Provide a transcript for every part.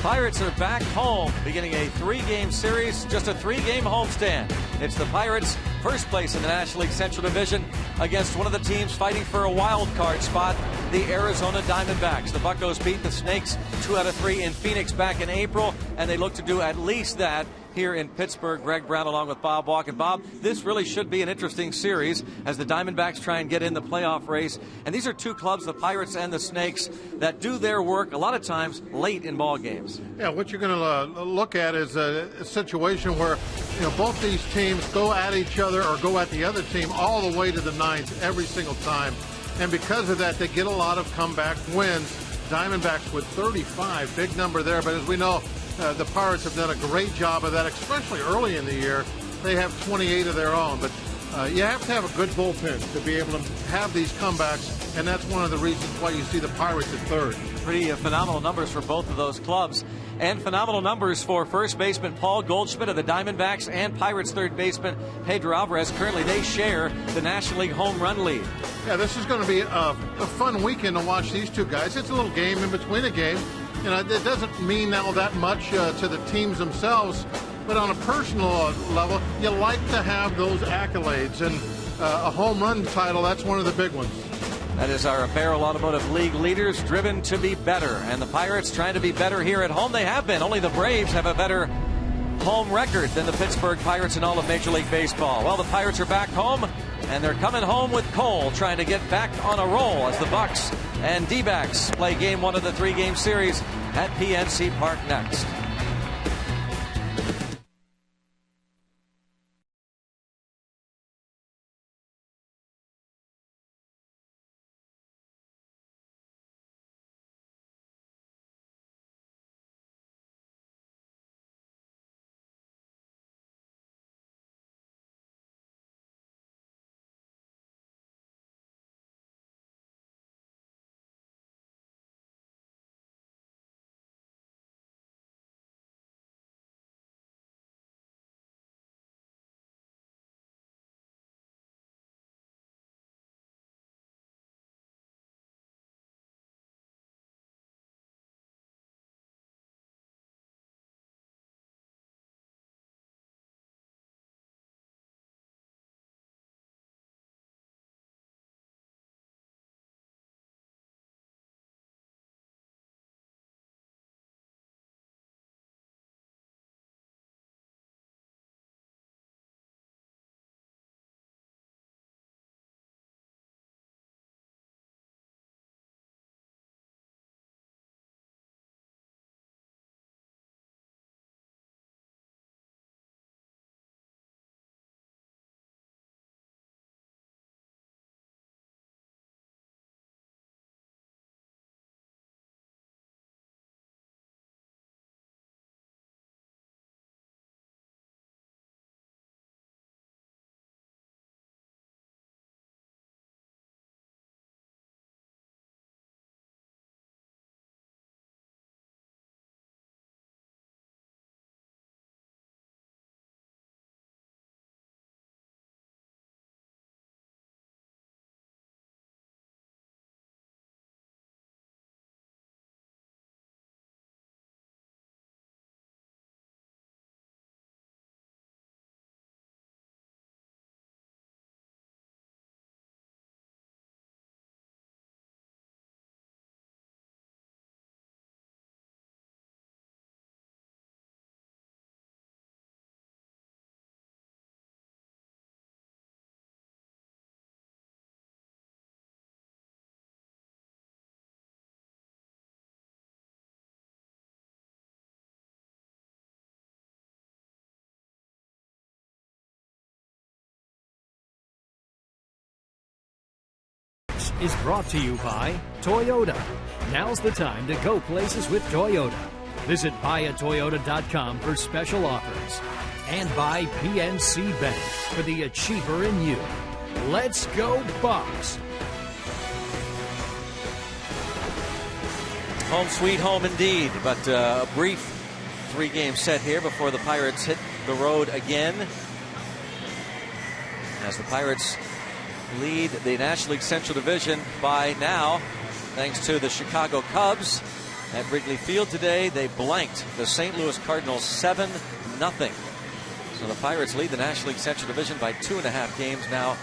Pirates are back home, beginning a 3-game series, just a 3-game homestand. It's the Pirates' first place in the National League Central Division against one of the teams fighting for a wild card spot, the Arizona Diamondbacks. The Buccos beat the Snakes 2 out of 3 in Phoenix back in April, and they look to do at least that here in Pittsburgh. Greg Brown along with Bob Walk. And Bob, this really should be an interesting series as the Diamondbacks try and get in the playoff race. And these are two clubs, the Pirates and the Snakes, that do their work a lot of times late in ball games. Yeah, what you're going to look at is a situation where both these teams go at each other or go at the other team all the way to the ninth every single time. And because of that, they get a lot of comeback wins. Diamondbacks with 35, big number there. But as we know, the Pirates have done a great job of that, especially early in the year. They have 28 of their own. But you have to have a good bullpen to be able to have these comebacks, and that's one of the reasons why you see the Pirates at third. Pretty phenomenal numbers for both of those clubs. And phenomenal numbers for first baseman Paul Goldschmidt of the Diamondbacks and Pirates third baseman Pedro Alvarez. Currently, they share the National League home run lead. Yeah, this is going to be a fun weekend to watch these two guys. It's a little game in between a game. It doesn't mean now that much to the teams themselves, but on a personal level, you like to have those accolades. And a home run title, that's one of the big ones. That is our Barrel Automotive League leaders, driven to be better. And the Pirates trying to be better here at home. They have been. Only the Braves have a better home record than the Pittsburgh Pirates in all of Major League Baseball. Well, the Pirates are back home, and they're coming home with Cole, trying to get back on a roll as the Bucks and D-backs play game 1 of the 3-game series at PNC Park next. Is brought to you by Toyota. Now's the time to go places with Toyota. Visit buyatoyota.com for special offers. And by PNC Bank for the achiever in you. Let's go Bucks. Home sweet home indeed, but a brief 3-game set here before the Pirates hit the road again. As the Pirates lead the National League Central Division by now, thanks to the Chicago Cubs at Wrigley Field today. They blanked the St. Louis Cardinals 7-0. So the Pirates lead the National League Central Division by 2.5 games now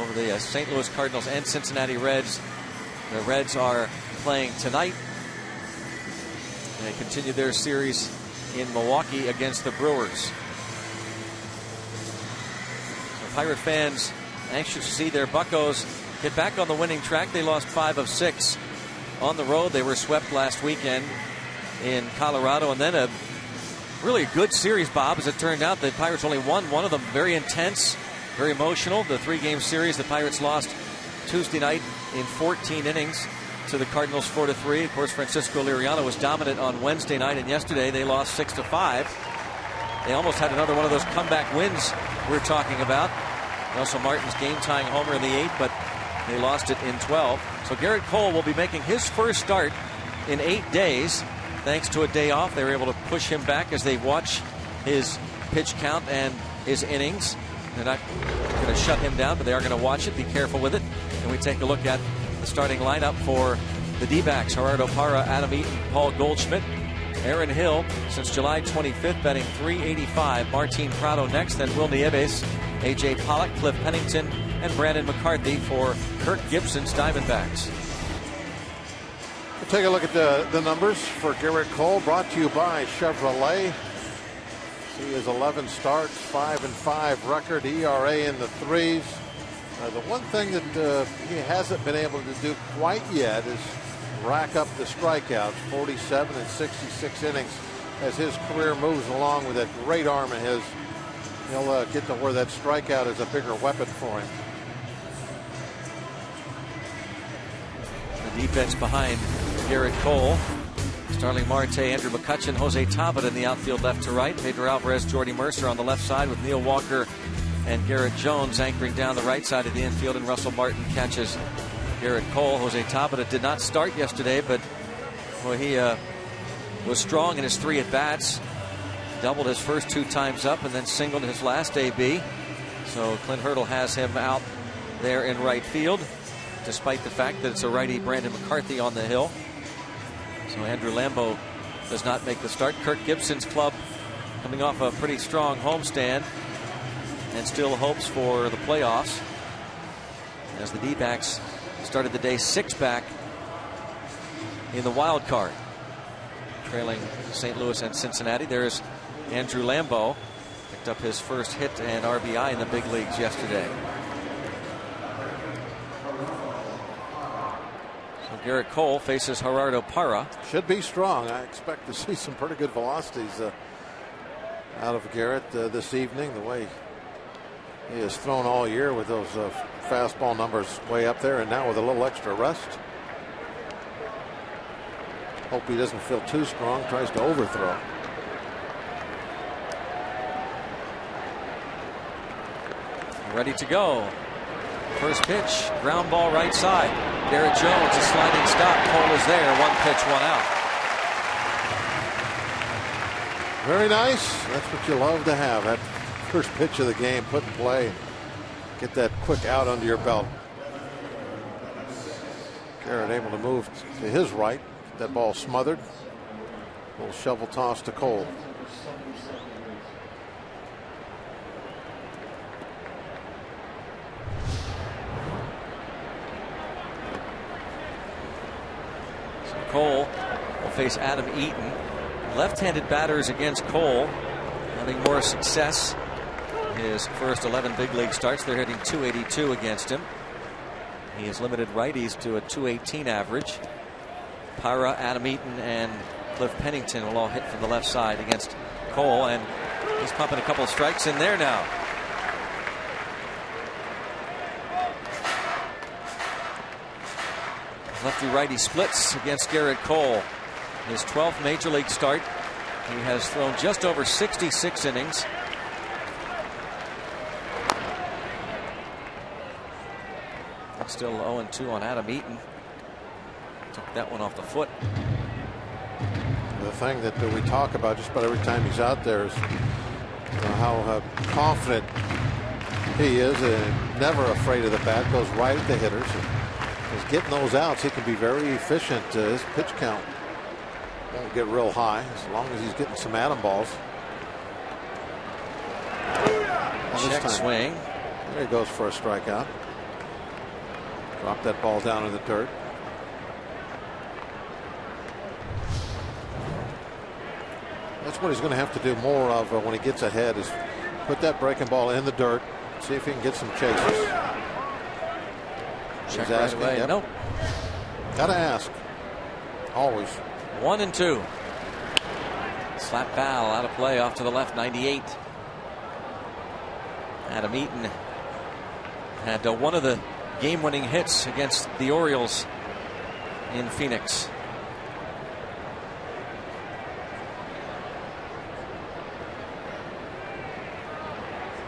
over the St. Louis Cardinals and Cincinnati Reds. The Reds are playing tonight. They continue their series in Milwaukee against the Brewers. So Pirate fans anxious to see their Buccos get back on the winning track. They lost 5 of 6 on the road. They were swept last weekend in Colorado, and then a really good series, Bob. As it turned out, the Pirates only won one of them. Very intense, very emotional. The 3-game series, the Pirates lost Tuesday night in 14 innings to the Cardinals 4-3. Of course, Francisco Liriano was dominant on Wednesday night, and yesterday they lost 6-5. They almost had another one of those comeback wins we're talking about. Russell Martin's game-tying homer in the 8th, but they lost it in 12. So Garrett Cole will be making his first start in 8 days. Thanks to a day off, they were able to push him back as they watch his pitch count and his innings. They're not going to shut him down, but they are going to watch it. Be careful with it. And we take a look at the starting lineup for the D-backs. Gerardo Parra, Adam Eaton, Paul Goldschmidt, Aaron Hill, since July 25th, batting .385. Martin Prado next, then Will Nieves, A.J. Pollock, Cliff Pennington, and Brandon McCarthy for Kirk Gibson's Diamondbacks. We'll take a look at the numbers for Garrett Cole, brought to you by Chevrolet. He has 11 starts, 5-5 record, ERA in the 3s. The one thing that he hasn't been able to do quite yet is rack up the strikeouts, 47 and 66 innings. As his career moves along with that great arm of his, he'll get to where that strikeout is a bigger weapon for him. The defense behind Garrett Cole: Starling Marte, Andrew McCutchen, Jose Tabata in the outfield left to right. Pedro Alvarez, Jordy Mercer on the left side with Neil Walker and Garrett Jones anchoring down the right side of the infield, and Russell Martin catches Garrett Cole. Jose Tabata did not start yesterday, but well, he was strong in his 3 at-bats. Doubled his first 2 times up and then singled his last AB. So Clint Hurdle has him out there in right field, despite the fact that it's a righty, Brandon McCarthy, on the hill. So Andrew Lambeau does not make the start. Kirk Gibson's club coming off a pretty strong homestand and still hopes for the playoffs, as the D-backs started the day 6 back in the wild card, trailing St. Louis and Cincinnati. There's Andrew Lambeau, picked up his first hit and RBI in the big leagues yesterday. So Garrett Cole faces Gerardo Parra. Should be strong. I expect to see some pretty good velocities out of Garrett this evening. The way he has thrown all year with those fastball numbers way up there, and now with a little extra rest. Hope he doesn't feel too strong, tries to overthrow. Ready to go. First pitch, ground ball right side. Garrett Jones, a sliding stop. Cole is there. 1 pitch, 1 out. Very nice. That's what you love to have. That first pitch of the game put in play. Get that quick out under your belt. Garrett able to move to his right. Get that ball smothered. Little shovel toss to Cole. So Cole will face Adam Eaton. Left-handed batters against Cole, having more success. His first 11 big league starts, they're hitting .282 against him. He has limited righties to a .218 average. Parra, Adam Eaton, and Cliff Pennington will all hit from the left side against Cole, and he's pumping a couple of strikes in there now. Lefty-righty splits against Garrett Cole. His 12th major league start. He has thrown just over 66 innings. Still 0-2 on Adam Eaton. Took that one off the foot. The thing that we talk about just about every time he's out there is how confident he is and never afraid of the bat. Goes right at the hitters. And he's getting those outs. He can be very efficient. His pitch count won't get real high as long as he's getting some atom balls. Check swing. There he goes for a strikeout. Drop that ball down in the dirt. That's what he's going to have to do more of when he gets ahead, is put that breaking ball in the dirt, see if he can get some chases. Check right away. Yep. Nope. Gotta ask. Always. 1-2. Slap foul out of play off to the left, 98. Adam Eaton had one of the game-winning hits against the Orioles in Phoenix.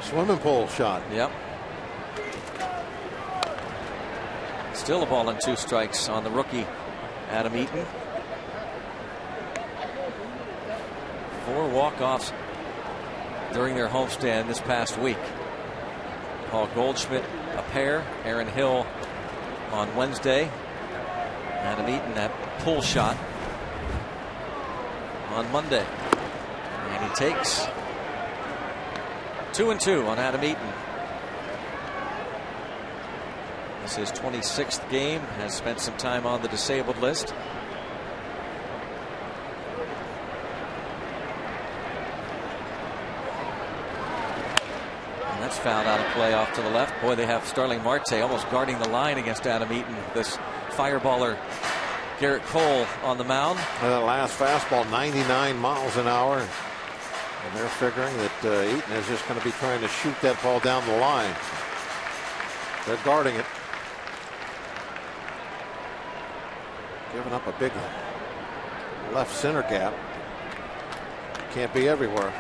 Swimming pool shot. Yep. Still a ball and 2 strikes on the rookie Adam Eaton. 4 walk-offs during their homestand this past week. Paul Goldschmidt a pair, Aaron Hill on Wednesday. Adam Eaton that pull shot on Monday. And he takes 2-2 on Adam Eaton. This is his 26th game, has spent some time on the disabled list. And that's fouled out of play off to the left. Boy, they have Starling Marte almost guarding the line against Adam Eaton. This fireballer Garrett Cole on the mound. And that last fastball, 99 miles an hour. And they're figuring that Eaton is just going to be trying to shoot that ball down the line. They're guarding it. Giving up a big left center gap. Can't be everywhere.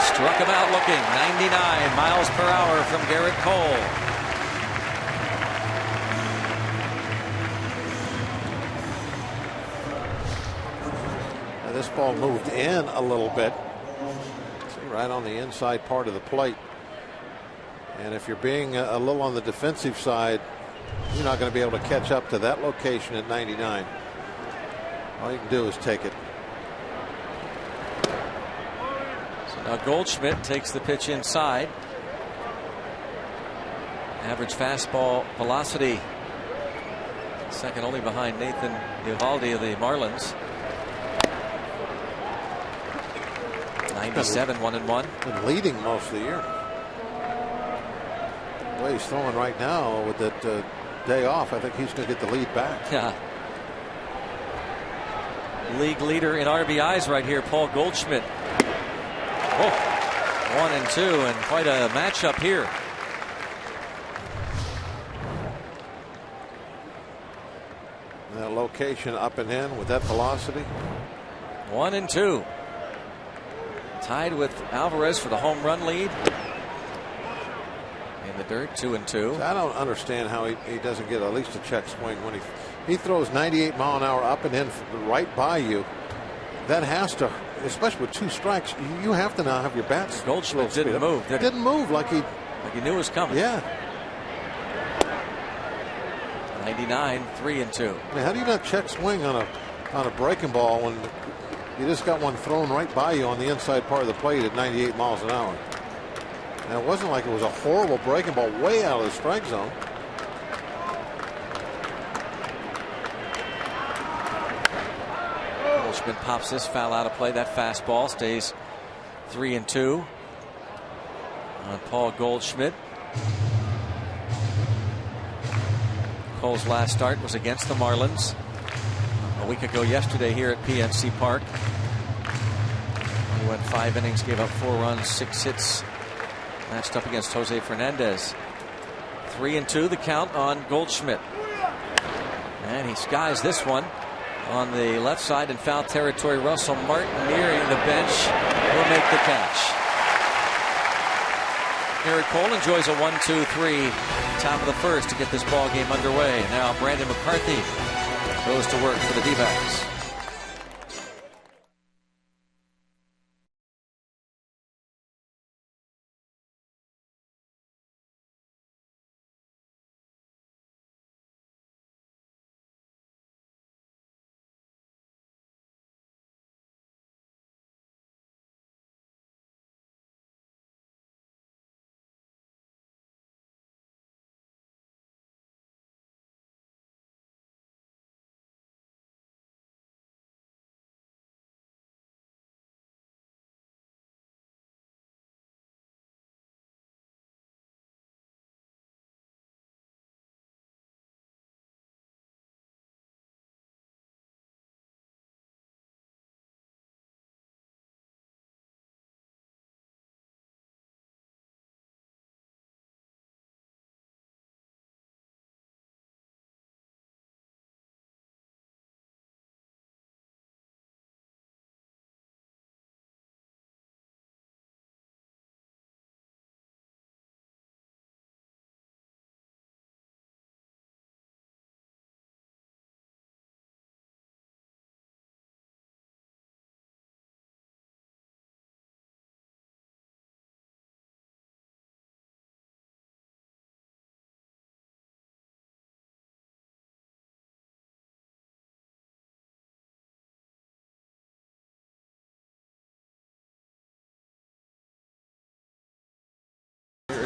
Struck him out looking. 99 miles per hour from Garrett Cole. Now this ball moved in a little bit. See, right on the inside part of the plate. And if you're being a little on the defensive side, you're not going to be able to catch up to that location at 99. All you can do is take it. So now Goldschmidt takes the pitch inside. Average fastball velocity, second only behind Nathan Eovaldi of the Marlins. 97, 1-1. Been leading most of the year. The way he's throwing right now with that day off, I think he's going to get the lead back. Yeah. League leader in RBIs right here, Paul Goldschmidt. Oh, 1-2, and quite a matchup here. And that location up and in with that velocity. 1-2. Tied with Alvarez for the home run lead. In the dirt, 2-2. I don't understand how he doesn't get at least a check swing when he throws 98 mile an hour up and in right by you. That has to, especially with 2 strikes, you have to now have your bats. Goldschmidt didn't move. Didn't move like he knew it was coming. Yeah. 99, 3-2. I mean, how do you not check swing on a breaking ball when you just got one thrown right by you on the inside part of the plate at 98 miles an hour? And it wasn't like it was a horrible breaking ball way out of the strike zone. Goldschmidt pops this foul out of play. That fastball stays 3-2 on Paul Goldschmidt. Cole's last start was against the Marlins a week ago yesterday here at PNC Park. He went 5 innings, gave up 4 runs, 6 hits. Matched up against Jose Fernandez. 3-2 the count on Goldschmidt. And he skies this one on the left side in foul territory. Russell Martin nearing the bench will make the catch. Garrett Cole enjoys a 1-2-3 top of the first to get this ball game underway. Now Brandon McCarthy goes to work for the D-backs.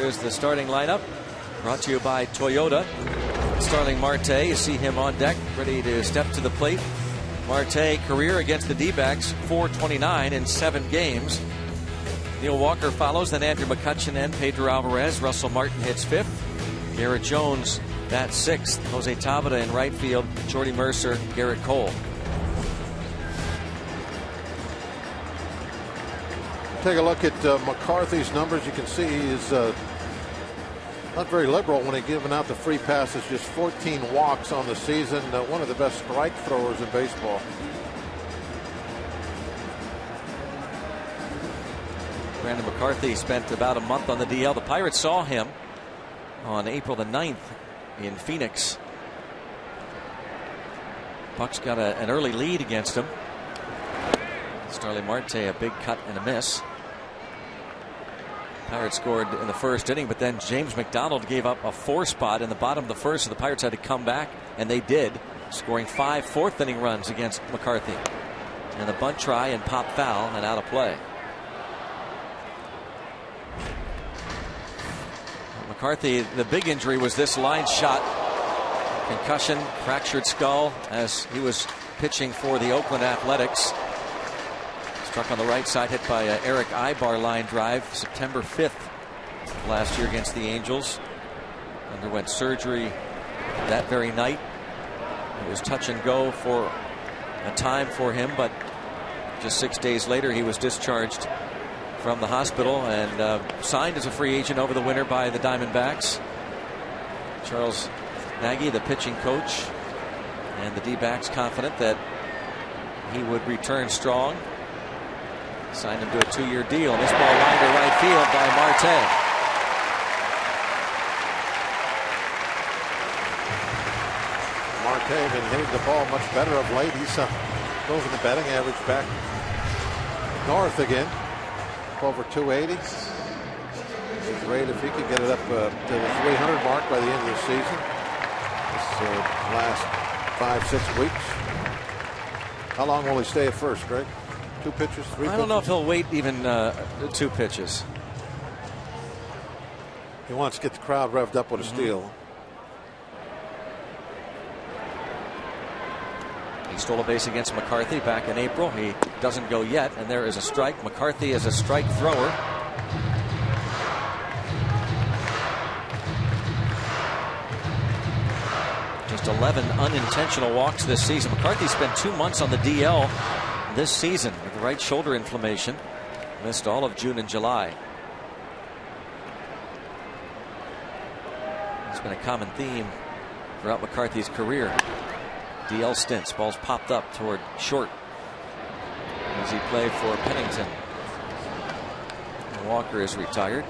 Here's the starting lineup, brought to you by Toyota. Starling Marte, you see him on deck, ready to step to the plate. Marte, career against the D-backs, .429 in 7 games. Neil Walker follows, then Andrew McCutchen and Pedro Alvarez. Russell Martin hits 5th. Garrett Jones bats 6th. Jose Tabata in right field. Jordy Mercer, Garrett Cole. Take a look at McCarthy's numbers. You can see he's not very liberal when he's giving out the free passes. Just 14 walks on the season. One of the best strike throwers in baseball. Brandon McCarthy spent about a month on the DL. The Pirates saw him on April the 9th in Phoenix. Bucks got an early lead against him. Starling Marte, a big cut and a miss. Pirates scored in the first inning, but then James McDonald gave up a 4 spot in the bottom of the first, so the Pirates had to come back, and they did, scoring 5 fourth inning runs against McCarthy. And the bunt try and pop foul and out of play. McCarthy, the big injury was this line shot. Concussion, fractured skull as he was pitching for the Oakland Athletics. Struck on the right side, hit by Eric Ibar line drive September 5th last year against the Angels. Underwent surgery that very night. It was touch and go for a time for him, but just 6 days later he was discharged from the hospital and signed as a free agent over the winter by the Diamondbacks. Charles Nagy, the pitching coach, and the D-backs confident that he would return strong. Signed him to a 2-year deal. And this ball lined to right field by Marte. Marte has been hitting the ball much better of late. He's moving the batting average back north again. Over 280. He's great if he could get it up to the 300 mark by the end of the season. This last 5-6 weeks. How long will he stay at first, Greg? 2 pitches, 3 pitches? I don't know if he'll wait even 2 pitches. He wants to get the crowd revved up with a steal. He stole a base against McCarthy back in April. He doesn't go yet, and there is a strike. McCarthy is a strike thrower. Just 11 unintentional walks this season. McCarthy spent 2 months on the DL this season with right shoulder inflammation. Missed all of June and July. It's been a common theme throughout McCarthy's career. DL stints. Balls popped up toward short as he played for Pennington. And Walker is retired.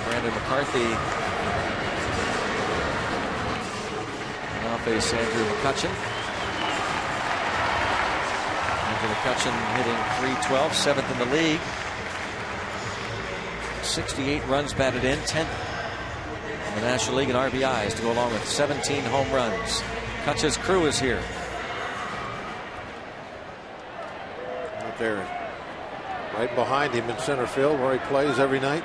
Brandon McCarthy will now face Andrew McCutchen. Andrew McCutchen hitting .312, 7th in the league. 68 runs batted in, 10th in the National League in RBIs to go along with 17 home runs. Kutch's crew is here. Right there, right behind him in center field where he plays every night.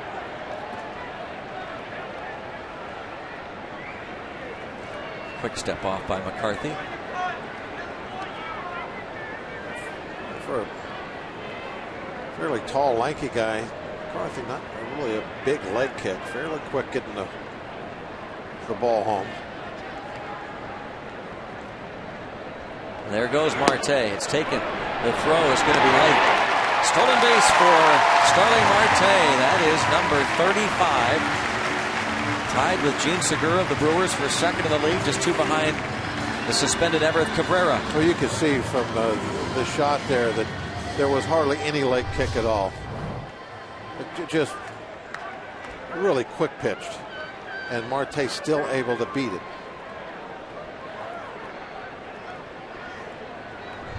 Quick step off by McCarthy. For a fairly tall, lanky guy, McCarthy not really a big leg kick. Fairly quick getting the ball home. And there goes Marte. It's taken. The throw is going to be late. Stolen base for Starling Marte. That is number 35. Tied with Gene Segura of the Brewers for second in the league, just 2 behind the suspended Everett Cabrera. Well, you can see from the shot there that there was hardly any leg kick at all. It just really quick pitched, and Marte still able to beat it.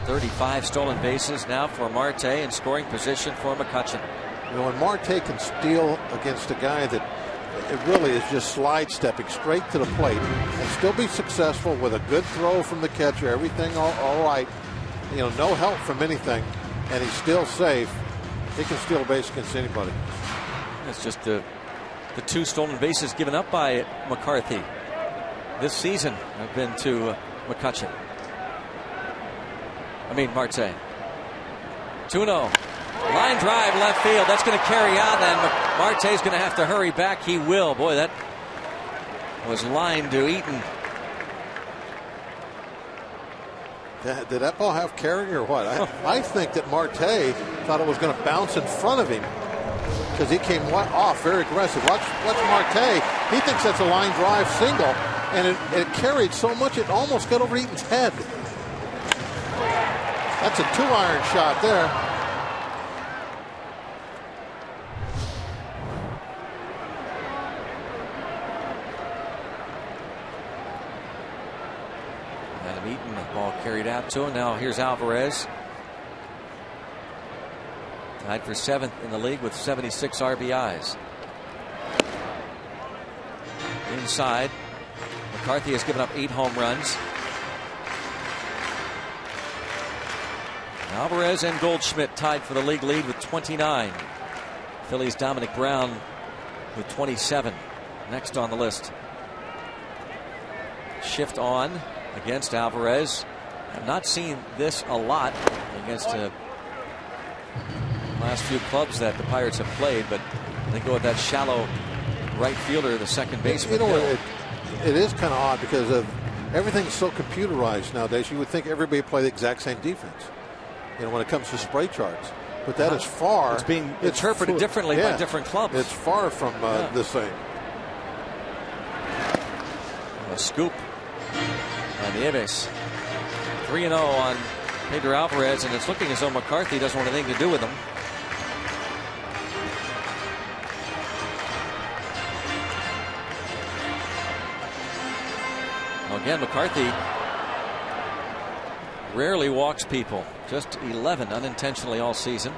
35 stolen bases now for Marte, in scoring position for McCutchen. You know, when Marte can steal against a guy that it really is just slide stepping straight to the plate and still be successful with a good throw from the catcher, everything all right, you know, no help from anything. and he's still safe, he can steal a base against anybody. It's just the 2 stolen bases given up by McCarthy this season have been to McCutchen. Marte. 2-0. Line drive left field. That's going to carry out, and Marte's going to have to hurry back. He will. Boy, that was lined to Eaton. Did that ball have carry or what? I think that Marte thought it was going to bounce in front of him because he came off very aggressive. Watch Marte. He thinks that's a line drive single, and it carried so much it almost got over Eaton's head. That's a 2-iron shot there. Adam Eaton, the ball carried out to him. Now here's Alvarez. Tied for 7th in the league with 76 RBIs. Inside, McCarthy has given up 8 home runs. Alvarez and Goldschmidt tied for the league lead with 29. Phillies' Dominic Brown with 27. Next on the list. Shift on against Alvarez. I've not seen this a lot against the last few clubs that the Pirates have played, but they go with that shallow right fielder, the second baseman. It is kind of odd because of everything's so computerized nowadays. You would think everybody would play the exact same defense, when it comes to spray charts. But that is far. It's being interpreted differently by different clubs. It's far from the same. A scoop on Nieves. 3-0 on Pedro Alvarez, and it's looking as though McCarthy doesn't want anything to do with him. Again, McCarthy rarely walks people. Just 11 unintentionally all season,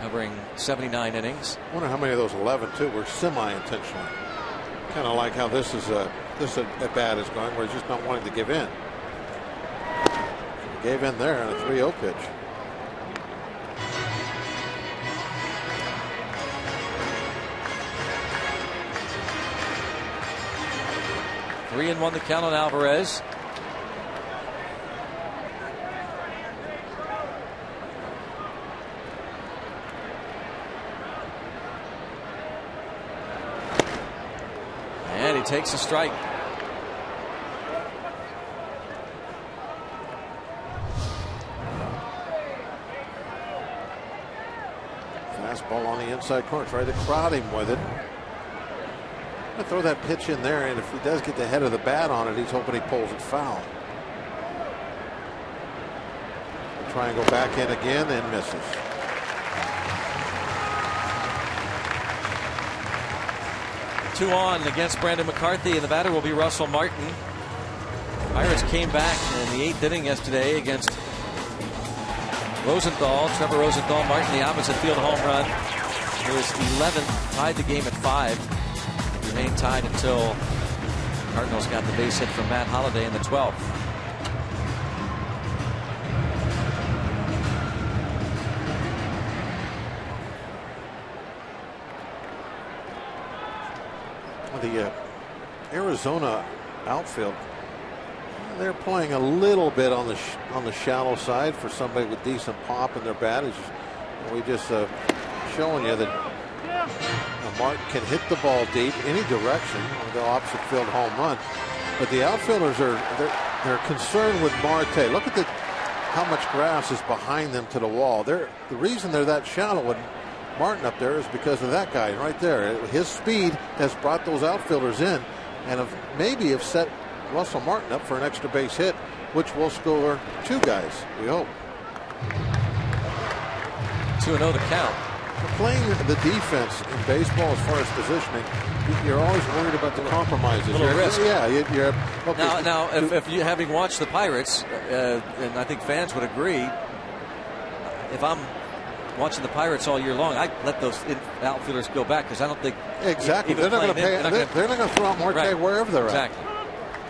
covering 79 innings. I wonder how many of those 11 too were semi-intentional. Kind of like how this at bat is going, where he's just not wanting to give in. He gave in there on a 3-0 pitch. Three and 1 the count on Alvarez. And he takes a strike. Fastball on the inside corner. Tried to crowd him with it. I'm going to throw that pitch in there, and if he does get the head of the bat on it, he's hoping he pulls it foul. He'll try and go back in again and misses. Two on against Brandon McCarthy, and the batter will be Russell Martin. Pirates came back in the 8th inning yesterday against Rosenthal. Trevor Rosenthal, Martin, the opposite field home run. His 11th, tied the game at 5. Remained tied until Cardinals got the base hit from Matt Holliday in the 12th. The Arizona outfield, they're playing a little bit on the shallow side for somebody with decent pop in their bat. We just showing you that Martin can hit the ball deep any direction on the opposite field home run. But the outfielders they're concerned with Marte. Look at how much grass is behind them to the wall. The reason they're that shallow with Martin up there is because of that guy right there. His speed has brought those outfielders in and maybe have set Russell Martin up for an extra base hit, which will score 2 guys, we hope. 2-0 the count. Playing the defense in baseball as far as positioning, you're always worried about the compromises. A little risk. Yeah, you're okay. Now if you, having watched the Pirates, and I think fans would agree, if I'm watching the Pirates all year long, I let those outfielders go back because I don't think exactly they're not going to pay. They're not going to throw out Marte wherever they're at. Exactly.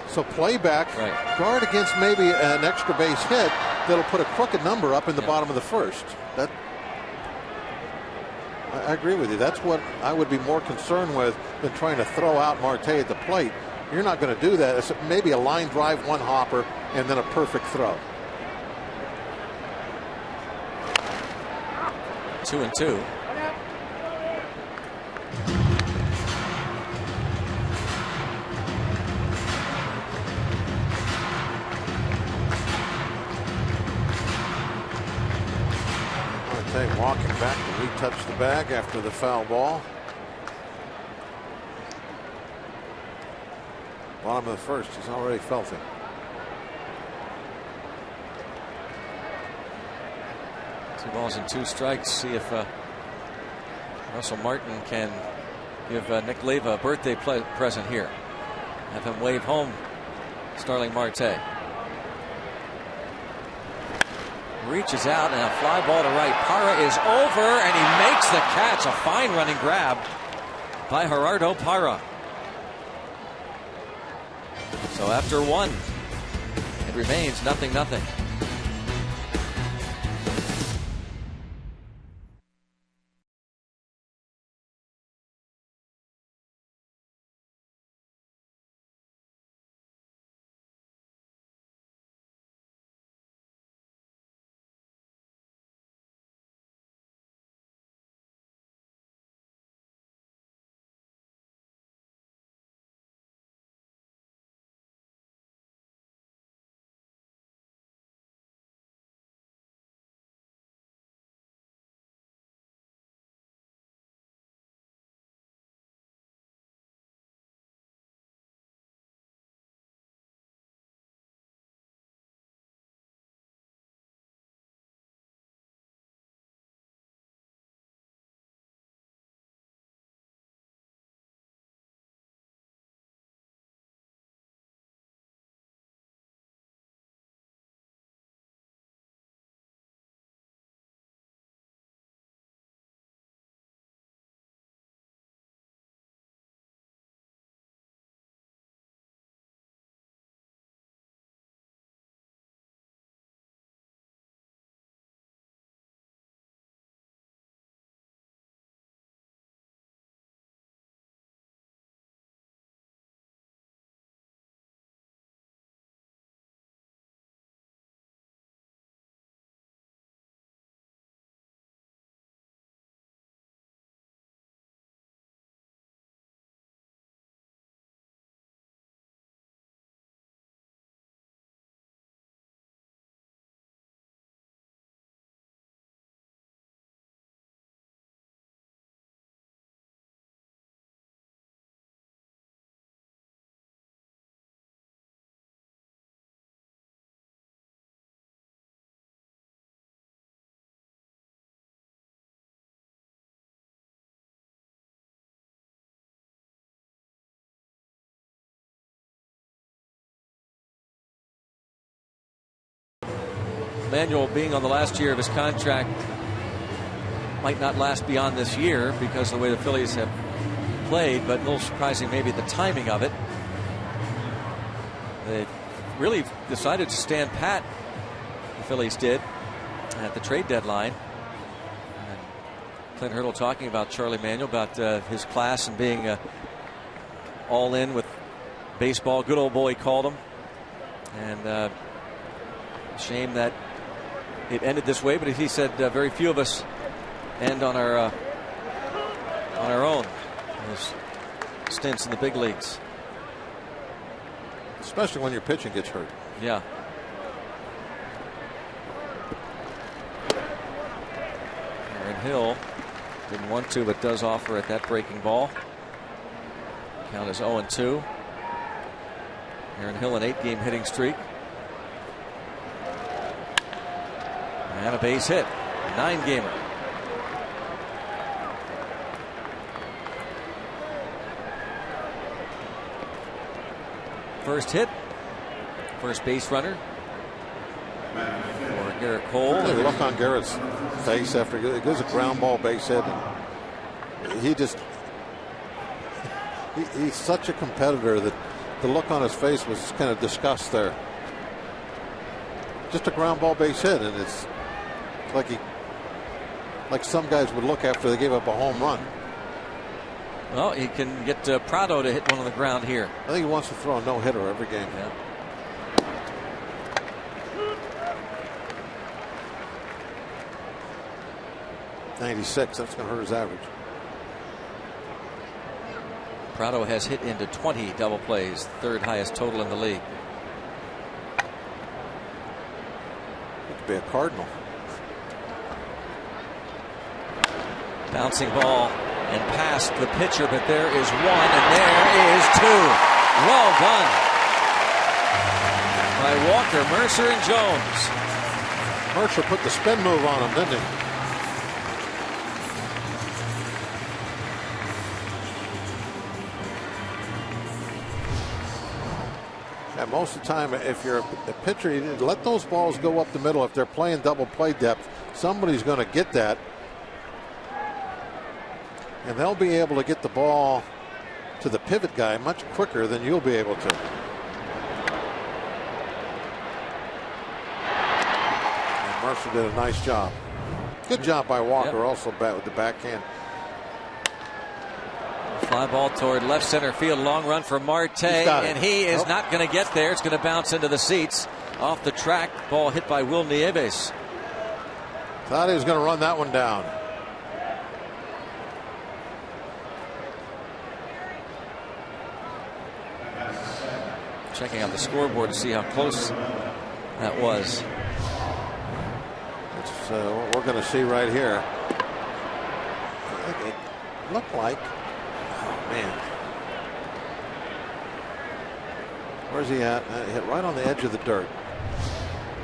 So play back, guard against maybe an extra base hit, that'll put a crooked number up in the bottom of the first. That I agree with you. That's what I would be more concerned with than trying to throw out Marte at the plate. You're not going to do that. It's maybe a line drive, one hopper, and then a perfect throw. 2-2. Marte walking back to retouch the bag after the foul ball. Bottom of the first, he's already felt it. Two balls and two strikes. See if Russell Martin can give Nick Leyva a birthday present here. Have him wave home Starling Marte. Reaches out and a fly ball to right. Parra is over and he makes the catch. A fine running grab by Gerardo Parra. So after one, it remains 0-0. Manuel, being on the last year of his contract, might not last beyond this year because of the way the Phillies have played, but a little surprising maybe the timing of it. They really decided to stand pat, the Phillies did, at the trade deadline. And Clint Hurdle talking about Charlie Manuel, about his class and being all in with baseball. Good old boy, he called him. And shame that it ended this way, but he said very few of us end on our own. Those stints in the big leagues, especially when your pitching gets hurt. Yeah. Aaron Hill didn't want to, but does offer at that breaking ball. Count is 0-2. Aaron Hill, an 8-game hitting streak. And a base hit, 9-gamer. First hit, first base runner for Garrett Cole. Look on Garrett's face after it goes a ground ball base hit. He's such a competitor that the look on his face was kind of disgust there. just a ground ball base hit, and it's like some guys would look after they gave up a home run. Well, he can get Prado to hit one on the ground here. I think he wants to throw a no-hitter every game. Yeah. .96, that's going to hurt his average. Prado has hit into 20 double plays, third highest total in the league. He could be a Cardinal. Bouncing ball and past the pitcher, but there is one and there is two. Well done by Walker, Mercer, and Jones. Mercer put the spin move on him, didn't he? And most of the time, if you're a pitcher, you need to let those balls go up the middle. If they're playing double play depth, somebody's going to get that. And they'll be able to get the ball to the pivot guy much quicker than you'll be able to. And Mercer did a nice job. Good job by Walker, also with the backhand. Fly ball toward left center field. Long run for Marte, and he is not going to get there. It's going to bounce into the seats off the track. Ball hit by Will Nieves. Thought he was going to run that one down. Checking out the scoreboard to see how close that was. It's what we're going to see right here. It looked like, oh man, where's he at? Hit right on the edge of the dirt.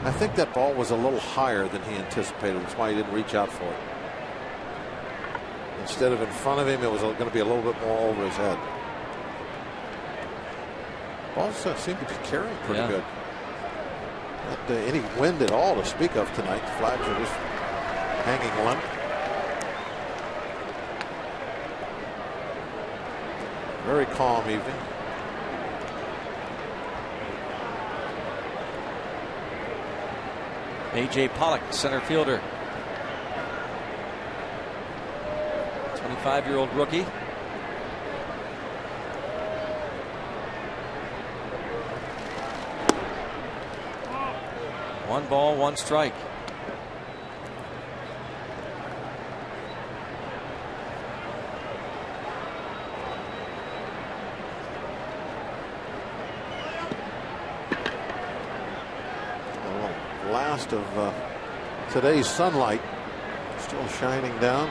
I think that ball was a little higher than he anticipated. That's why he didn't reach out for it. Instead of in front of him, it was going to be a little bit more over his head. Balls seem to be carrying pretty good. Not any wind at all to speak of tonight. The flags are just hanging limp. Very calm evening. A.J. Pollock, center fielder. 25-year-old rookie. One ball, one strike. Last of today's sunlight still shining down.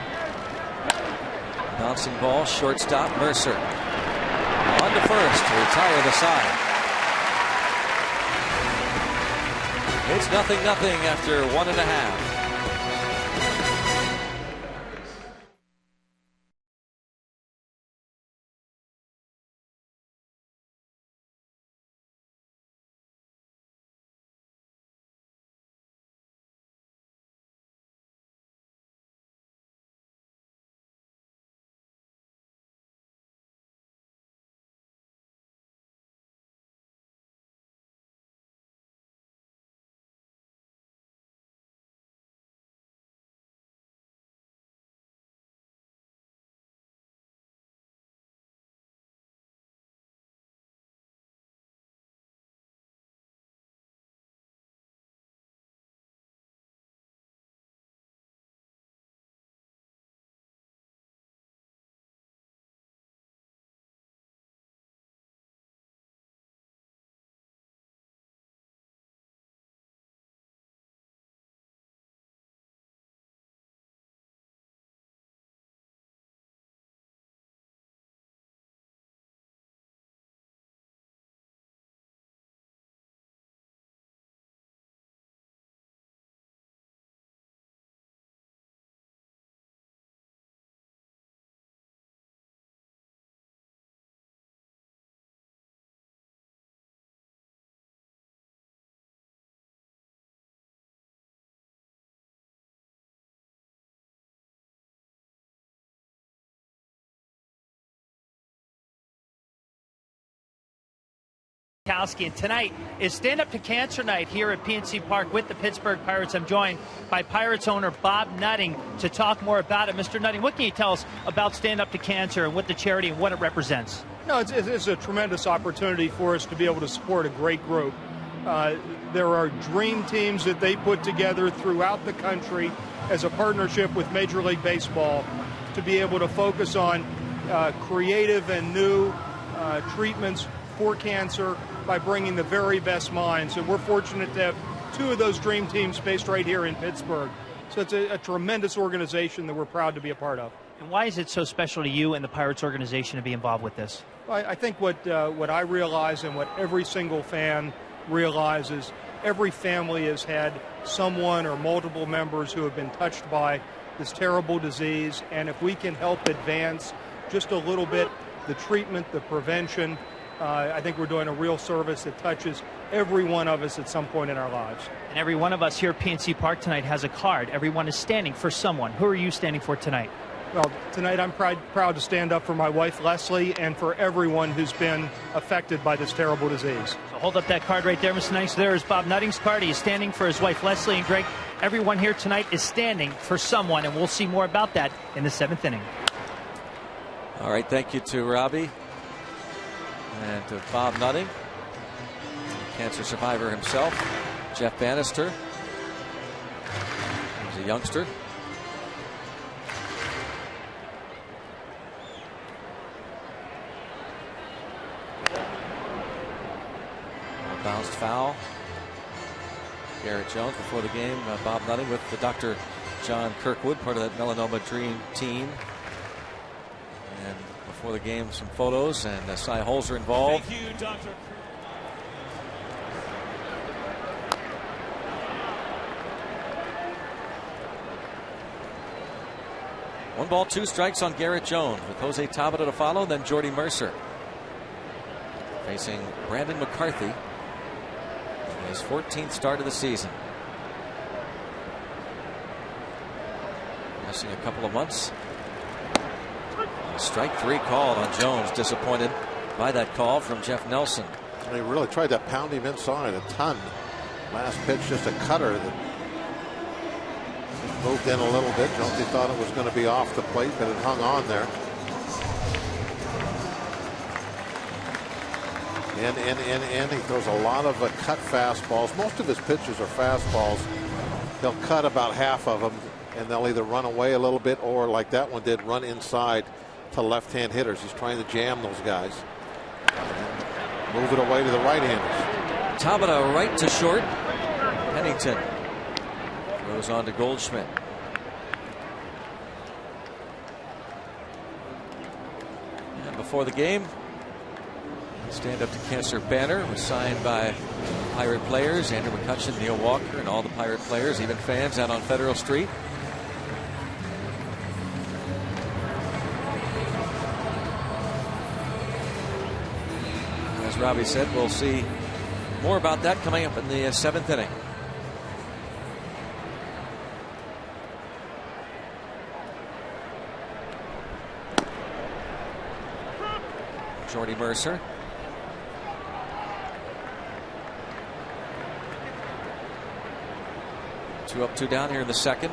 Bouncing ball, shortstop Mercer. On to first to retire the side. It's 0-0 after 1.5. Kowski. And tonight is Stand Up to Cancer Night here at PNC Park with the Pittsburgh Pirates. I'm joined by Pirates owner Bob Nutting to talk more about it. Mr. Nutting, what can you tell us about Stand Up to Cancer and what the charity and what it represents? No, it's a tremendous opportunity for us to be able to support a great group. There are dream teams that they put together throughout the country as a partnership with Major League Baseball to be able to focus on creative and new treatments for cancer by bringing the very best minds. And we're fortunate to have two of those dream teams based right here in Pittsburgh. So it's a tremendous organization that we're proud to be a part of. And why is it so special to you and the Pirates organization to be involved with this? Well, I think what I realize and what every single fan realizes, every family has had someone or multiple members who have been touched by this terrible disease. And if we can help advance just a little bit the treatment, the prevention, I think we're doing a real service that touches every one of us at some point in our lives. And every one of us here at PNC Park tonight has a card. Everyone is standing for someone. Who are you standing for tonight? Well, tonight I'm proud to stand up for my wife, Leslie, and for everyone who's been affected by this terrible disease. So hold up that card right there, Mr. Nutting. So there is Bob Nutting's card. He is standing for his wife, Leslie. And Greg, everyone here tonight is standing for someone, and we'll see more about that in the 7th inning. All right, thank you to Robbie and to Bob Nutting, cancer survivor himself. Jeff Bannister, he's a youngster. Bounced foul. Garrett Jones before the game. Bob Nutting with the Dr. John Kirkwood, part of that Melanoma Dream team. And before the game, some photos, and Cy Holzer involved. Thank you, Dr. 1 ball, 2 strikes on Garrett Jones with Jose Tabata to follow, then Jordy Mercer facing Brandon McCarthy. His 14th start of the season. Missing a couple of months. Strike 3 called on Jones. Disappointed by that call from Jeff Nelson. And he really tried to pound him inside a ton. Last pitch, just a cutter that moved in a little bit. Jonesy thought it was going to be off the plate, but it hung on there. In. He throws a lot of cut fastballs. Most of his pitches are fastballs. He'll cut about half of them, and they'll either run away a little bit or, like that one did, run inside to left-hand hitters. He's trying to jam those guys. And move it away to the right-handers. Tabata right to short. Pennington goes on to Goldschmidt. And before the game, Stand Up to Cancer banner was signed by Pirate players, Andrew McCutchen, Neil Walker, and all the Pirate players, even fans out on Federal Street. As Robbie said, we'll see more about that coming up in the 7th inning. Jordy Mercer. Two up, 2 down here in the second.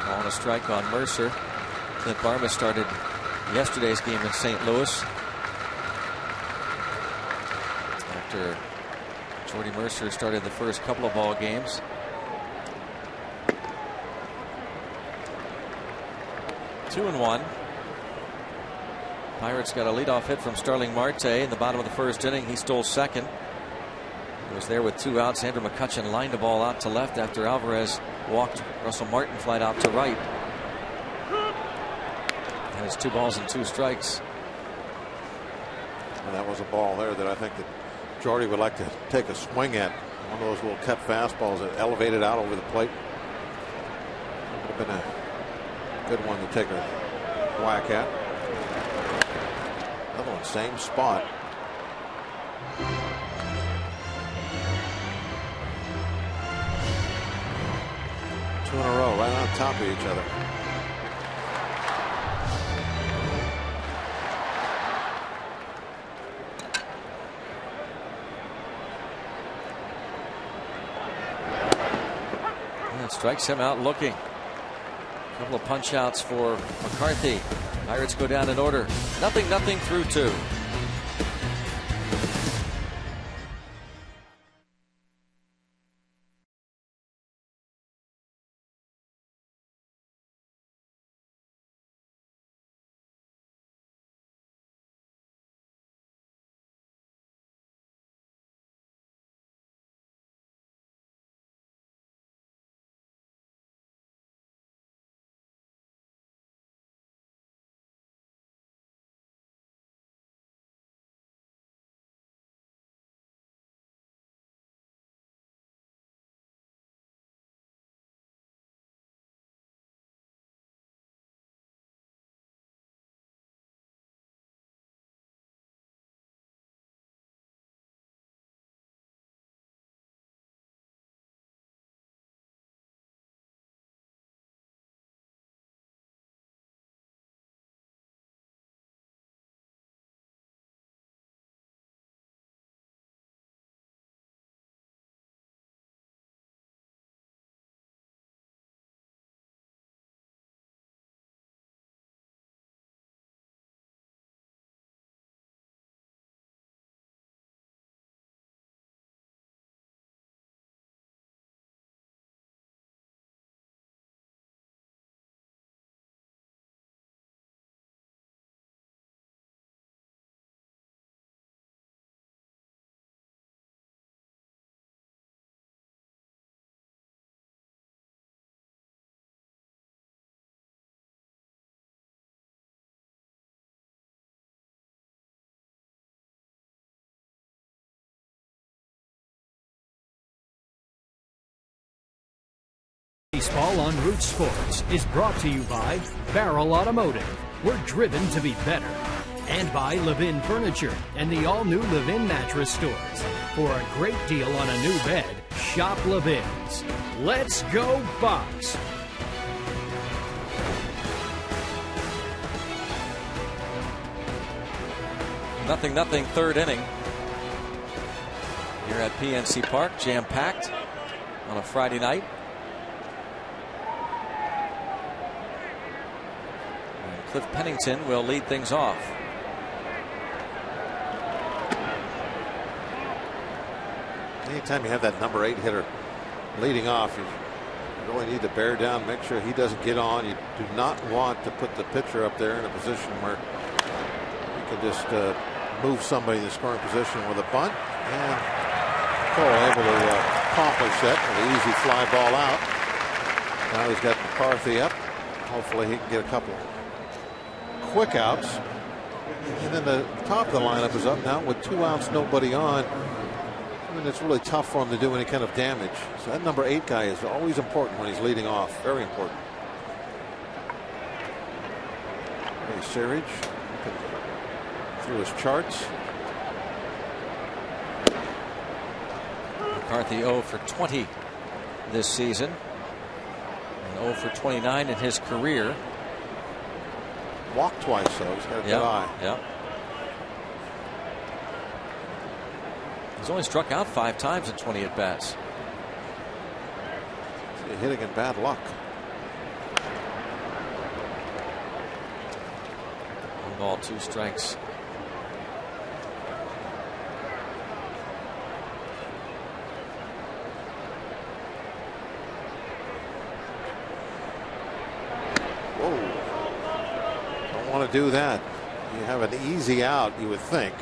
Ball and a strike on Mercer. Clint Barma started yesterday's game in St. Louis after Jordy Mercer started the first couple of ball games. Two and 1. Pirates got a leadoff hit from Starling Marte in the bottom of the first inning. He stole second. He was there with 2 outs. Andrew McCutchen lined the ball out to left after Alvarez walked Russell Martin flight out to right. And it's 2 balls and 2 strikes. And that was a ball there that I think that Jordy would like to take a swing at. One of those little cut fastballs that elevated out over the plate. Would have been a good one to take a whack at. Another one, same spot. 2 in a row, right on top of each other. That strikes him out looking. A couple of punch outs for McCarthy. Pirates go down in order. 0-0 through 2. Baseball on Root Sports is brought to you by Barrel Automotive. We're driven to be better. And by Levin Furniture and the all-new Levin Mattress Stores. For a great deal on a new bed, shop Levin's. Let's go Bucks! Nothing, third inning. Here at PNC Park, jam-packed on a Friday night. And Cliff Pennington will lead things off. Anytime you have that number 8 hitter leading off, you really need to bear down, make sure he doesn't get on. You do not want to put the pitcher up there in a position where you can just move somebody in the scoring position with a bunt. And Cole able to accomplish that with an easy fly ball out. Now he's got McCarthy up. Hopefully he can get a couple quick outs. And then the top of the lineup is up now with 2 outs, nobody on. And it's really tough for him to do any kind of damage. So that number 8 guy is always important when he's leading off. Very important. Searage through his charts. McCarthy 0 for 20 this season. And 0 for 29 in his career. Walked twice, though. He's got a good eye. Yep. He's only struck out 5 times in 20 at-bats. Hitting in bad luck. 1 ball, 2 strikes. Whoa. Don't want to do that. You have an easy out, you would think.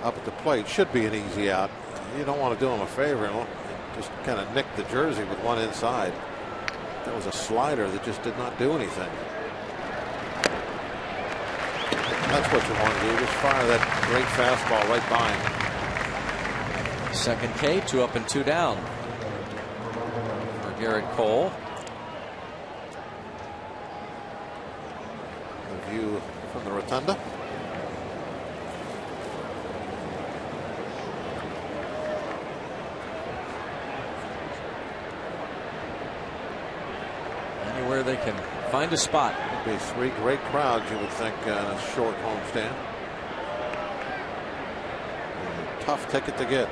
Up at the plate should be an easy out. You don't want to do him a favor and just kind of nick the jersey with one inside. That was a slider that just did not do anything. That's what you want to do. Just fire that great fastball right by him. Second K, 2 up and 2 down for Garrett Cole. The view from the rotunda. they can find a spot. It'd be 3 great crowds, you would think, in a short homestand. A tough ticket to get.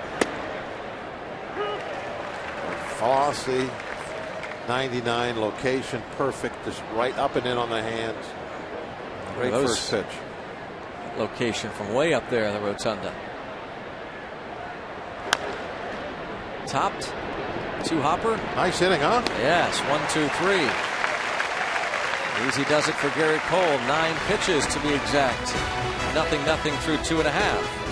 Fossey, 99, location perfect, just right up and in on the hands. Great first pitch. Location from way up there in the rotunda. Topped. 2 hopper. Nice inning, huh? Yes, 1, 2, 3. Easy does it for Garrett Cole. 9 pitches to be exact. 0-0 through 2.5.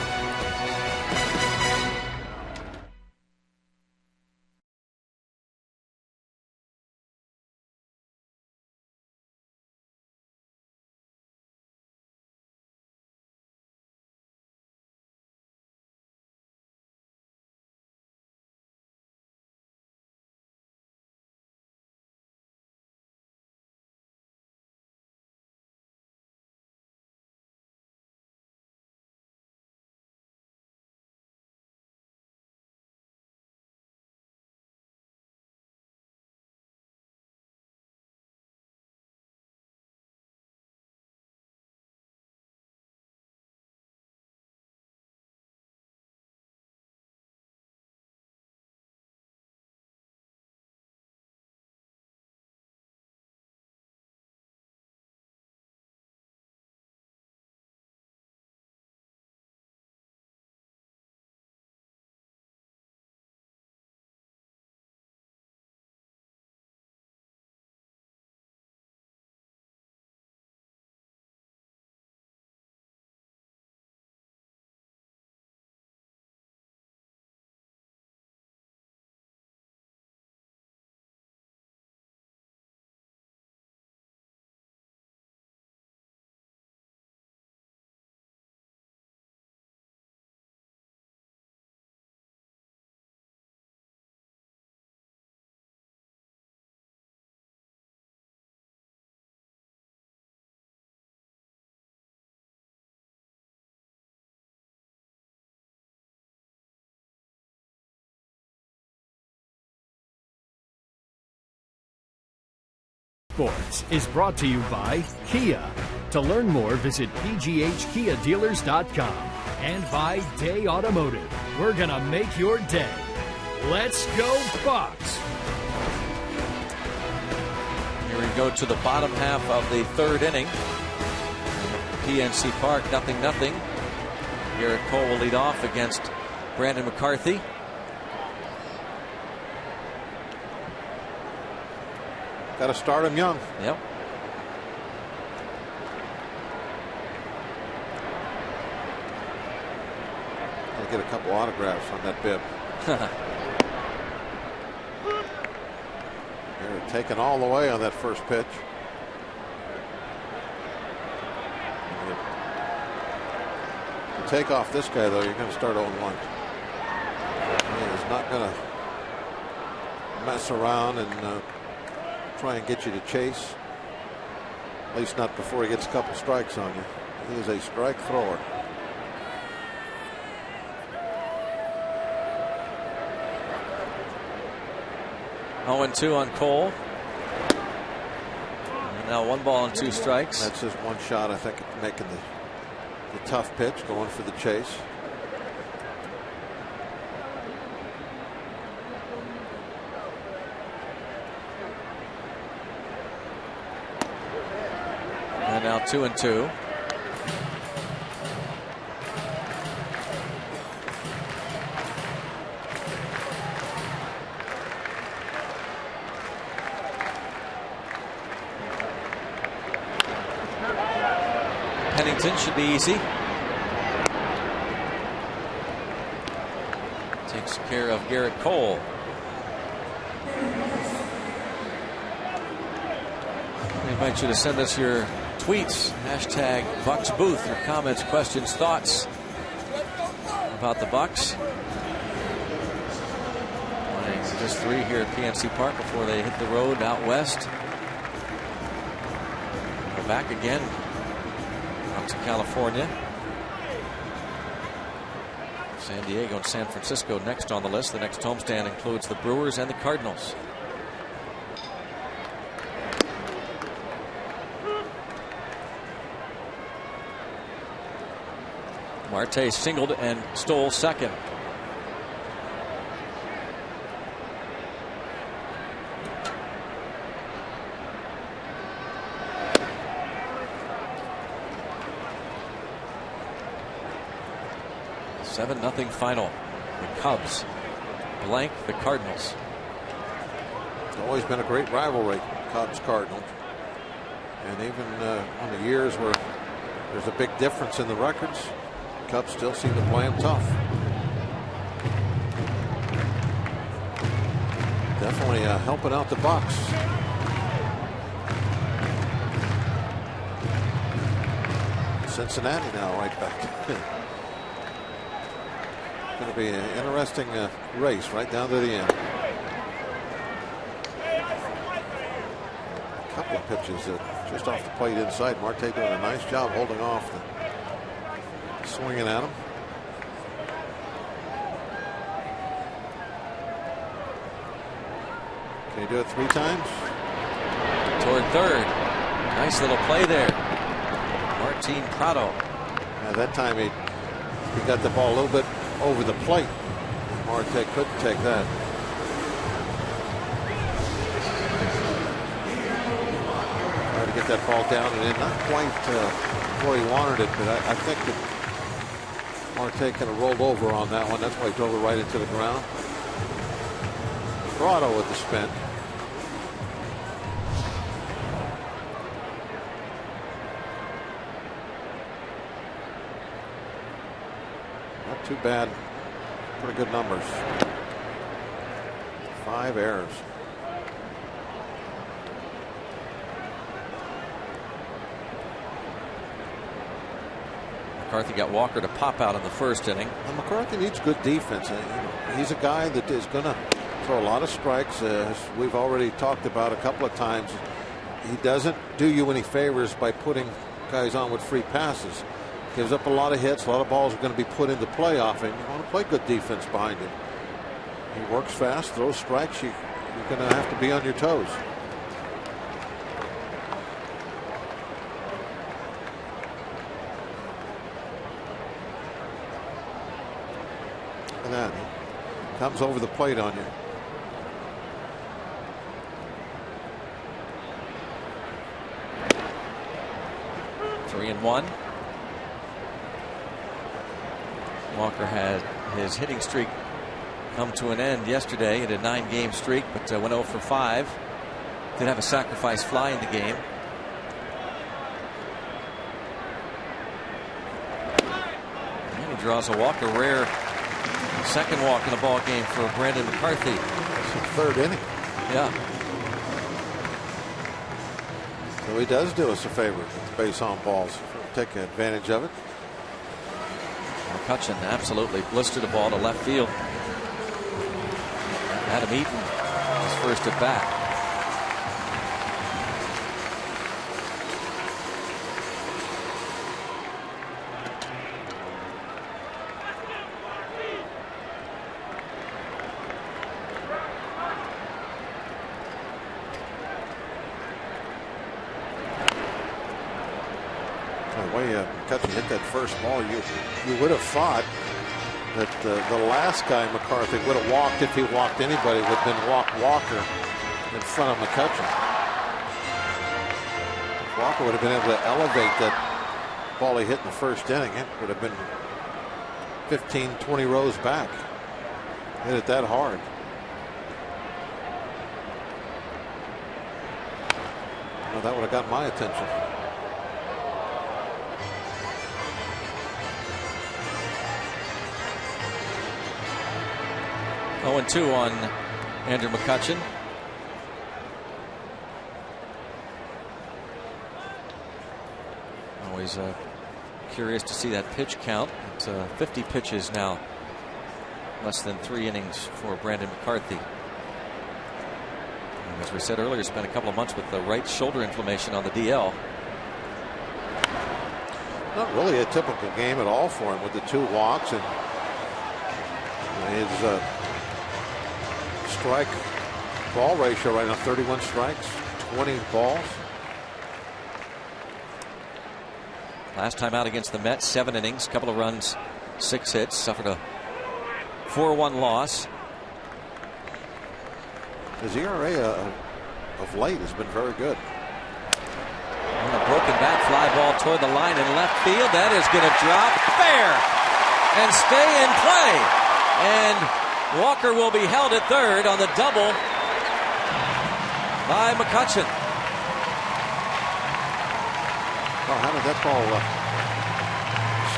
Sports is brought to you by Kia. To learn more, visit pghkiadealers.com. And by Day Automotive. We're going to make your day. Let's go, Bucks! Here we go to the bottom half of the 3rd inning. PNC Park, 0-0. Garrett Cole will lead off against Brandon McCarthy. Got to start him young. Yep. I'll get a couple autographs on that bib. They're taken all the way on that first pitch. You take off this guy, though, you're going to start 0-1. He's not going to mess around and try and get you to chase. At least not before he gets a couple strikes on you. He is a strike thrower. Oh, 0-2 on Cole. And now 1 ball and 2 strikes. That's just one shot, I think, at making the tough pitch, going for the chase. And now 2-2. Pennington should be easy. Takes care of Garrett Cole. I invite you to send us your tweets, hashtag BucksBooth, your comments, questions, thoughts about the Bucks. Playing just 3 here at PNC Park before they hit the road out west. Go back again out to California. San Diego and San Francisco next on the list. The next homestand includes the Brewers and the Cardinals. Marte singled and stole second. (7-0) final. The Cubs blank the Cardinals. It's always been a great rivalry, Cubs Cardinals. And even on the years where there's a big difference in the records, Cubs still seem to play them tough. Definitely helping out the Bucks. Cincinnati now right back. Going to be an interesting race right down to the end. A couple of pitches just off the plate inside. Marte doing a nice job holding off the swinging at him. Can he do it 3 times? Toward third. Nice little play there. Martin Prado. That time he got the ball a little bit over the plate. Marte couldn't take that. Tried to get that ball down and in, not quite where he wanted it, but I think that Marte kind of rolled over on that one. That's why he drove it right into the ground. Prado with the spin. Not too bad. Pretty good numbers. 5 errors. McCarthy got Walker to pop out in the first inning. And McCarthy needs good defense. He's a guy that is going to throw a lot of strikes, as we've already talked about a couple of times. He doesn't do you any favors by putting guys on with free passes. Gives up a lot of hits. A lot of balls are going to be put into play often. You want to play good defense behind him. He works fast, throws strikes. You're going to have to be on your toes. Look at that. He comes over the plate on you. Three and one. Walker had his hitting streak come to an end yesterday in a 9-game streak, but went 0 for 5. Did have a sacrifice fly in the game. And he draws a walk, a rare second walk in a ball game for Brandon McCarthy. It's the 3rd inning. Yeah. So he does do us a favor with base on balls. Take advantage of it. McCutchen absolutely blistered a ball to left field. Adam Eaton, his first at bat. The way McCutchen hit that first ball, you would have thought that the last guy McCarthy would have walked, if he walked anybody, would have been Walker in front of McCutchen. Walker would have been able to elevate that ball he hit in the first inning. It would have been 15, 20 rows back. Hit it that hard. Well, that would have got my attention. 0-2 on Andrew McCutchen. Always curious to see that pitch count. It's 50 pitches now. Less than 3 innings for Brandon McCarthy. And as we said earlier, spent a couple of months with the right shoulder inflammation on the DL. Not really a typical game at all for him with the 2 walks and his strike ball ratio right now, 31 strikes, 20 balls. Last time out against the Mets, 7 innings, couple of runs, 6 hits, suffered a 4-1 loss. His ERA of late has been very good. And a broken bat, fly ball toward the line in left field. That is going to drop fair and stay in play. And Walker will be held at third on the double by McCutchen. Oh, how did that ball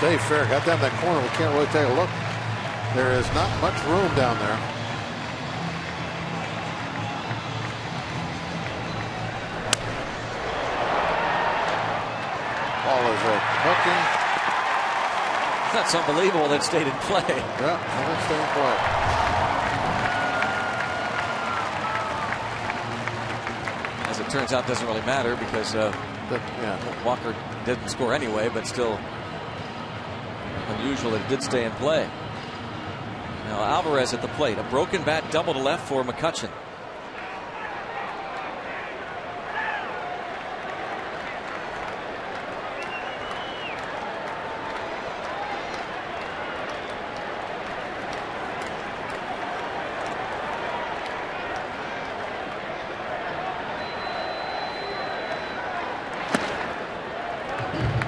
stay fair? Got down that corner. We can't really take a look. There is not much room down there. Ball is hooking. That's unbelievable that stayed in play. Yeah, that stayed in play. As it turns out, it doesn't really matter because Walker didn't score anyway, but still unusual that it did stay in play. Now Alvarez at the plate. A broken bat double to left for McCutchen.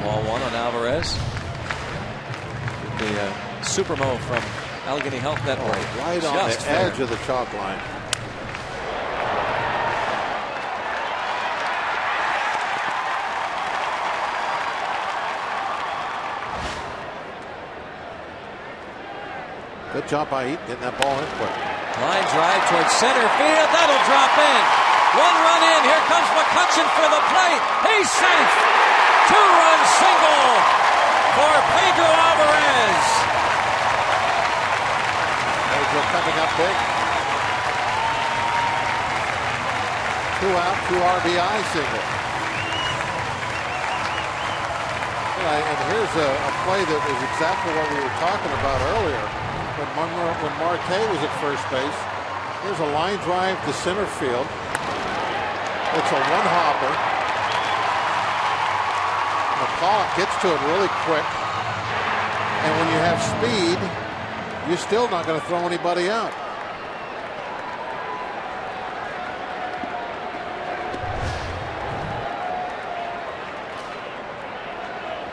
Ball 1 on Alvarez. The Supermo from Allegheny Health Network. Right on the edge of the chalk line. Good job by Eaton getting that ball in quick. Line drive towards center field. That'll drop in. 1 run in. Here comes McCutchen for the plate. He's safe. 2-run single for Pedro Alvarez. Pedro coming up big. 2 out, 2 RBI single. And here's a play that is exactly what we were talking about earlier. When Marte was at first base, here's a line drive to center field. It's a 1-hopper. McCulloch gets to it really quick. And when you have speed, you're still not going to throw anybody out.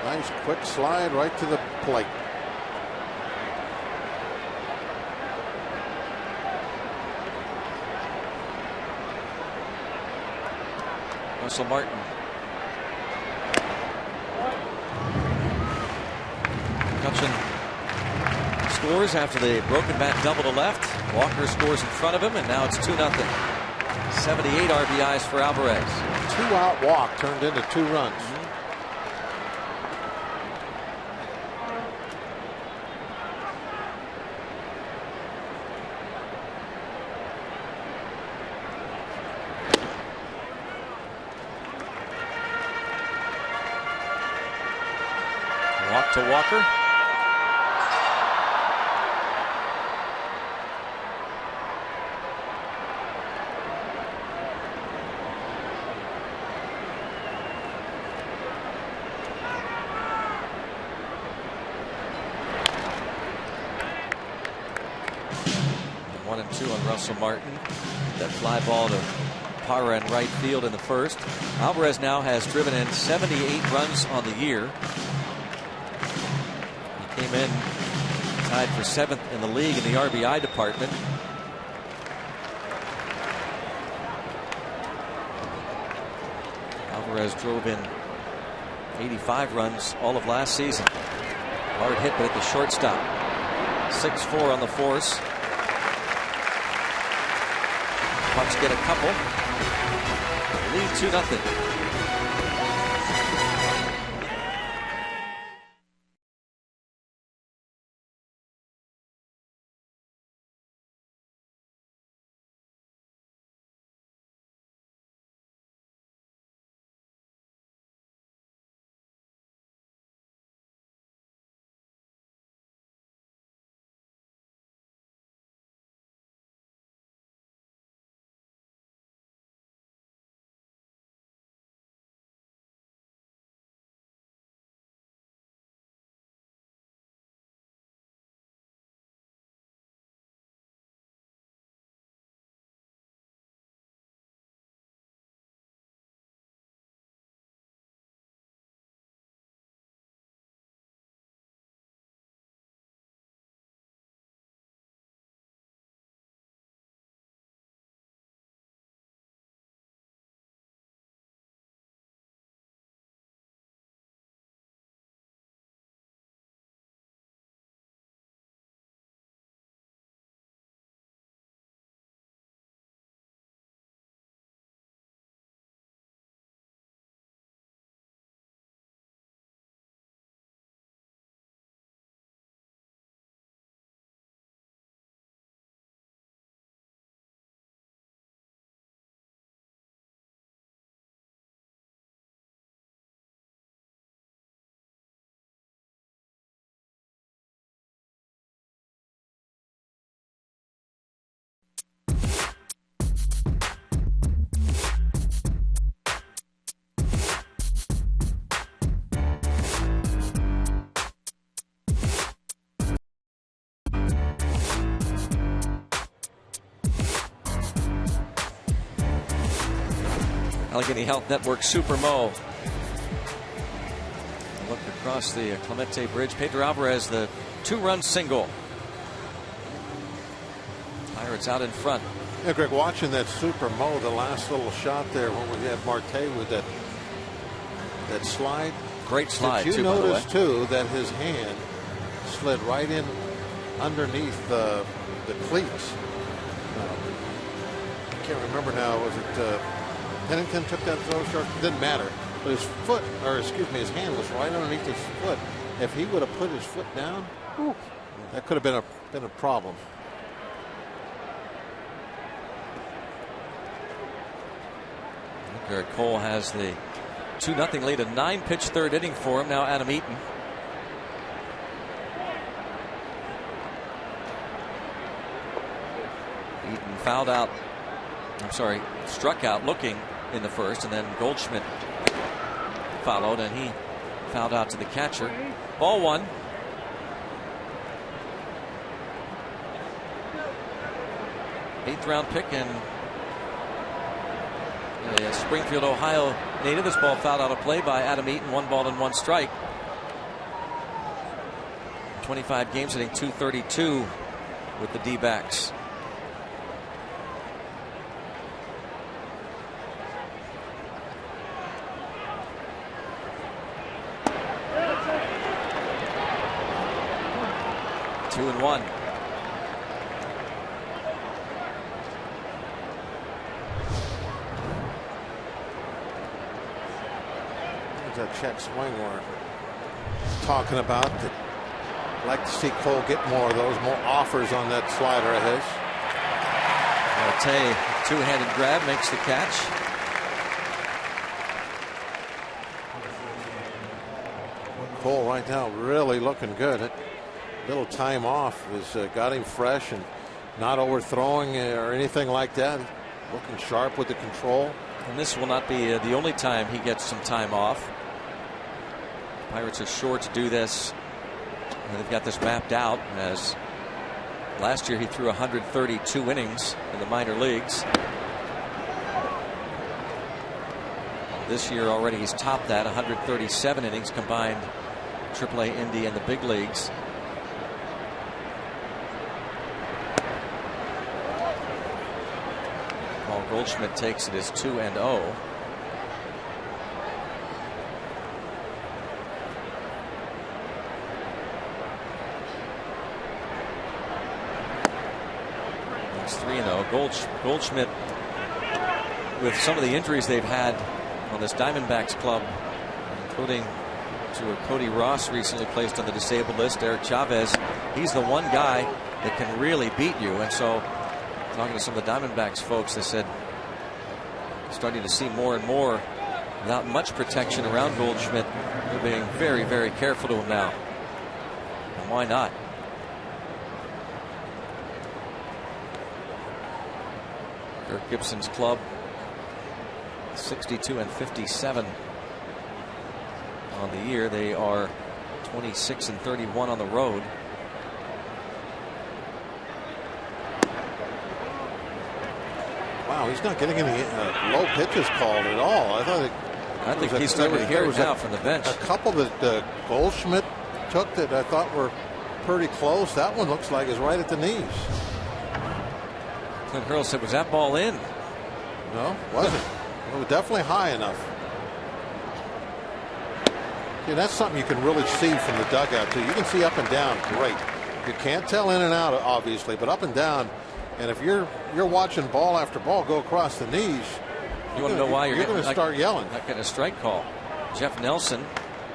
Nice quick slide right to the plate. Russell Martin. McCutchen scores after the broken bat double to left. Walker scores in front of him, and now it's 2-0. 78 RBIs for Alvarez. 2-out walk turned into 2 runs. Walk to Walker. One and 2 on Russell Martin. That fly ball to Parra in right field in the first. Alvarez now has driven in 78 runs on the year. Came in tied for 7th in the league in the RBI department. Alvarez drove in 85 runs all of last season. Hard hit, but at the shortstop. 6-4 on the force. Bucks get a couple. Lead 2-0. Allegheny Health Network Super Mo. Look across the Clemente Bridge. Pedro Alvarez, the 2-run single. Pirates out in front. Yeah, Greg, watching that Super Mo, the last little shot there when we had Marte with that slide. Great slide. Did you notice too that his hand slid right in underneath the cleats? I can't remember now. Was it Pennington took that throw short? Didn't matter. But his foot, or excuse me, his hand was right underneath his foot. If he would have put his foot down, that could have been a problem. Garrett Cole has the 2-0 lead, a 9-pitch third inning for him. Now Adam Eaton. Eaton fouled out. I'm sorry, struck out looking in the first, and then Goldschmidt followed, and he fouled out to the catcher. Ball 1. Eighth-round pick and a Springfield, Ohio native. This ball fouled out of play by Adam Eaton. 1 ball and 1 strike. 25 games, hitting .232 with the D-backs. Two and 1. That check swing we're talking about. I'd like to see Cole get more of those, more offers on that slider of his. Marte, two-handed grab, makes the catch. Cole right now really looking good. A little time off has got him fresh and not overthrowing or anything like that. Looking sharp with the control. And this will not be the only time he gets some time off. Pirates are sure to do this. And they've got this mapped out, as last year he threw 132 innings in the minor leagues. This year already he's topped that, 137 innings combined, AAA, Indy, and the big leagues. Paul Goldschmidt takes it as 2-0. It's 3-0. Goldschmidt, with some of the injuries they've had on this Diamondbacks club, including to a Cody Ross recently placed on the disabled list, Eric Chavez, he's the one guy that can really beat you. And so, talking to some of the Diamondbacks folks, they said starting to see more and more without much protection around Goldschmidt. They're being very, very careful to him now. And why not? Kirk Gibson's club 62-57 on the year. They are 26-31 on the road. Wow, he's not getting any low pitches called at all. I think he's starting to hear it now from the bench. A couple that Goldschmidt took that I thought were pretty close. That one looks like is right at the knees. Clint Hurl said, was that ball in? No, wasn't. It was definitely high enough. Yeah, that's something you can really see from the dugout too. You can see up and down great. You can't tell in and out, obviously, but up and down. And if you're watching ball after ball go across the knees, you want to know why you're going to start yelling. Not getting a strike call. Jeff Nelson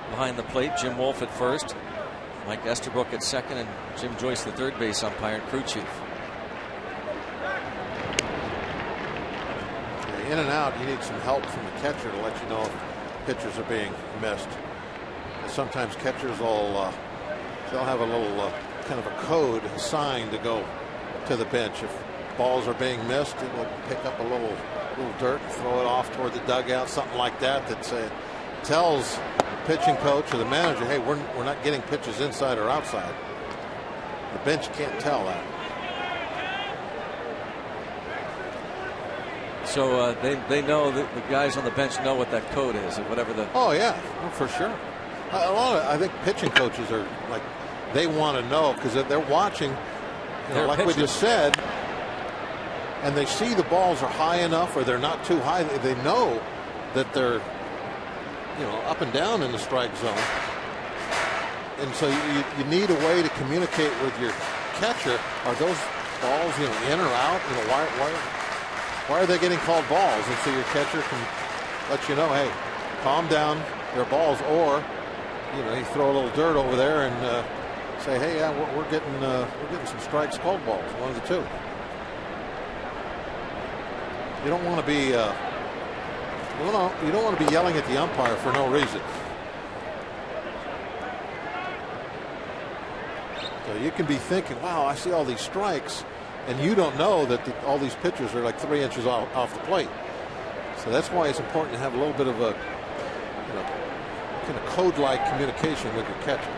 behind the plate, Jim Wolf at first, Mike Esterbrook at second, and Jim Joyce, the third base umpire and crew chief. In and out, you need some help from the catcher to let you know if pitchers are being missed. And sometimes catchers will they'll have a little kind of a code sign to go to the bench. If balls are being missed, it will pick up a little dirt and throw it off toward the dugout, something like that. That tells the pitching coach or the manager, hey, we're not getting pitches inside or outside. The bench can't tell that. So they know that the guys on the bench know what that code is, or whatever the. Oh yeah, for sure. I think pitching coaches are like, they want to know because they're watching, like pitchers. We just said, and they see the balls are high enough or they're not too high. They know that they're, up and down in the strike zone, and so you need a way to communicate with your catcher. Are those balls, in or out? Why are they getting called balls? And so your catcher can let you know, hey, calm down, they're balls, or you throw a little dirt over there and say, hey, yeah, we're getting some strikes called balls, one of the two. You don't want to be you don't want to be yelling at the umpire for no reason. So you can be thinking, wow, I see all these strikes, and you don't know that all these pitchers are like 3 inches off the plate. So that's why it's important to have a little bit of a kind of code-like communication with your catcher.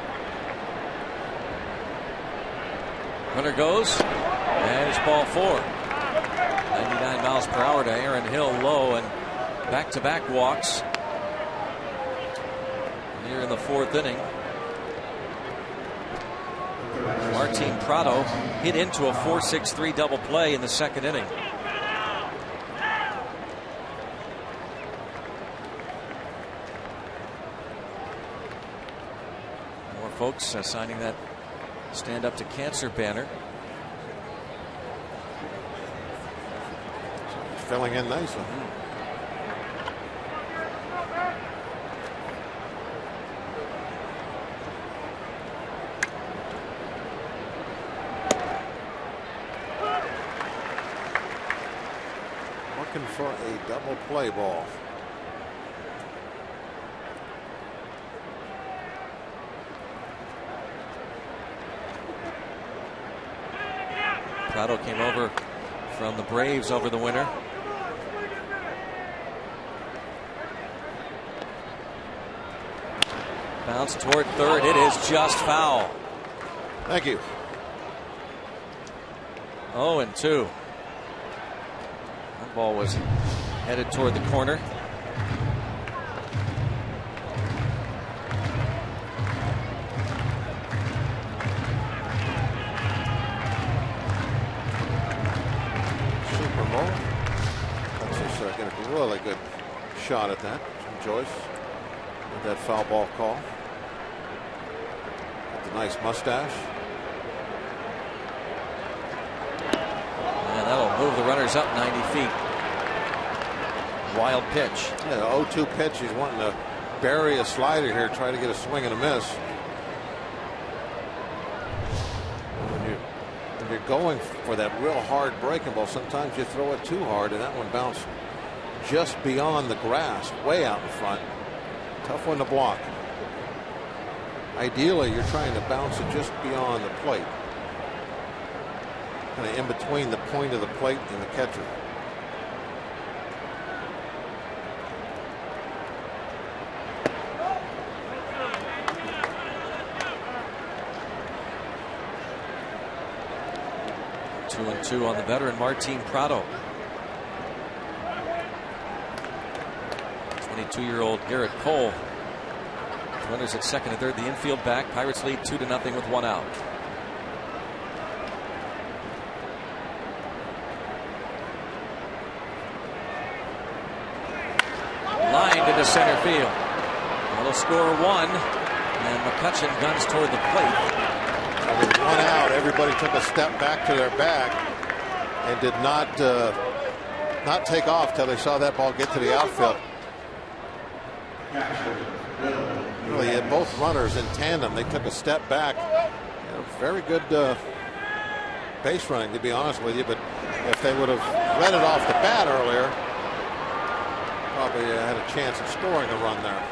Runner goes, and it's ball 4. 99 miles per hour to Aaron Hill, low, and back-to-back walks here in the 4th inning. Martin Prado hit into a 4-6-3 double play in the 2nd inning. More folks signing that Stand Up to Cancer banner. Filling in nicely. Looking for a double play ball. Prado came over from the Braves over the winter. Bounce toward third. It is just foul. Thank you. 0-2. That ball was headed toward the corner. Super Bowl. That's just getting a really good shot at that. Jim Joyce with that foul ball call. With the nice mustache. And that'll move the runners up 90 feet. Wild pitch. Yeah, the 0-2 pitch. He's wanting to bury a slider here, try to get a swing and a miss. When you're going for that real hard breaking ball, sometimes you throw it too hard, and that one bounced just beyond the grass, way out in front. Tough one to block. Ideally, you're trying to bounce it just beyond the plate, kind of in between the point of the plate and the catcher. Two and two on the veteran Martin Prado. 22-year-old Garrett Cole. Runners at second and third. The infield back. Pirates lead 2-0 with 1 out. Lined into center field. They'll score 1, and McCutcheon guns toward the plate. With 1 out, everybody took a step back to their bag and did not take off till they saw that ball get to the outfield. Really, had both runners in tandem. They took a step back. Very good base running, to be honest with you. But if they would have read it off the bat earlier, probably had a chance of scoring a run there.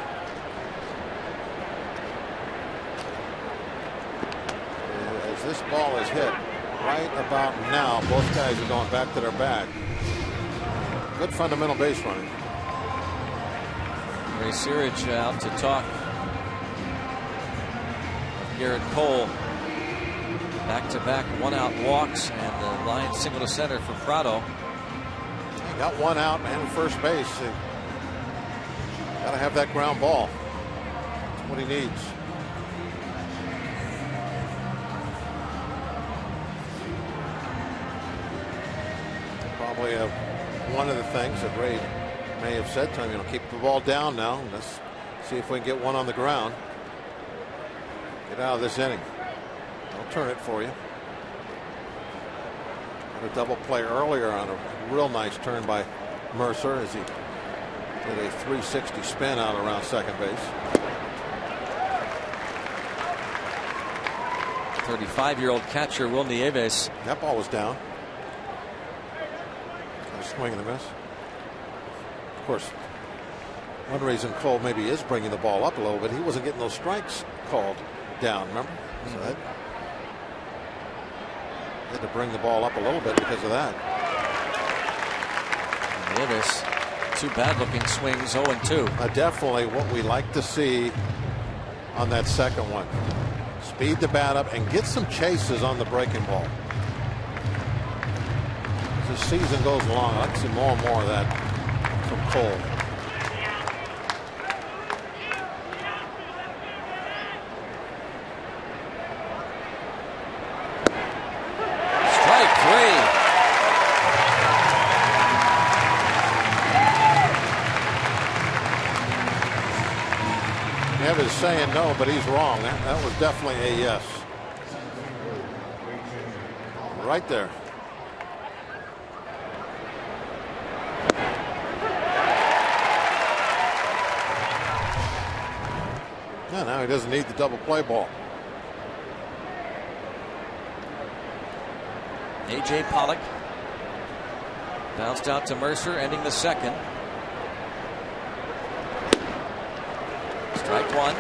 As this ball is hit right about now, both guys are going back to their bag. Good fundamental base running. Ray Searage out to talk. Garrett Cole. Back-to-back 1-out walks, and the line single to center for Prado. got one out, man, at first base. Got to have that ground ball. That's what he needs. Probably one of the things that Ray may have said to him, keep the ball down now. Let's see if we can get one on the ground. Get out of this inning. I'll turn it for you. Had a double play earlier on a real nice turn by Mercer as he did a 360 spin out around second base. 35-year-old catcher Will Nieves. That ball was down. A swing and a miss. Of course, one reason Cole maybe is bringing the ball up a little bit, he wasn't getting those strikes called down, remember? So that had to bring the ball up a little bit because of that. Nieves, 2 bad-looking swings, 0-2. Definitely what we like to see on that second one. Speed the bat up and get some chases on the breaking ball. As the season goes along, I'd like to see more and more of that from Cole. Strike 3. Nevis saying no, but he's wrong. That was definitely a yes. Right there. Yeah, now he doesn't need the double play ball. A.J. Pollock bounced out to Mercer, ending the second. Strike 1.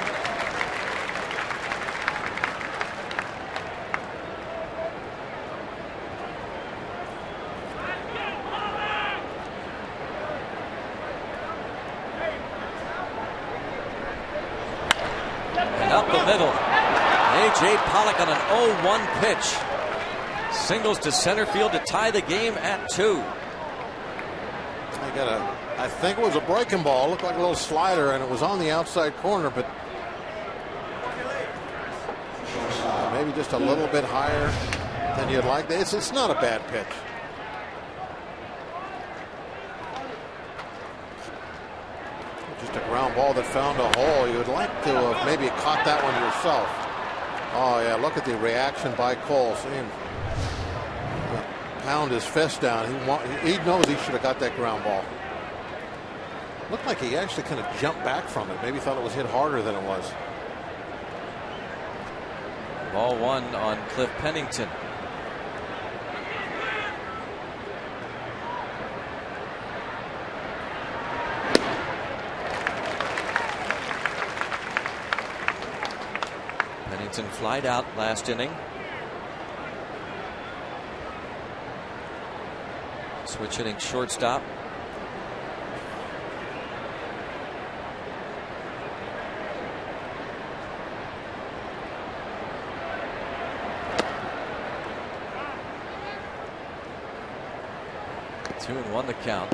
And up the middle. A.J. Pollock on an 0-1 pitch. Singles to center field to tie the game at 2. I think it was a breaking ball. Looked like a little slider, and it was on the outside corner, but maybe just a little bit higher than you'd like. It's not a bad pitch. Just a ground ball that found a hole. You would like to have maybe caught that one yourself. Oh, yeah, look at the reaction by Cole. See him pound his fist down. He knows he should have got that ground ball. Looked like he actually kind of jumped back from it. Maybe thought it was hit harder than it was. Ball 1 on Cliff Pennington. Pennington flied out last inning. Switch hitting shortstop. Two and 1 the count.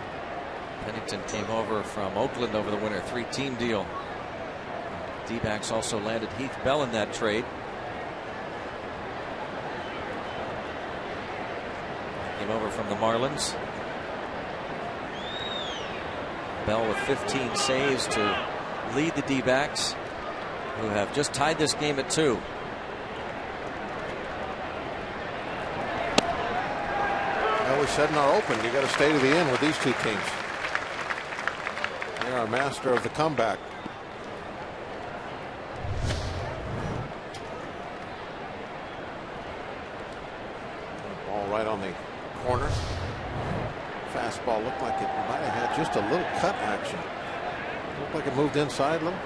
Pennington came over from Oakland over the winter, 3-team deal. D-backs also landed Heath Bell in that trade. Came over from the Marlins. Bell with 15 saves to lead the D-backs, who have just tied this game at 2. Well, we said in our open, you got to stay to the end with these two teams. They are master of the comeback. Ball right on the corner. Fastball looked like it might have had just a little cut action. Looked like it moved inside a little.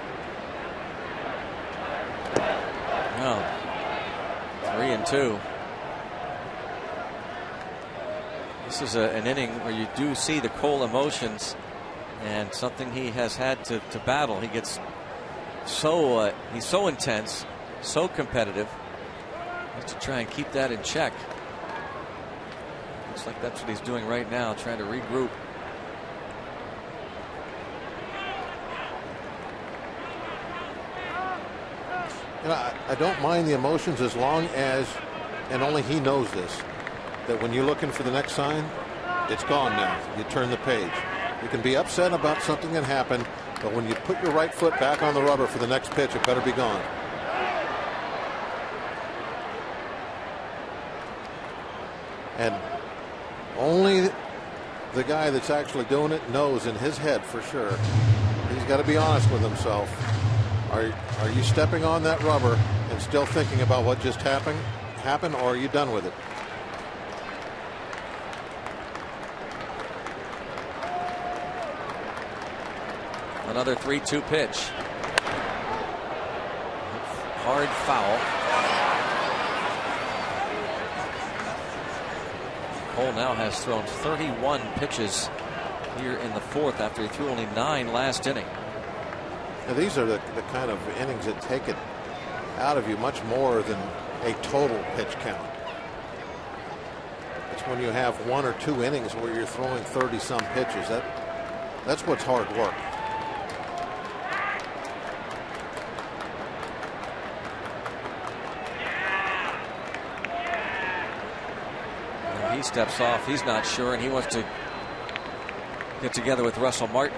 No. 3-2. This is an inning where you do see the Cole emotions and something he has had to battle. He gets so he's so intense, so competitive. He has to try and keep that in check. Looks like that's what he's doing right now, trying to regroup. You know, I don't mind the emotions as long as, and only he knows this, that when you're looking for the next sign, it's gone now. You turn the page. You can be upset about something that happened, but when you put your right foot back on the rubber for the next pitch, it better be gone. And only the guy that's actually doing it knows in his head for sure. He's got to be honest with himself. Are you stepping on that rubber and still thinking about what just happened, or are you done with it? Another 3-2 pitch. Hard foul. Cole now has thrown 31 pitches here in the fourth after he threw only 9 last inning. Now, these are the kind of innings that take it out of you much more than a total pitch count. It's when you have 1 or 2 innings where you're throwing 30-some pitches. That's what's hard work. And he steps off. He's not sure, and he wants to get together with Russell Martin.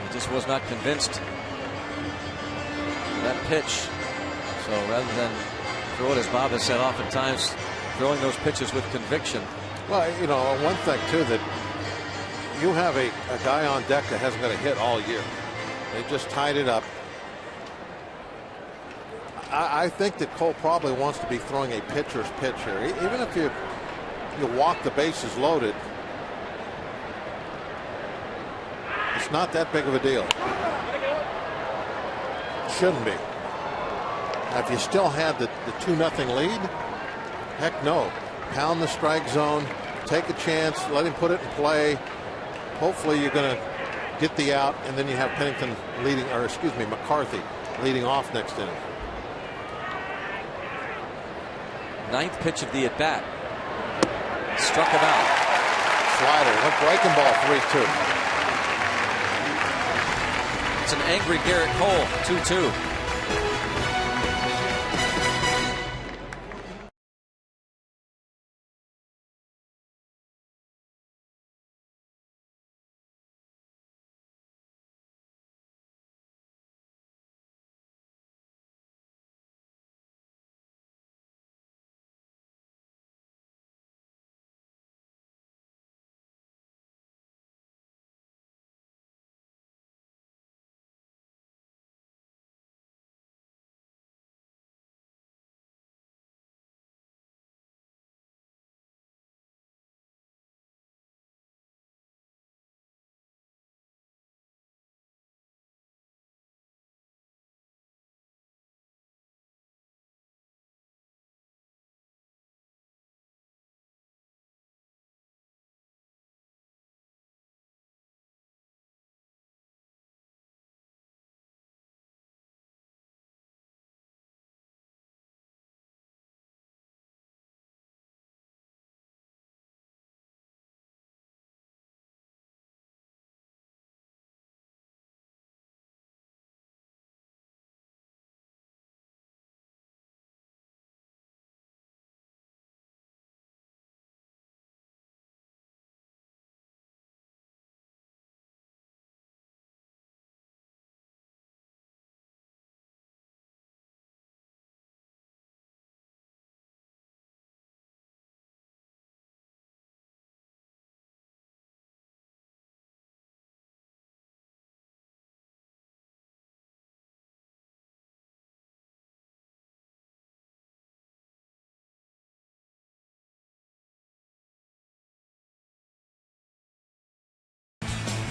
He just was not convinced of that pitch. So rather than throw it, as Bob has said oftentimes, throwing those pitches with conviction. Well, you know, one thing too, that you have a guy on deck that hasn't got a hit all year. They just tied it up. I think that Cole probably wants to be throwing a pitcher's pitch here. Even if you walk the bases loaded, it's not that big of a deal. Shouldn't be. Now, if you still had the 2-0 lead, heck no. Pound the strike zone, take a chance, let him put it in play. Hopefully you're going to get the out, and then you have Pennington leading, or excuse me, McCarthy leading off next inning. 9th pitch of the at-bat. Struck him out. Slider, went breaking ball, 3-2. It's an angry Garrett Cole, 2-2.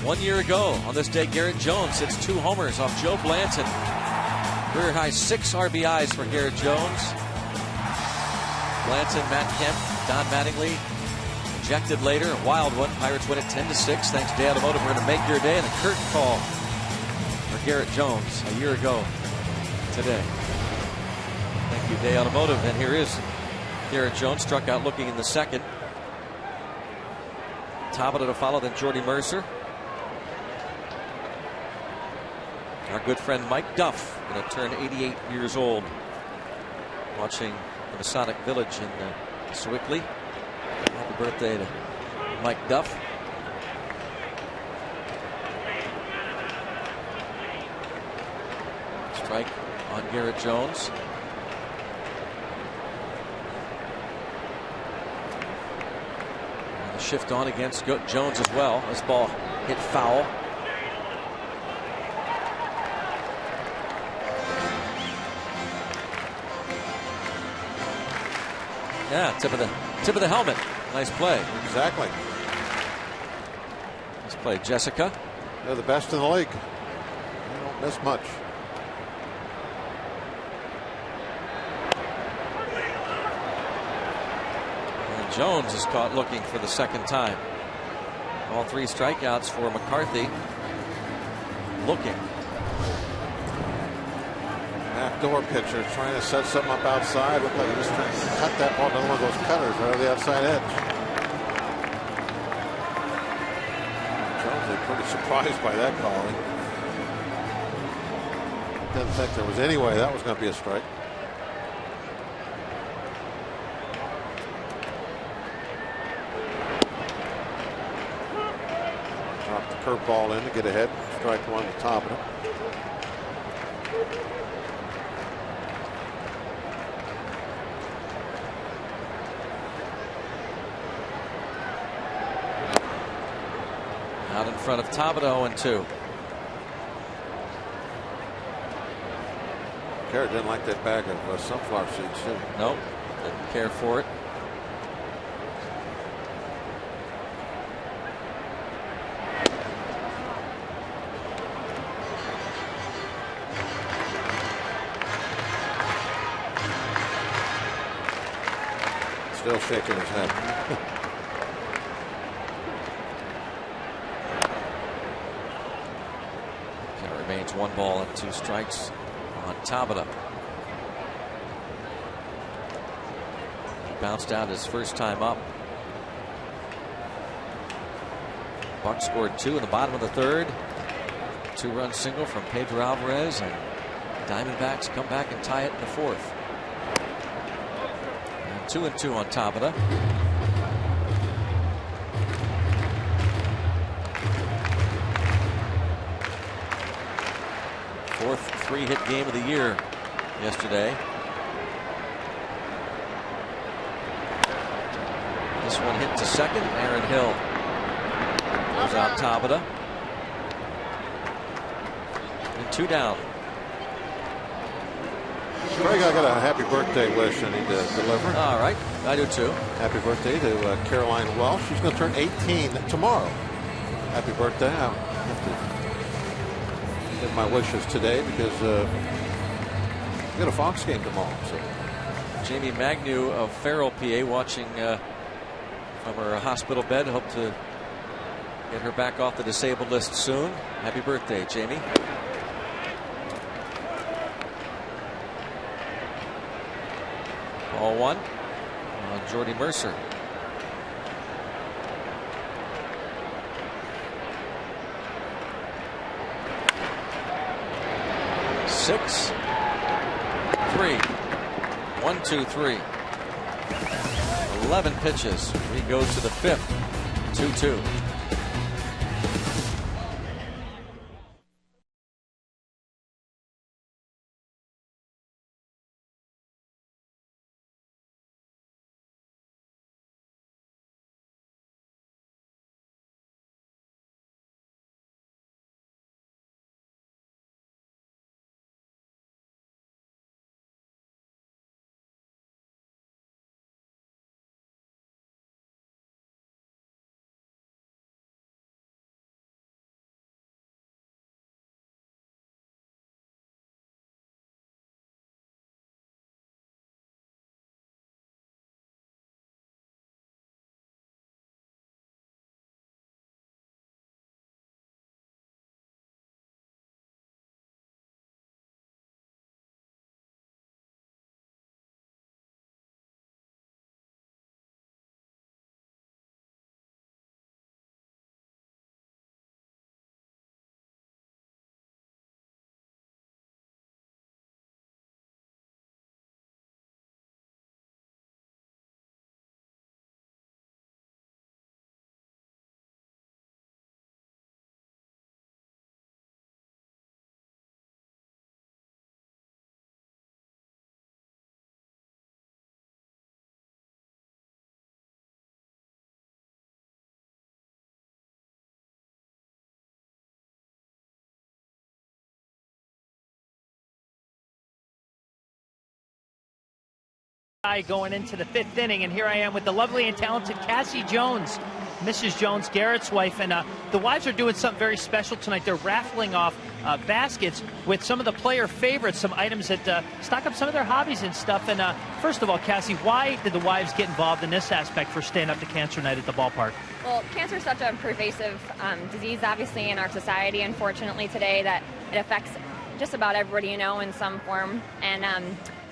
One year ago, on this day, Garrett Jones hits 2 homers off Joe Blanton. Career high 6 RBIs for Garrett Jones. Blanton, Matt Kemp, Don Mattingly ejected later. A wild one. Pirates win it 10-6. Thanks to Automotive. We're going to make your day. And a curtain call for Garrett Jones a year ago today. Thank you, Day Automotive. And here is Garrett Jones, struck out looking in the second. Tabata to follow, then Jordy Mercer. Our good friend Mike Duff going to turn 88 years old. Watching the Masonic Village in Sewickley. Happy birthday to Mike Duff. Strike on Garrett Jones. And the shift on against Jones as well. This ball hit foul. Yeah, tip of the helmet. Nice play. Exactly. Nice play, Jessica. They're the best in the league. They don't miss much. And Jones is caught looking for the second time. All 3 strikeouts for McCarthy. Looking. Backdoor pitcher trying to set something up outside. Looked like he was trying to cut that ball to one of those cutters right over the outside edge. Jones was pretty surprised by that calling. Didn't think there was any way that was going to be a strike. Dropped the curveball in to get ahead. Strike one to top of it. Out in front of Tabata, 0-2. Garrett didn't like that bag of sunflower seeds, too. Nope, didn't care for it. Still shaking his head. Remains 1 ball and 2 strikes on Tabata. He bounced out his first time up. Buck scored 2 in the bottom of the 3rd. 2-run single from Pedro Alvarez, and Diamondbacks come back and tie it in the 4th. And 2-2 on Tabata. Fourth 3-hit game of the year yesterday. This one hit to second. Aaron Hill goes out Tabata. And 2 down. Craig, I got a happy birthday wish I need to deliver. All right, I do too. Happy birthday to Caroline Welsh. She's going to turn 18 tomorrow. Happy birthday. I have to get my wishes today because we got a Fox game tomorrow. So Jamie Magnew of Farrell, PA, watching from her hospital bed. Hope to get her back off the disabled list soon. Happy birthday, Jamie. Ball 1 on Jordy Mercer. Six, 3, 1, 2, 3. 11 pitches. He goes to the 5th. 2-2. Going into the 5th inning, and here I am with the lovely and talented Cassie Jones, Mrs. Jones, Garrett's wife, and the wives are doing something very special tonight. They're raffling off baskets with some of the player favorites, some items that stock up some of their hobbies and stuff. And first of all, Cassie, why did the wives get involved in this aspect for Stand Up to Cancer Night at the ballpark? Well, cancer is such a pervasive disease, obviously, in our society, unfortunately, today, that it affects just about everybody, in some form. And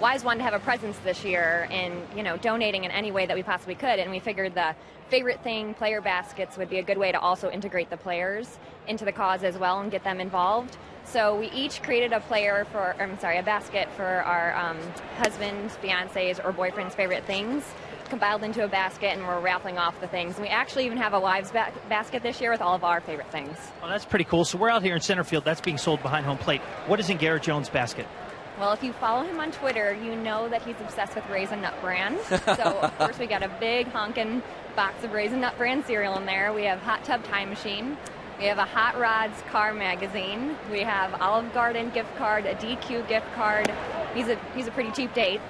Wise wanted to have a presence this year in, donating in any way that we possibly could, and we figured the favorite thing, player baskets, would be a good way to also integrate the players into the cause as well and get them involved. So we each created a basket for our husbands, fiancés, or boyfriends' favorite things, compiled into a basket, and we're raffling off the things. And we actually even have a wives basket this year with all of our favorite things. Well, that's pretty cool. So we're out here in center field. That's being sold behind home plate. What is in Garrett Jones' basket? Well, if you follow him on Twitter, you know that he's obsessed with Raisin Nut Bran. So, of course, we got a big honkin' box of Raisin Nut Bran cereal in there. We have Hot Tub Time Machine. We have a Hot Rods car magazine. We have Olive Garden gift card, a DQ gift card. He's a pretty cheap date,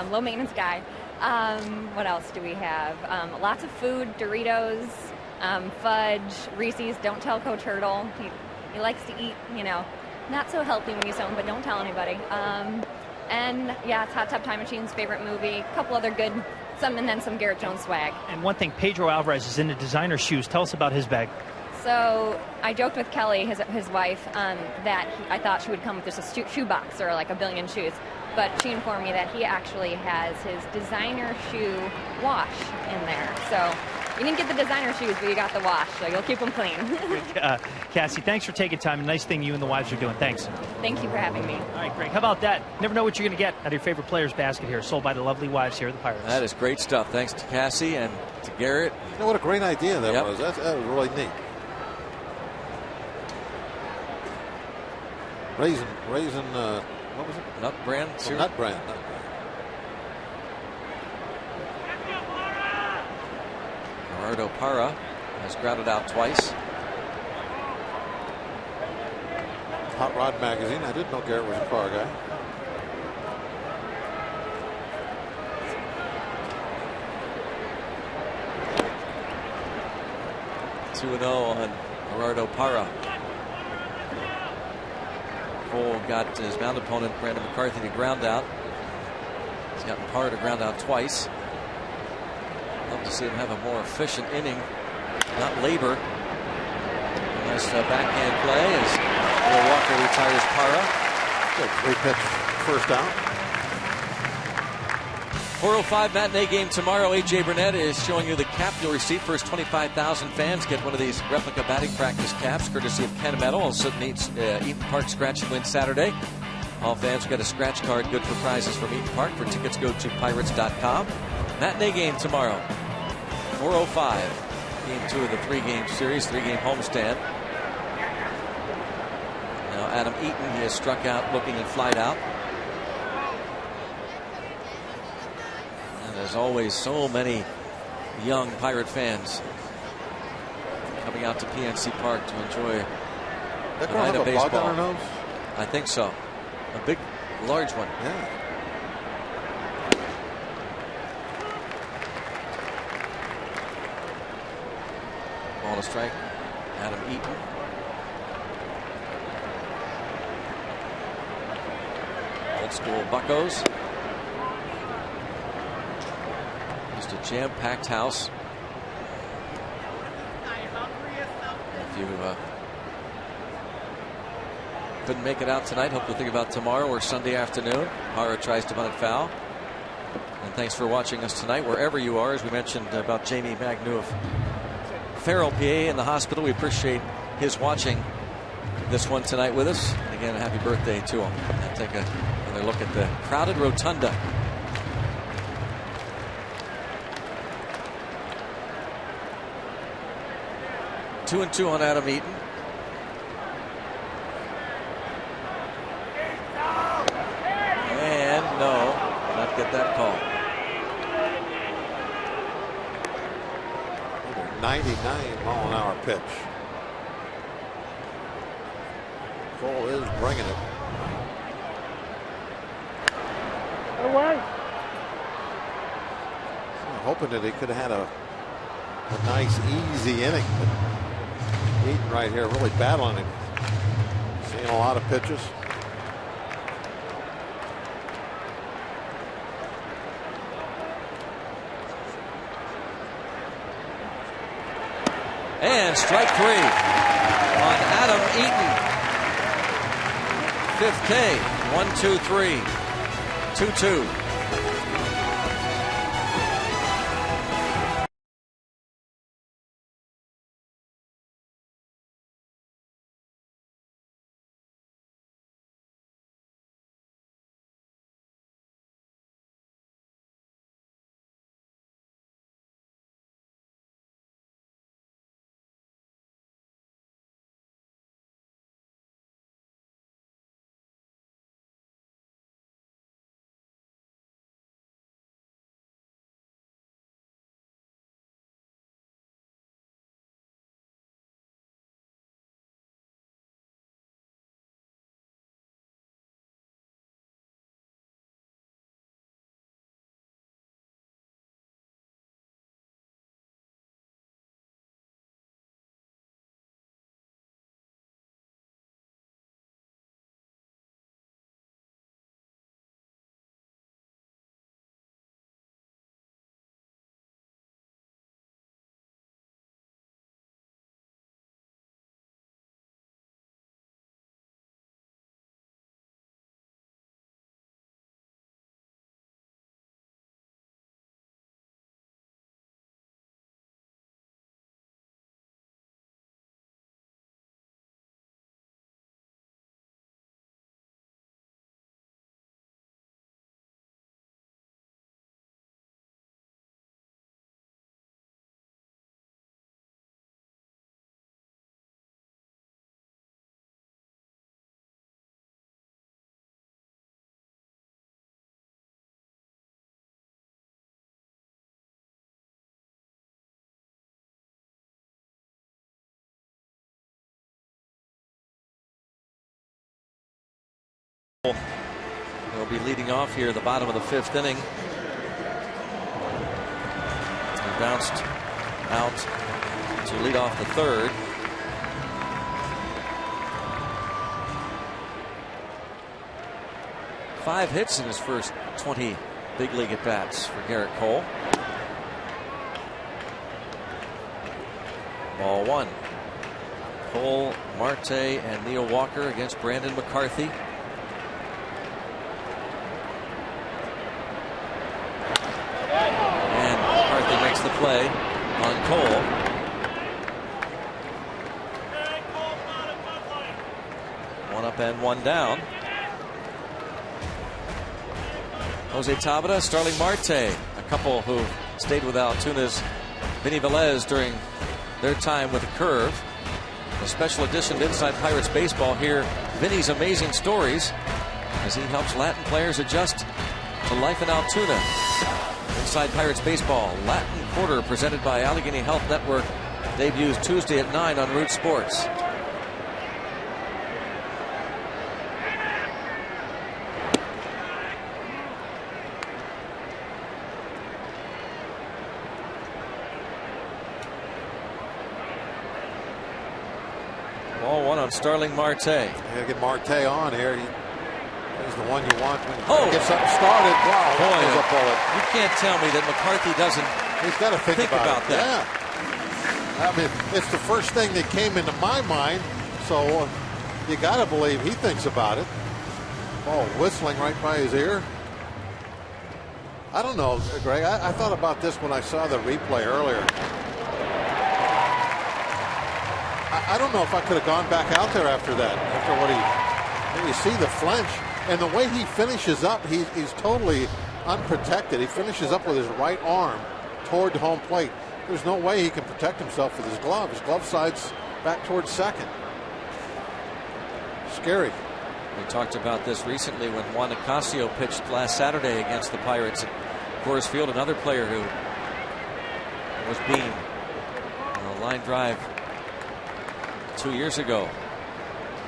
low maintenance guy. What else do we have? Lots of food, Doritos, fudge, Reese's. Don't tell Coach Hurdle. He likes to eat, not so healthy when he's home, but don't tell anybody. And yeah, it's Hot Tub Time Machine's favorite movie. A couple other good, and then some Garrett Jones swag. And one thing, Pedro Alvarez is into designer shoes. Tell us about his bag. So I joked with Kelly, his wife, that I thought she would come with just a shoe box or like a billion shoes. But she informed me that he actually has his designer shoe wash in there. So you didn't get the designer shoes, but you got the wash, so you'll keep them clean. Cassie, thanks for taking time. Nice thing you and the wives are doing. Thanks. Thank you for having me. All right, Greg. How about that? Never know what you're going to get out of your favorite player's basket here, sold by the lovely wives here at the Pirates. That is great stuff. Thanks to Cassie and to Garrett. What a great idea that was. That was really neat. Raisin, what was it? Nut Bran? Oh, Nut Bran. Gerardo Parra has grounded out twice. Hot Rod magazine. I didn't know Garrett was a car guy. Two 2-0 on Gerardo Parra. Cole got his mound opponent Brandon McCarthy to ground out. He's gotten Parra to ground out twice. Love to see him have a more efficient inning, not labor. A nice backhand play as Will Walker retires Parra. Good 3-pitch first out. 4:05 matinee game tomorrow. A.J. Burnett is showing you the cap you'll receive. First 25,000 fans get one of these replica batting practice caps, courtesy of Ken Metal. Also Eaton Park Scratch and Win Saturday. All fans get a scratch card, good for prizes from Eaton Park. For tickets, go to pirates.com. Matinee game tomorrow. 4:05. Game 2 of the 3-game series, 3-game homestand. Now Adam Eaton, he has struck out, looking and flied out. There's always so many young Pirate fans coming out to PNC Park to enjoy They're the going night to of have a bug baseball. on their nose? I think so. A big, large one. Yeah. Ball to strike. Adam Eaton. Old school Buccos. Just a jam-packed house. If you couldn't make it out tonight, hope you'll think about tomorrow or Sunday afternoon. Parra tries to bunt it foul. And thanks for watching us tonight, wherever you are. As we mentioned about Jamie Magnu of Farrell, PA, in the hospital. We appreciate his watching this one tonight with us. And again, a happy birthday to him. And take another look at the crowded rotunda. Two and 2 on Adam Eaton. And no, not get that call. 99-mile-an-hour pitch. Cole is bringing it. hoping that he could have had a nice, easy inning. But Eaton right here really battling him. Seeing a lot of pitches. And strike 3 on Adam Eaton. 5th K. 1-2-3. 2-2. He'll be leading off here at the bottom of the 5th inning. He bounced out to lead off the 3rd. Five hits in his first 20 big league at bats for Garrett Cole. Ball 1. Cole, Marte, and Neil Walker against Brandon McCarthy. Makes the play on Cole. One up and one down. Jose Tabata, Starling Marte, a couple who stayed with Altuna's Vinny Velez during their time with the curve. A special edition of Inside Pirates Baseball here. Vinny's amazing stories as he helps Latin players adjust to life in Altoona. Inside Pirates Baseball, Latin Quarter, presented by Allegheny Health Network, debuts Tuesday at 9 on Root Sports. Ball 1 on Starling Marte. Yeah, get Marte on here. He's the one you want when you get something started. Wow, that was a bullet. You can't tell me that McCarthy doesn't. He's got to think about that. Yeah. I mean, it's the first thing that came into my mind, so you got to believe he thinks about it. Ball whistling right by his ear. I don't know, Greg. I thought about this when I saw the replay earlier. I don't know if I could have gone back out there after that, after what you see the flinch. And the way he finishes up, he's totally unprotected. He finishes up with his right arm toward the home plate. There's no way he can protect himself with his glove. His glove side's back towards second. Scary. We talked about this recently when Juan Nicasio pitched last Saturday against the Pirates at Coors Field. Another player who was beaten on a line drive 2 years ago.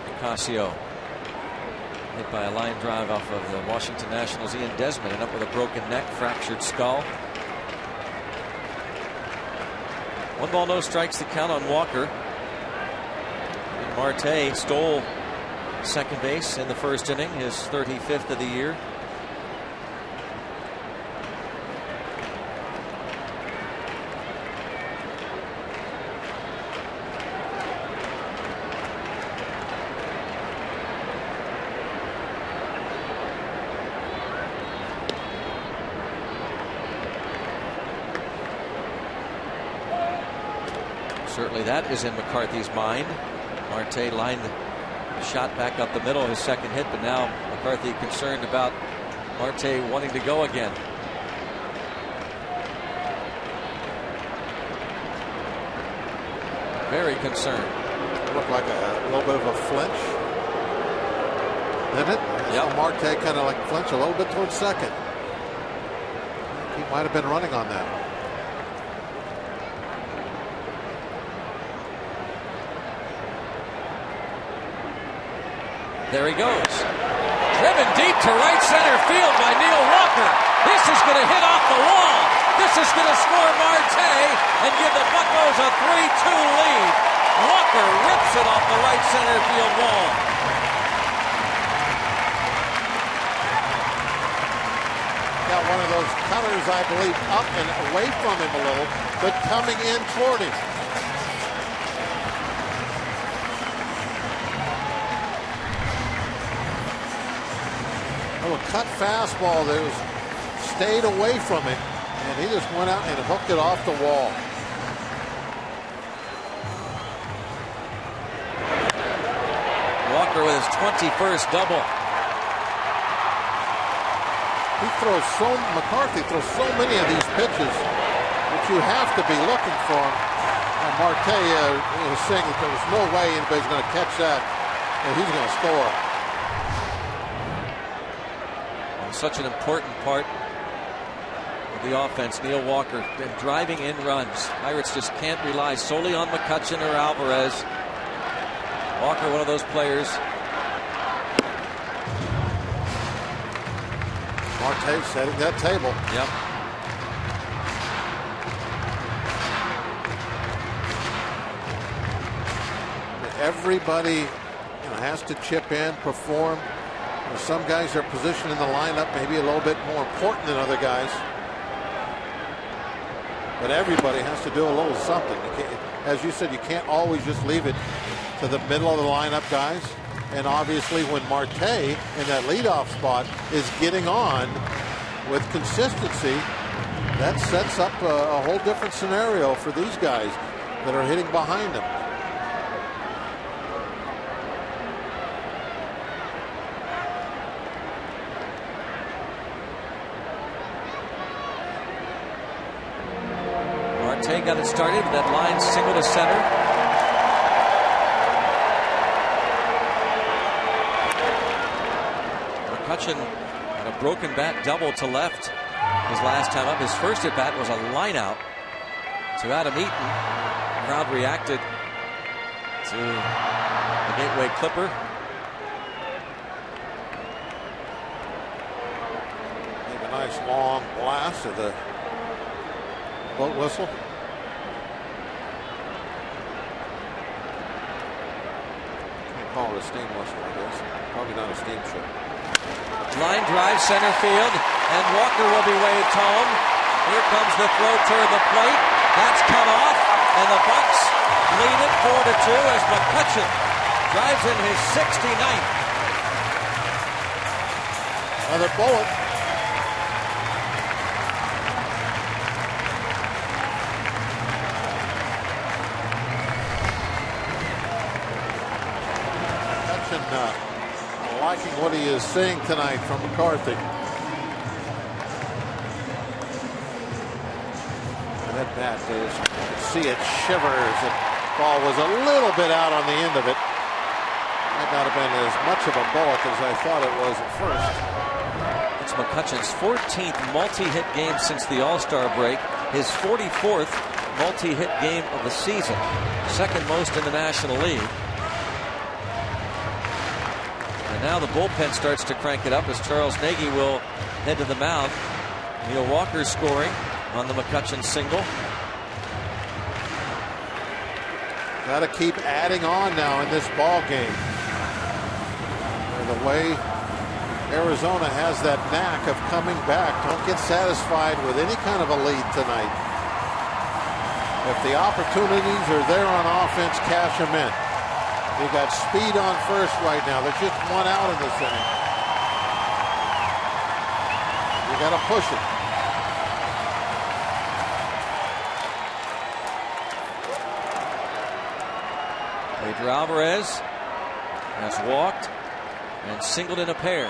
Nicasio hit by a line drive off of the Washington Nationals' Ian Desmond, and up with a broken neck, fractured skull. 1 ball, no strikes to count on Walker. And Marte stole second base in the first inning, his 35th of the year. Certainly that is in McCarthy's mind. Marte lined the shot back up the middle, his second hit, but now McCarthy concerned about Marte wanting to go again. Very concerned. It looked like a little bit of a flinch, didn't it? Yep. Marte kind of like flinched a little bit towards second. He might have been running on that. There he goes. Driven deep to right center field by Neil Walker. This is going to hit off the wall. This is going to score Marte and give the Buccos a 3-2 lead. Walker rips it off the right center field wall. Got one of those cutters, I believe, up and away from him a little, but coming in toward him. Cut fastball that was stayed away from it, and he just went out and hooked it off the wall. Walker with his 21st double. McCarthy throws so many of these pitches that you have to be looking for him. And Marte was saying that there was no way anybody's going to catch that, and he's going to score. Such an important part of the offense. Neil Walker been driving in runs. Pirates just can't rely solely on McCutchen or Alvarez. Walker, one of those players. Marte setting that table. Yep. Everybody has to chip in, perform. Some guys are positioned in the lineup maybe a little bit more important than other guys. But everybody has to do a little something. As you said, you can't always just leave it to the middle of the lineup guys. And obviously when Marte in that leadoff spot is getting on with consistency, that sets up a whole different scenario for these guys that are hitting behind him. Got it started with that line single to center. McCutchen had a broken bat double to left his last time up. His first at bat was a line out to Adam Eaton. The crowd reacted to the Gateway Clipper. Make a nice long blast of the boat whistle. Call it a steam whistle, I guess. Probably not a steamship. Line drive center field, and Walker will be waved home. Here comes the throw toward the plate. That's cut off, and the Bucs lead it 4-2 as McCutchen drives in his 69th. Another bullet. Liking what he is seeing tonight from McCarthy. And that bat is, you can see it shivers. The ball was a little bit out on the end of it. Might not have been as much of a bullet as I thought it was at first. It's McCutchen's 14th multi-hit game since the All-Star break. His 44th multi-hit game of the season. Second most in the National League. Now the bullpen starts to crank it up as Charles Nagy will head to the mound. Neil Walker scoring on the McCutchen single. Got to keep adding on now in this ball game. The way Arizona has that knack of coming back. Don't get satisfied with any kind of a lead tonight. If the opportunities are there on offense, cash them in. They got speed on first right now. There's just one out in this inning. You got to push it. Pedro Alvarez has walked and singled in a pair.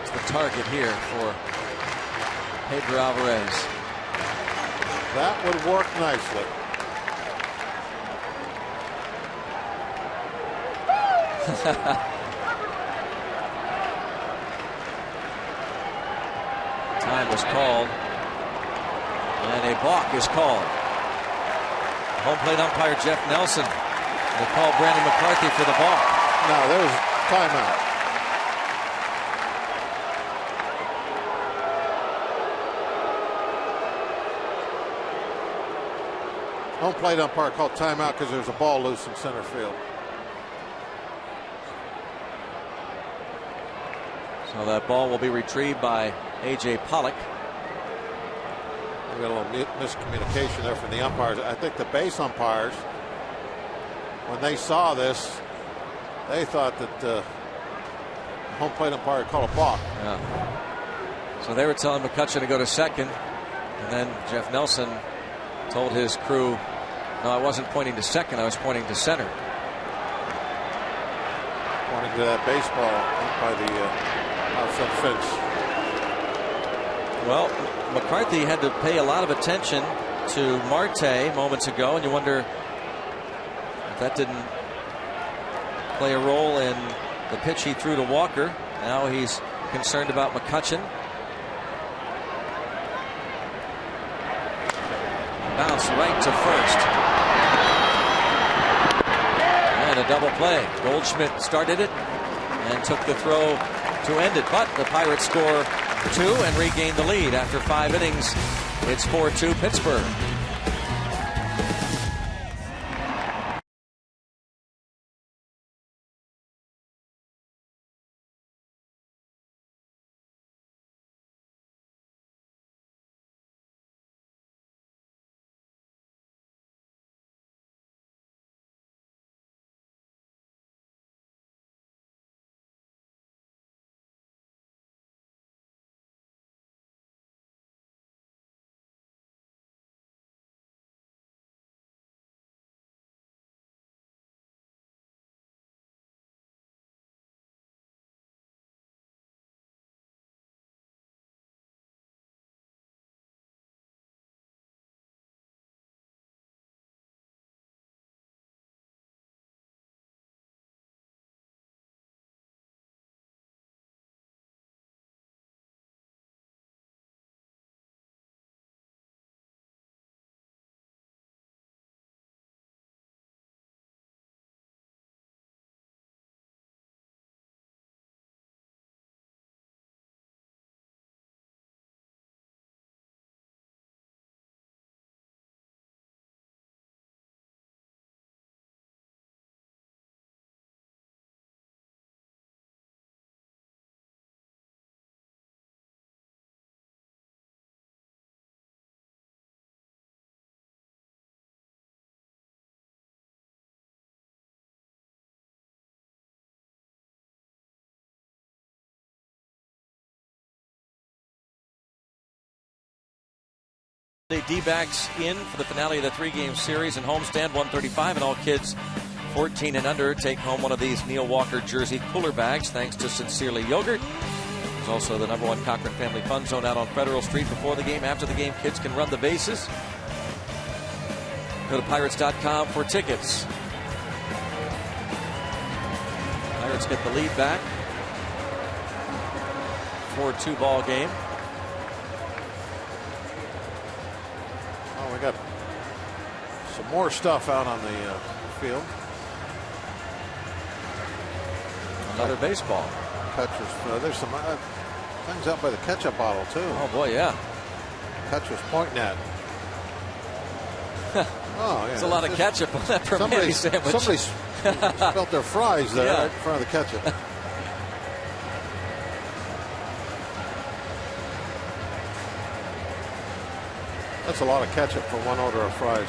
It's the target here for Pedro Alvarez. That would work nicely. Time was called, and a balk is called. Home plate umpire Jeff Nelson will call Brandon McCarthy for the balk. No, there's timeout. Home plate umpire called timeout because there's a ball loose in center field. So that ball will be retrieved by A.J. Pollock. We got a little miscommunication there from the umpires. I think the base umpires, when they saw this, they thought that the home plate umpire called a balk. Yeah. So they were telling McCutcheon to go to second, and then Jeff Nelson told his crew, no, I wasn't pointing to second, I was pointing to center. Pointing to that baseball by the outside fence. Well, McCarthy had to pay a lot of attention to Marte moments ago, and you wonder if that didn't play a role in the pitch he threw to Walker. Now he's concerned about McCutcheon. Bounce right to first. And a double play. Goldschmidt started it and took the throw to end it, but the Pirates score 2 and regain the lead after 5 innings. It's 4-2 Pittsburgh. The D-backs in for the finale of the 3-game series in homestand 135, and all kids 14 and under take home one of these Neil Walker jersey cooler bags thanks to Sincerely Yogurt. There's also the #1 Cochran Family Fun Zone out on Federal Street before the game. After the game, kids can run the bases. Go to Pirates.com for tickets. Pirates get the lead back. 4-2 ball game. We got some more stuff out on the field. Another baseball. Catches. There's some Things out by the ketchup bottle, too. Oh, boy, yeah. Catch was pointing at. Oh, yeah. There's a lot of ketchup on that Permane sandwich. Somebody spilled their fries there right in front of the ketchup. That's a lot of ketchup for one order of fries.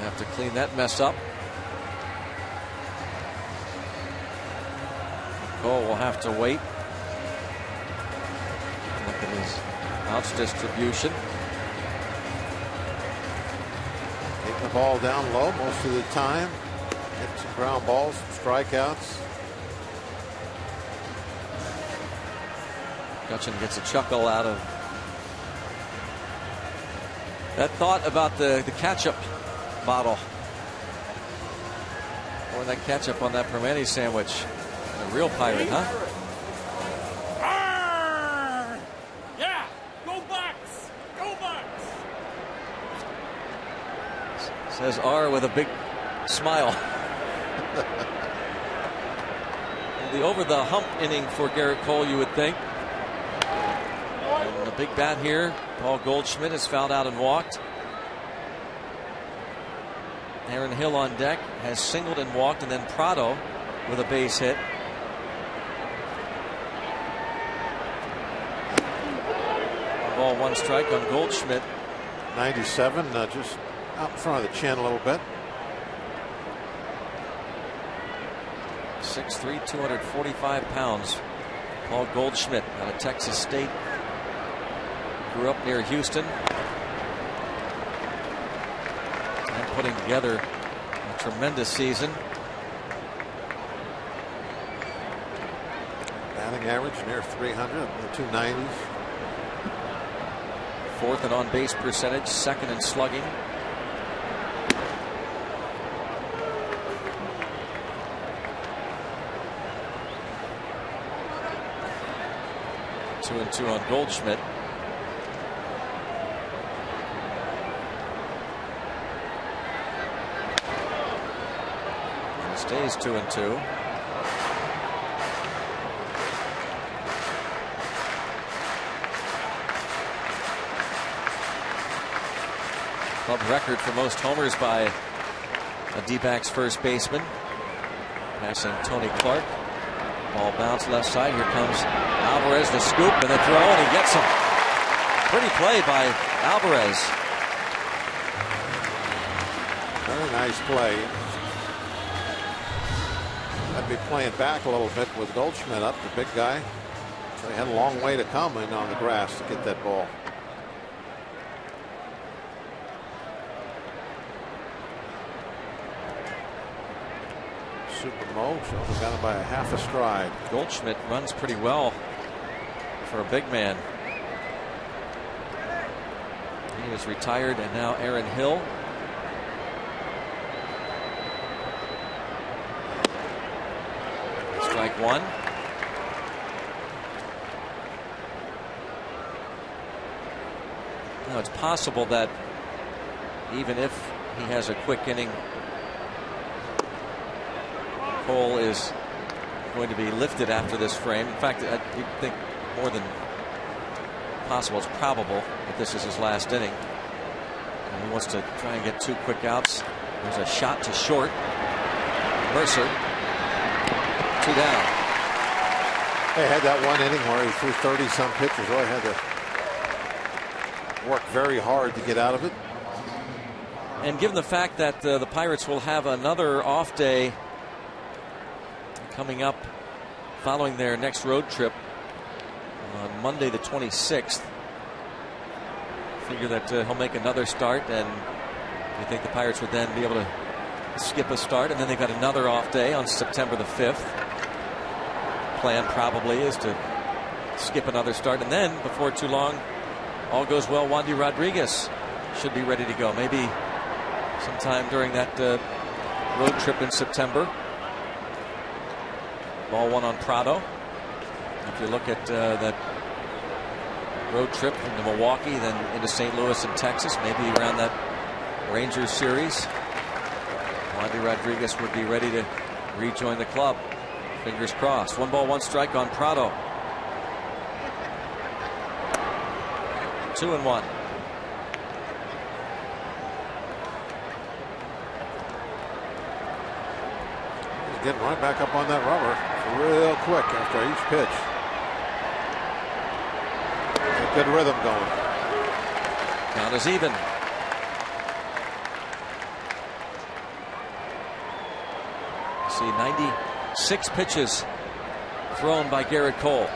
Have to clean that mess up. Cole will have to wait. Look at his outs distribution. Getting the ball down low most of the time. Getting some ground balls, some strikeouts. Gutchen gets a chuckle out of that thought about the ketchup bottle. Or that ketchup on that Permane sandwich. A real pirate, huh? Yeah, go Bucks! Go Bucks! Says R with a big smile. The over the hump inning for Garrett Cole, you would think. And the big bat here, Paul Goldschmidt, has fouled out and walked. Aaron Hill on deck has singled and walked, and then Prado with a base hit. Ball, one strike on Goldschmidt. 97, just out in front of the chin a little bit. 6'3", 245 pounds. Paul Goldschmidt out of Texas State. Grew up near Houston. And putting together a tremendous season. Batting average near 300, in the 290s. Fourth in on base percentage, second in slugging. Two and two on Goldschmidt. And stays 2-2. Club record for most homers by a D-backs first baseman. Passing Tony Clark. Ball bounced left side. Here comes Alvarez, the scoop and the throw, and he gets him. Pretty play by Alvarez. Very nice play. I'd be playing back a little bit with Goldschmidt up, the big guy. So he had a long way to come in on the grass to get that ball. Super Mo only got him by a half a stride. Goldschmidt runs pretty well for a big man. He is retired, and now Aaron Hill. Strike one. Now it's possible that even if he has a quick inning, Cole is going to be lifted after this frame. In fact, I think more than possible, it's probable that this is his last inning. And he wants to try and get two quick outs. There's a shot to short. Mercer, two down. They had that one inning where he threw 30-some pitches. Really had to work very hard to get out of it. And given the fact that the Pirates will have another off day coming up following their next road trip on Monday the 26th. Figure that he'll make another start, and you think the Pirates would then be able to skip a start, and then they've got another off day on September the 5th. Plan probably is to skip another start, and then before too long, all goes well, Wandy Rodriguez should be ready to go. Maybe sometime during that road trip in September. Ball one on Prado. If you look at that road trip into Milwaukee, then into St. Louis and Texas, maybe around that Rangers series, Wandy Rodriguez would be ready to rejoin the club. Fingers crossed. 1-1 on Prado. 2-1. He's getting right back up on that rubber real quick after each pitch. A good rhythm going. Count is even. See 96 pitches thrown by Garrett Cole.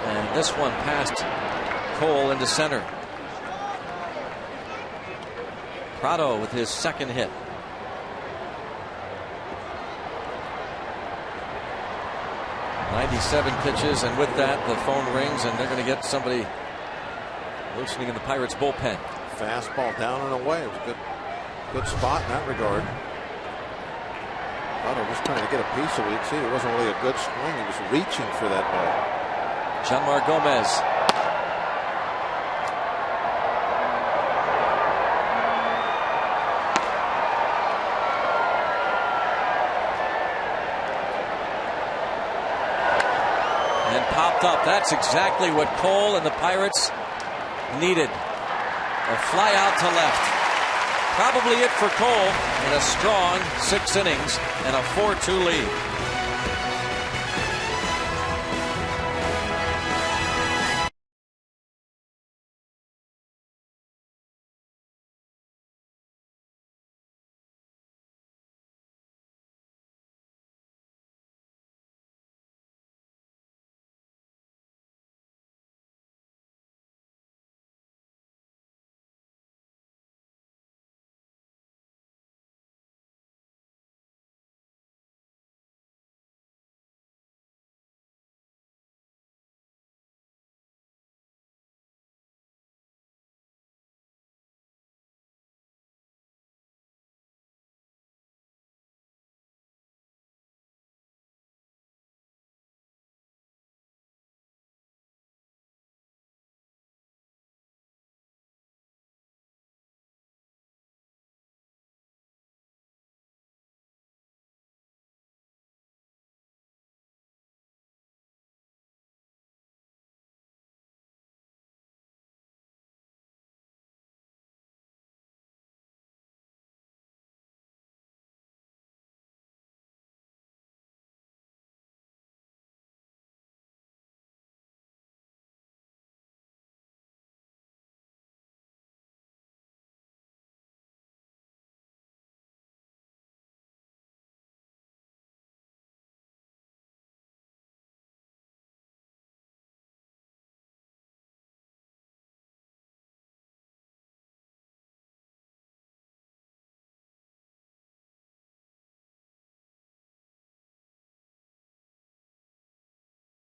And this one passed Cole into center. Prado with his second hit. '97 pitches, and with that, the phone rings, and they're going to get somebody loosening in the Pirates bullpen. Fastball down and away. It was a good spot in that regard. Prado just trying to get a piece of it. See, it wasn't really a good swing. He was reaching for that ball. Janmar Gomez. And popped up. That's exactly what Cole and the Pirates needed. A fly out to left. Probably it for Cole in a strong 6 innings and a 4-2 lead.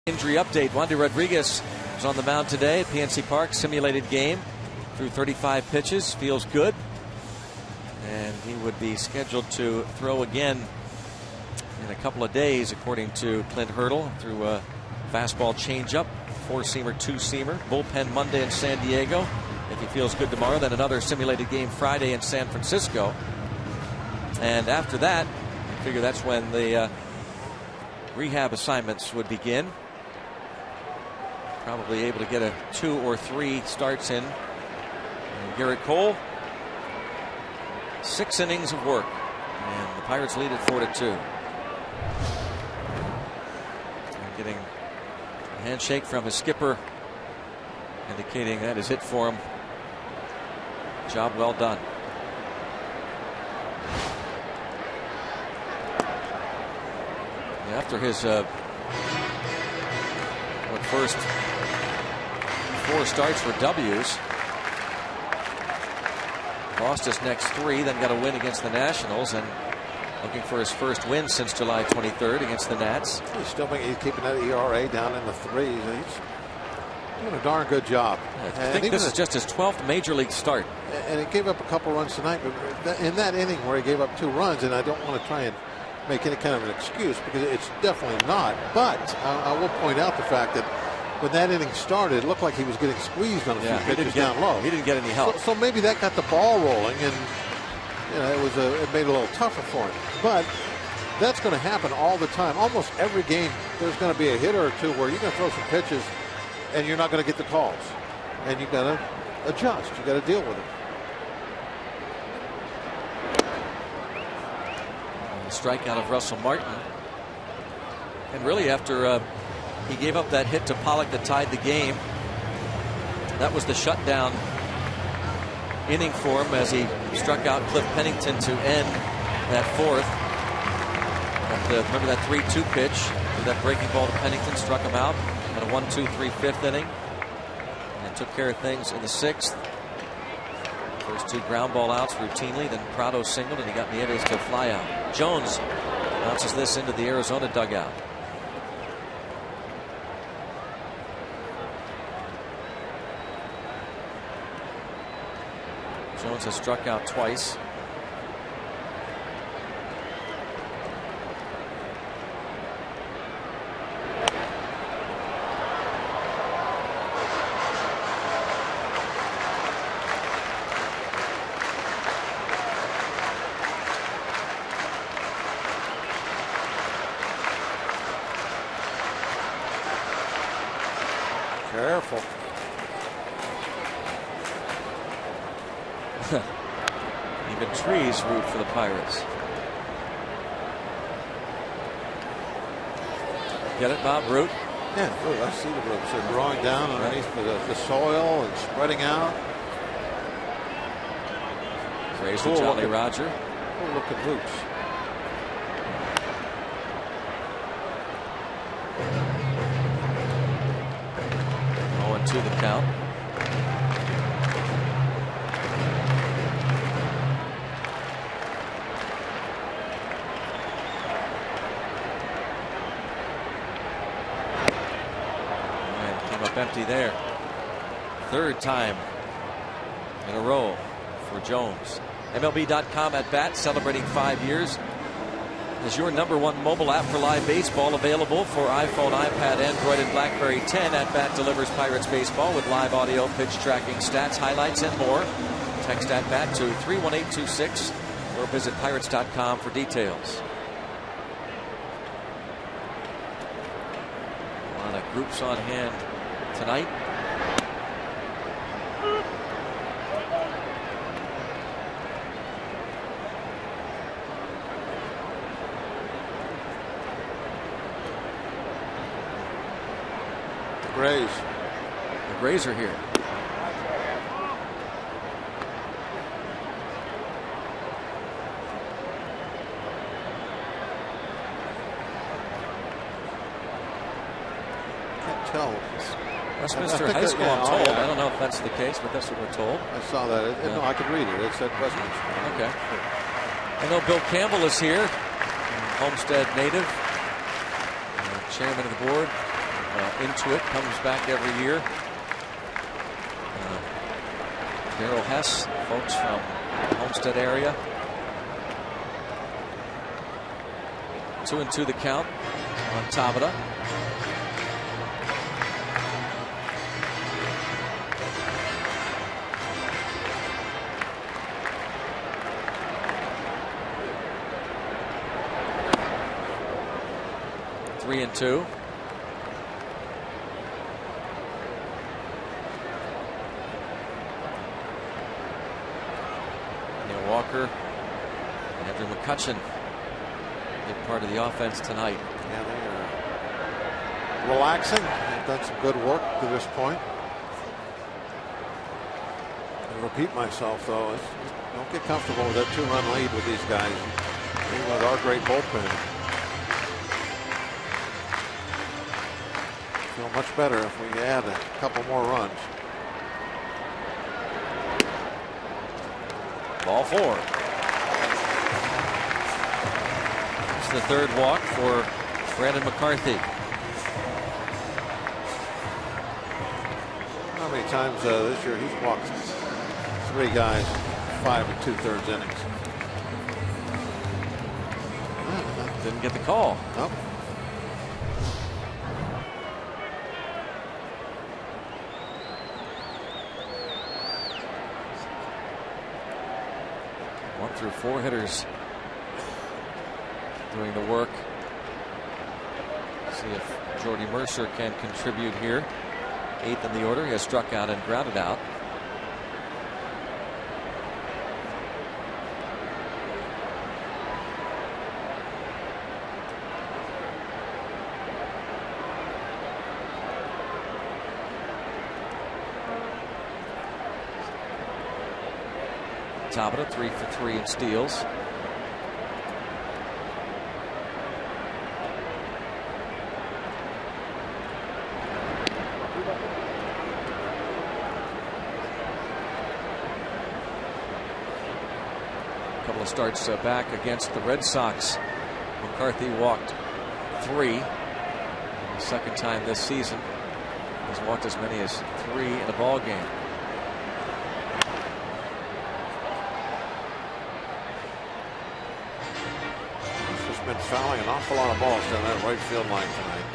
Injury update. Wandy Rodriguez was on the mound today at PNC Park. Simulated game. Threw 35 pitches. Feels good. And he would be scheduled to throw again in a couple of days, according to Clint Hurdle. Through a fastball changeup, 4-seamer, 2-seamer. Bullpen Monday in San Diego. If he feels good tomorrow, then another simulated game Friday in San Francisco. And after that, I figure that's when the rehab assignments would begin. Probably able to get a 2 or 3 starts in. And Garrett Cole, 6 innings of work, and the Pirates lead at 4-2. And getting a handshake from his skipper, indicating that is it for him. Job well done. After his first 4 starts for W's, lost his next 3, then got a win against the Nationals, and looking for his first win since July 23rd against the Nats. He's still he's keeping that ERA down in the 3s. He's doing a darn good job. I think this is just his 12th major league start. And he gave up a couple runs tonight, but in that inning where he gave up 2 runs, and I don't want to try and make any kind of an excuse, because it's definitely not. But I will point out the fact that when that inning started, it looked like he was getting squeezed on a few pitches down low. He didn't get any help. So maybe that got the ball rolling, and it made it a little tougher for him. But that's going to happen all the time. Almost every game, there's going to be a hitter or two where you're going to throw some pitches, and you're not going to get the calls, and you got to adjust. You got to deal with it. Strikeout of Russell Martin. And really, after he gave up that hit to Pollock that tied the game, that was the shutdown inning for him as he struck out Cliff Pennington to end that fourth. Remember that 3-2 pitch, that breaking ball to Pennington struck him out in a 1-2-3 fifth inning, and took care of things in the sixth. First 2 ground ball outs routinely, then Prado singled, and he got Nieves to fly out. Jones bounces this into the Arizona dugout. Jones has struck out twice. Careful. Even trees root for the Pirates. Get it, Bob? Root? Yeah, root. I see the roots. They're growing down underneath the soil and spreading out. Praise to Jolly Roger. Cool looking roots. To the count. And came up empty there. Third time in a row for Jones. MLB.com at bat, celebrating 5 years. Is your #1 mobile app for live baseball, available for iPhone, iPad, Android, and BlackBerry 10. At Bat delivers Pirates baseball with live audio, pitch tracking, stats, highlights, and more. Text At Bat to 31826 or visit Pirates.com for details. A lot of groups on hand tonight. Grays. The Grays are here. Can't tell. Westminster High School, I'm told. I don't know if that's the case, but that's what we're told. I saw that. No, I could read it. It said Westminster. Okay. I know Bill Campbell is here, Homestead native, chairman of the board. Intuit comes back every year. Darrell Hess, folks from the Homestead area. 2-2 the count on Tabata. Three and two. Walker, Andrew McCutcheon, big part of the offense tonight. Yeah, they are relaxing. They've done some good work to this point. I'll repeat myself, though. Don't get comfortable with that 2-run lead with these guys. Even with our great bullpen. Feel much better if we add a couple more runs. Ball 4. It's the third walk for Brandon McCarthy. How many times this year he's walked 3 guys, 5 2/3 innings. didn't get the call. Nope. One through four hitters doing the work. See if Jordy Mercer can contribute here. 8th in the order. He has struck out and grounded out. Tabata 3 for 3 in steals. Couple of starts back against the Red Sox. McCarthy walked 3. The second time this season. He's walked as many as 3 in a ball game. Been fouling an awful lot of balls down that right field line tonight.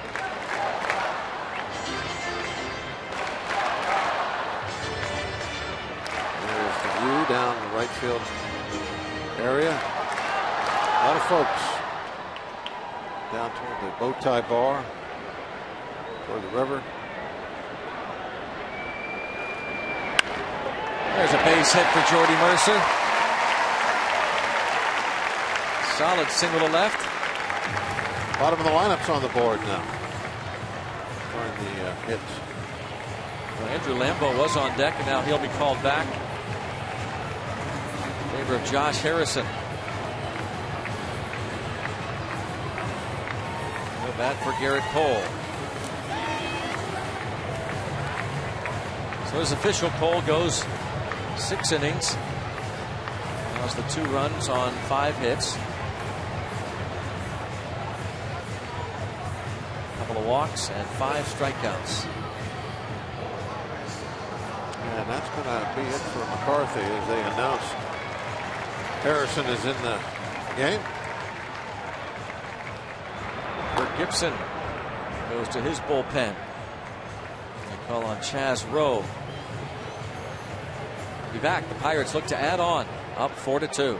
There's the view down the right field area. A lot of folks down toward the bow tie bar, toward the river. There's a base hit for Jordy Mercer. Solid single to left. Bottom of the lineup's on the board now. Trying the hits. Well, Andrew Lambeau was on deck, and now he'll be called back in favor of Josh Harrison. No bat for Garrett Cole. So his official Cole goes 6 innings. Now's the 2 runs on 5 hits. Walks and 5 strikeouts. And that's going to be it for McCarthy as they announce Harrison is in the game. Kirk Gibson goes to his bullpen. They call on Chaz Rowe. Be back. The Pirates look to add on, up 4-2.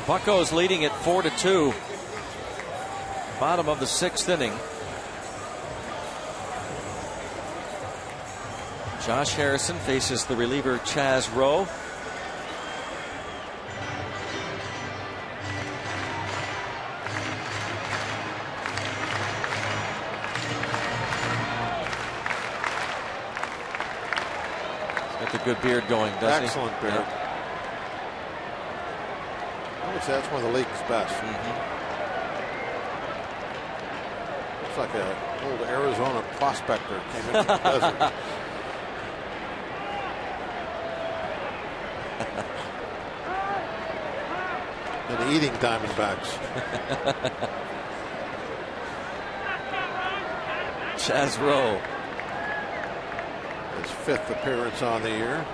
Buccos leading at 4-2. Bottom of the 6th inning. Josh Harrison faces the reliever Chaz Rowe. Got the good beard going, doesn't he? Excellent beard. I would say that's one of the league's best. Looks like an old Arizona prospector came into the desert. And eating Diamondbacks. Chaz Rowe. His 5th appearance on the year.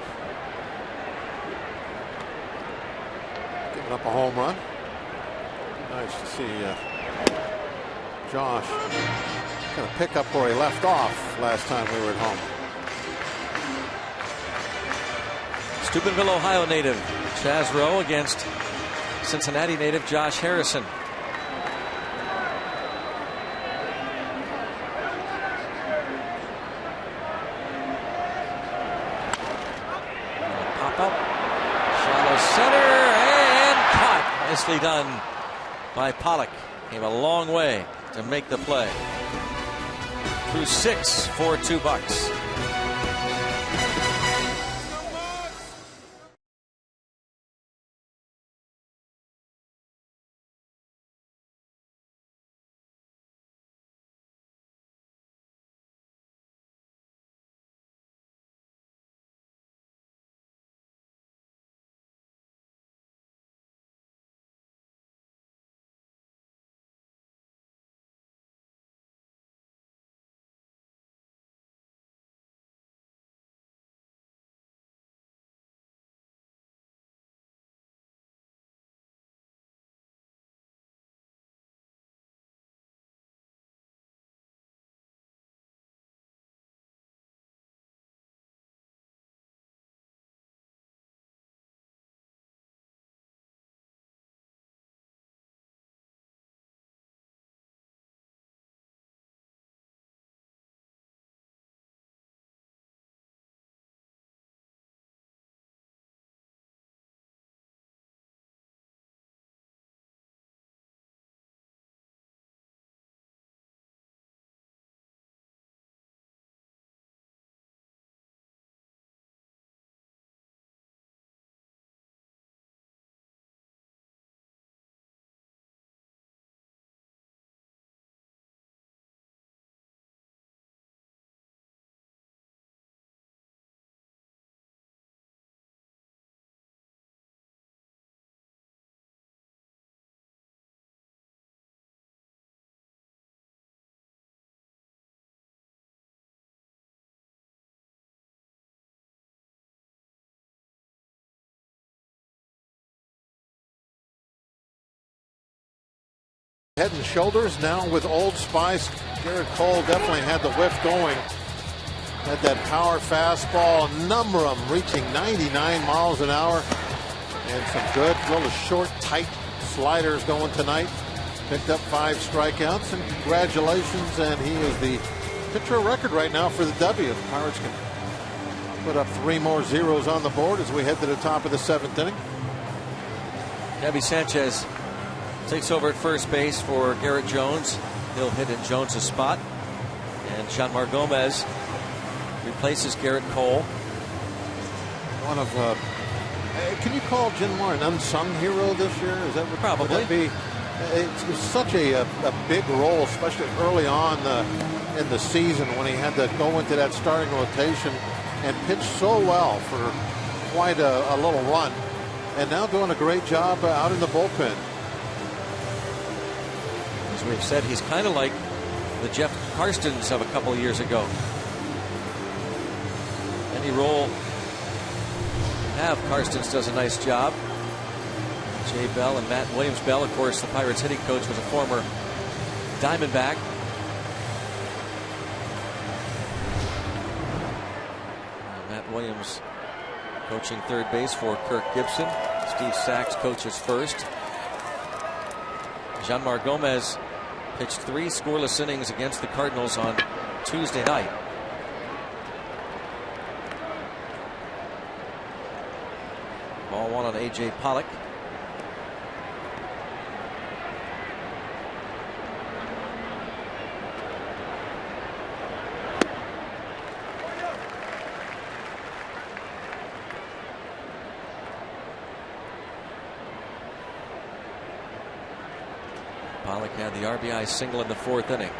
Giving up a home run. Nice to see Josh kind of pick up where he left off last time we were at home. Steubenville, Ohio native Chaz Rowe against Cincinnati native Josh Harrison. Pop up, shallow center, and caught. Nicely done by Pollock. Came a long way to make the play. Through 6 for $2. Head and Shoulders now with Old Spice. Garrett Cole definitely had the whiff going. Had that power fastball, a number of them reaching 99 miles an hour. And some good, little short, tight sliders going tonight. Picked up 5 strikeouts, and congratulations. And he is the pitcher record right now for the W. The Pirates can put up 3 more zeros on the board as we head to the top of the 7th inning. Gabby Sanchez takes over at first base for Garrett Jones. He'll hit in Jones's spot. And Jeanmar Gomez replaces Garrett Cole. One of, can you call Jeanmar an unsung hero this year? Is that what Probably. Would that be? It's such a big role, especially early on in the season when he had to go into that starting rotation and pitch so well for quite a little run. And now doing a great job out in the bullpen. As we've said, he's kind of like the Jeff Karstens of a couple of years ago. Any role have, Karstens does a nice job. Jay Bell and Matt Williams. Bell, of course, the Pirates hitting coach, was a former Diamondback. Matt Williams coaching third base for Kirk Gibson. Steve Sachs coaches first. Jeanmar Gomez pitched 3 scoreless innings against the Cardinals on Tuesday night. Ball 1 on A.J. Pollock. Pollock had the RBI single in the 4th inning.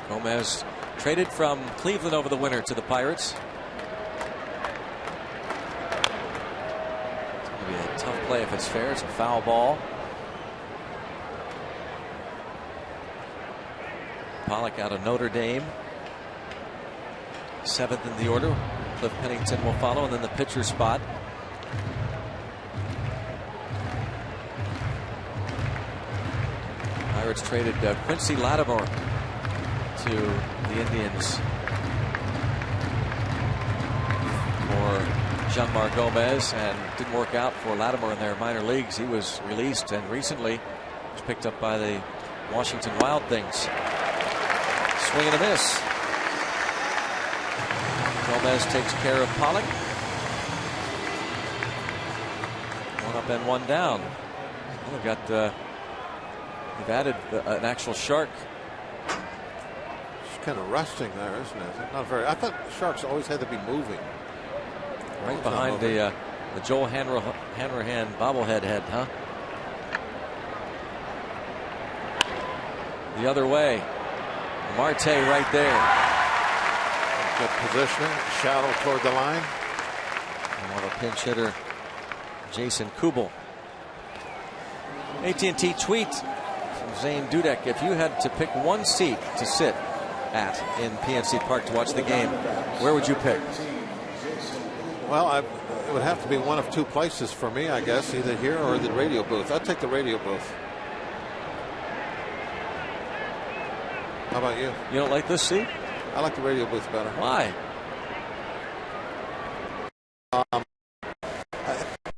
Gomez traded from Cleveland over the winter to the Pirates. It's going to be a tough play if it's fair. It's a foul ball. Pollock out of Notre Dame. 7th in the order. Cliff Pennington will follow, and then the pitcher spot. Pirates traded Quincy Lattimore to the Indians for Jeanmar Gomez, and didn't work out for Lattimore in their minor leagues. He was released and recently was picked up by the Washington Wild Things. Swing and a miss. Gomez takes care of Pollock. 1 up and 1 down. Well, they've got they've added an actual shark. It's kind of resting there, isn't it? Not very. I thought sharks always had to be moving. Right behind the Joel Hanrahan bobblehead head, huh? The other way. Marte right there. Good positioning, shallow toward the line. And what a pinch hitter, Jason Kubel. AT&T tweet from Zane Dudek: if you had to pick one seat to sit at in PNC Park to watch the game, where would you pick? Well, it would have to be one of 2 places for me, I guess, either here or the radio booth. I'd take the radio booth. How about you? You don't like this seat? I like the radio booth better. Why?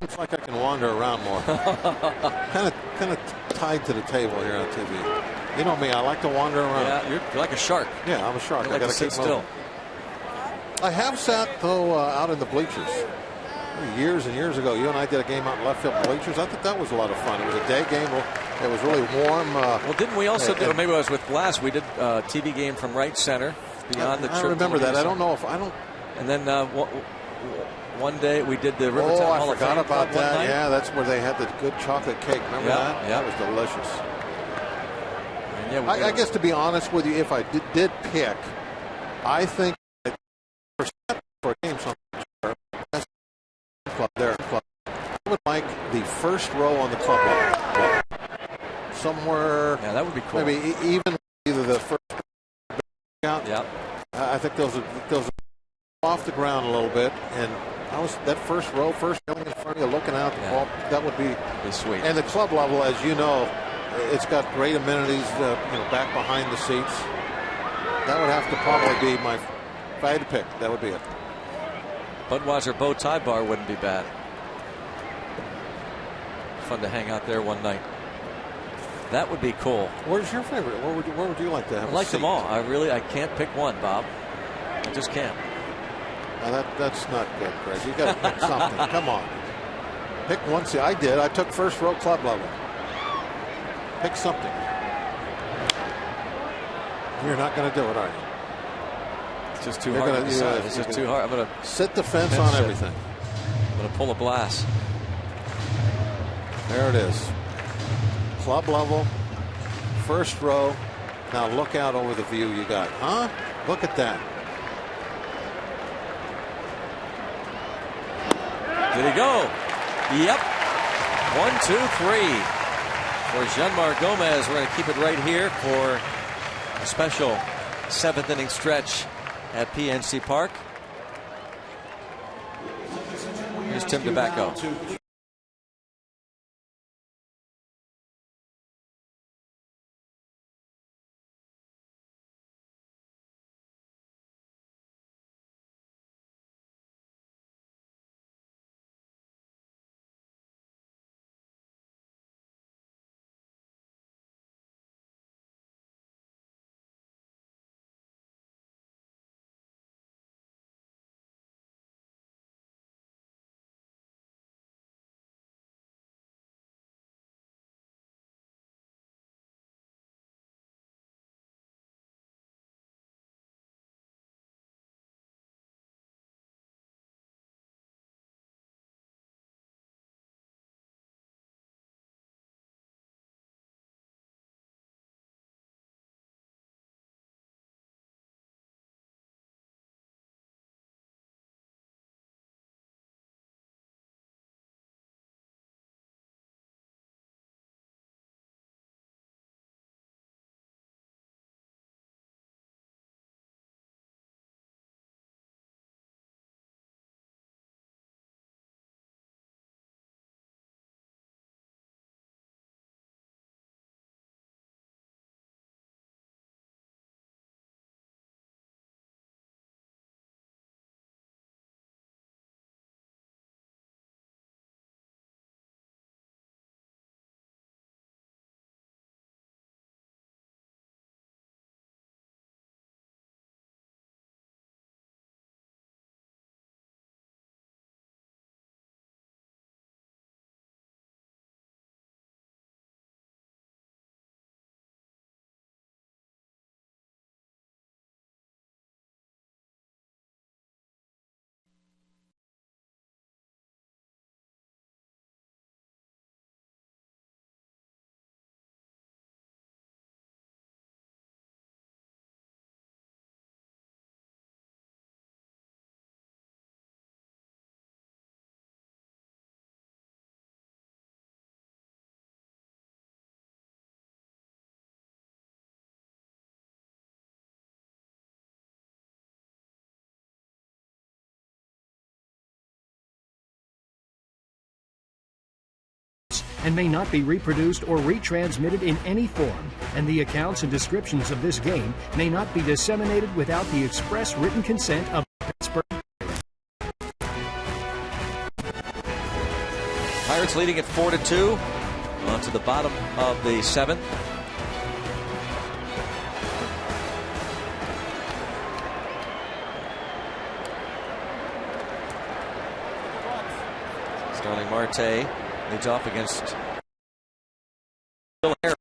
It's like I can wander around more. kind of tied to the table here on TV. You know me, I like to wander around. Yeah, you're like a shark. Yeah, I'm a shark. You like I to got to sit keep moving. still. I have sat, though, out in the bleachers. Years and years ago, you and I did a game out in left field bleachers. I thought that was a lot of fun. It was a day game. It was really warm. Well, didn't we also do, or maybe it was with Glass, we did a TV game from right center beyond the trip. I remember that. I don't know if I don't. And then one day we did the Rivertown Hall I of Fame forgot about Club that. one night. Yeah, that's where they had the good chocolate cake. Remember that? Yeah. That was delicious. Yeah, I guess, to be honest with you, if I did pick, I think for a game club there, I would like the first row on the club level. Somewhere. Yeah, that would be cool. Maybe even either the first. Yeah. I think those are off the ground a little bit, and that first row, first going in front of you, looking out the ball. That would be sweet. And the club level, as you know, it's got great amenities. Back behind the seats. That would have to probably be my. If I had to pick, that would be it. Budweiser bow tie bar wouldn't be bad. Fun to hang out there one night. That would be cool. Where's your favorite? Where would you like to have? I like them all. I can't pick one, Bob. I just can't. Now that's not good, Greg. You got to pick something. Come on. Pick one. See, I did. I took first row club level. Pick something. You're not going to do it, are you? It's just too hard to decide. It's just too hard. I'm going to sit the fence on everything. I'm going to pull a blast. There it is. Club level, first row. Now look out over the view you got. Huh? Look at that. Did he go? Yep. 1, 2, 3 for Jeanmar Gomez. We're going to keep it right here for a special 7th inning stretch at PNC Park. Here's Tim DeBacco. and may not be reproduced or retransmitted in any form, and the accounts and descriptions of this game may not be disseminated without the express written consent of Pittsburgh. Pirates leading at 4-2. On to the bottom of the 7th. Starling Marte leads off against Will Harris.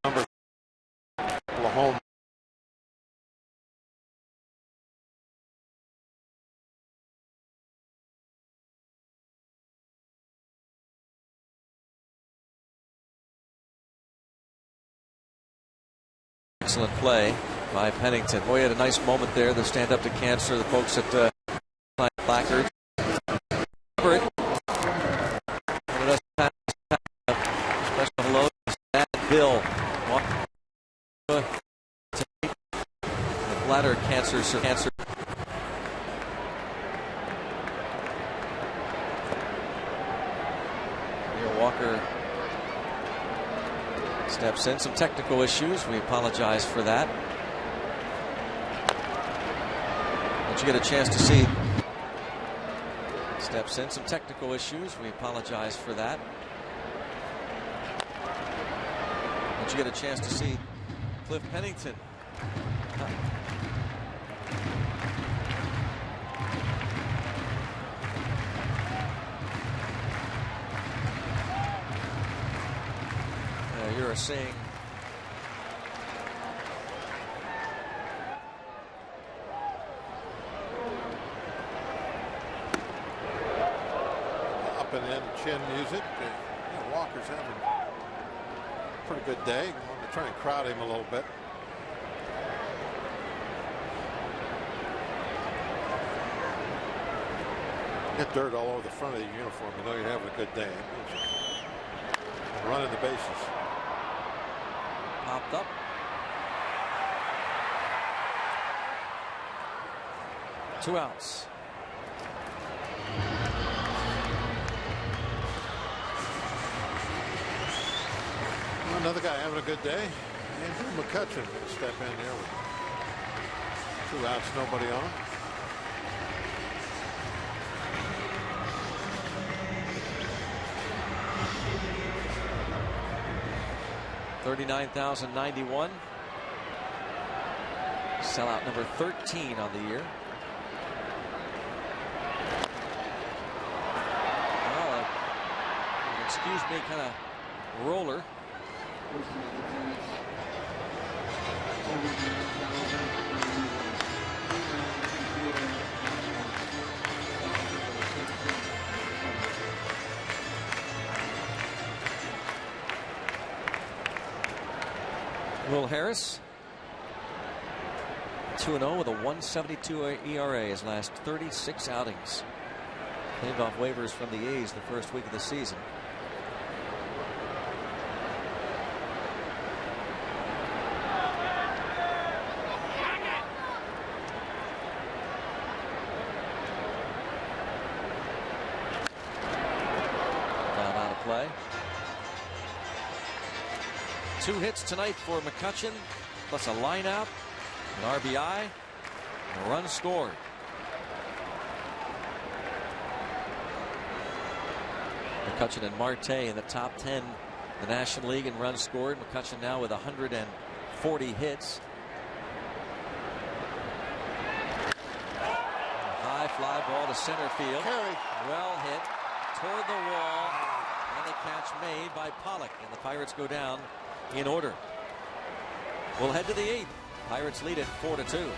Number home. Excellent play by Pennington. Boy, he had a nice moment there. The stand up to cancer. The folks at Placards. Cover it. Special hello to Bill. Bladder cancer. Neil Walker steps in. Some technical issues. We apologize for that. Don't you get a chance to see? Steps in. Some technical issues. We apologize for that. Don't you get a chance to see Cliff Pennington? You're seeing up and in chin music. Walker's having a pretty good day. I'm going to try and crowd him a little bit. Get dirt all over the front of your uniform. You know you're having a good day. Running the bases. Popped up. Two outs. Another guy having a good day. Andrew McCutchen going to step in here with 2 outs, nobody on. $39,091. Sellout number 13 on the year. Well, excuse me, kind of roller. Will Harris, 2-0 with a 1.72 ERA his last 36 outings. Claimed off waivers from the A's the first week of the season. Down out of play. 2 hits tonight for McCutchen, plus a line out, an RBI, and a run scored. McCutchen and Marte in the top 10 in the National League in runs scored. McCutchen now with 140 hits. High fly ball to center field. Well hit toward the wall, and the catch made by Pollock, and the Pirates go down in order. We'll head to the 8th. Pirates lead it 4-2.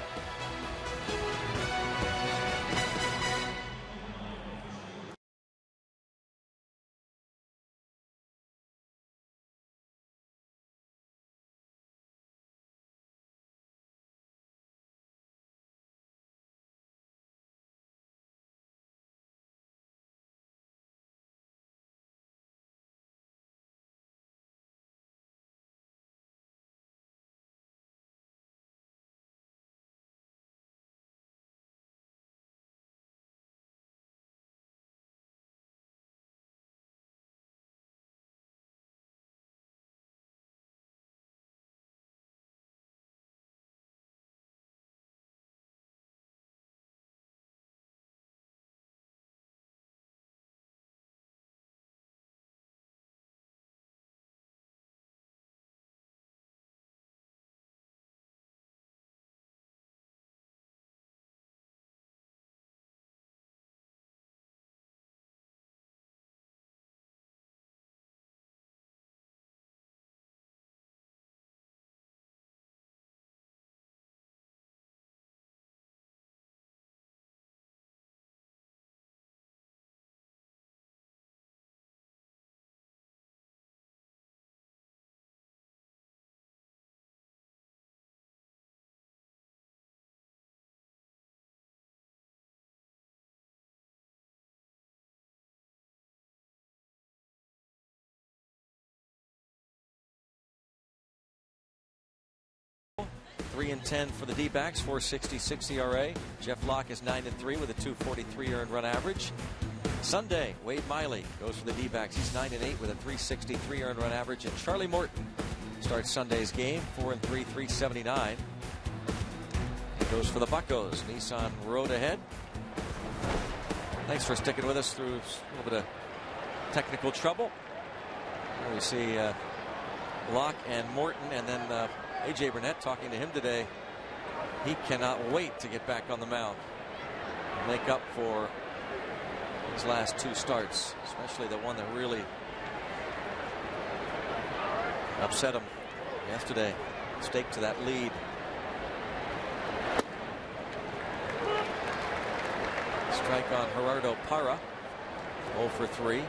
3-10 for the D-backs, 4.66 ERA. Jeff Locke is 9-3 with a 2.43 earned run average. Sunday, Wade Miley goes for the D-backs. He's 9-8 with a 3.63 earned run average. And Charlie Morton starts Sunday's game, 4-3, 3.79. He goes for the Buccos. Nissan road ahead. Thanks for sticking with us through a little bit of technical trouble. Here we see Locke and Morton, and then A.J. Burnett talking to him today. He cannot wait to get back on the mound. Make up for his last 2 starts, especially the one that really upset him yesterday. Stake to that lead. Strike on Gerardo Parra. 0 for 3.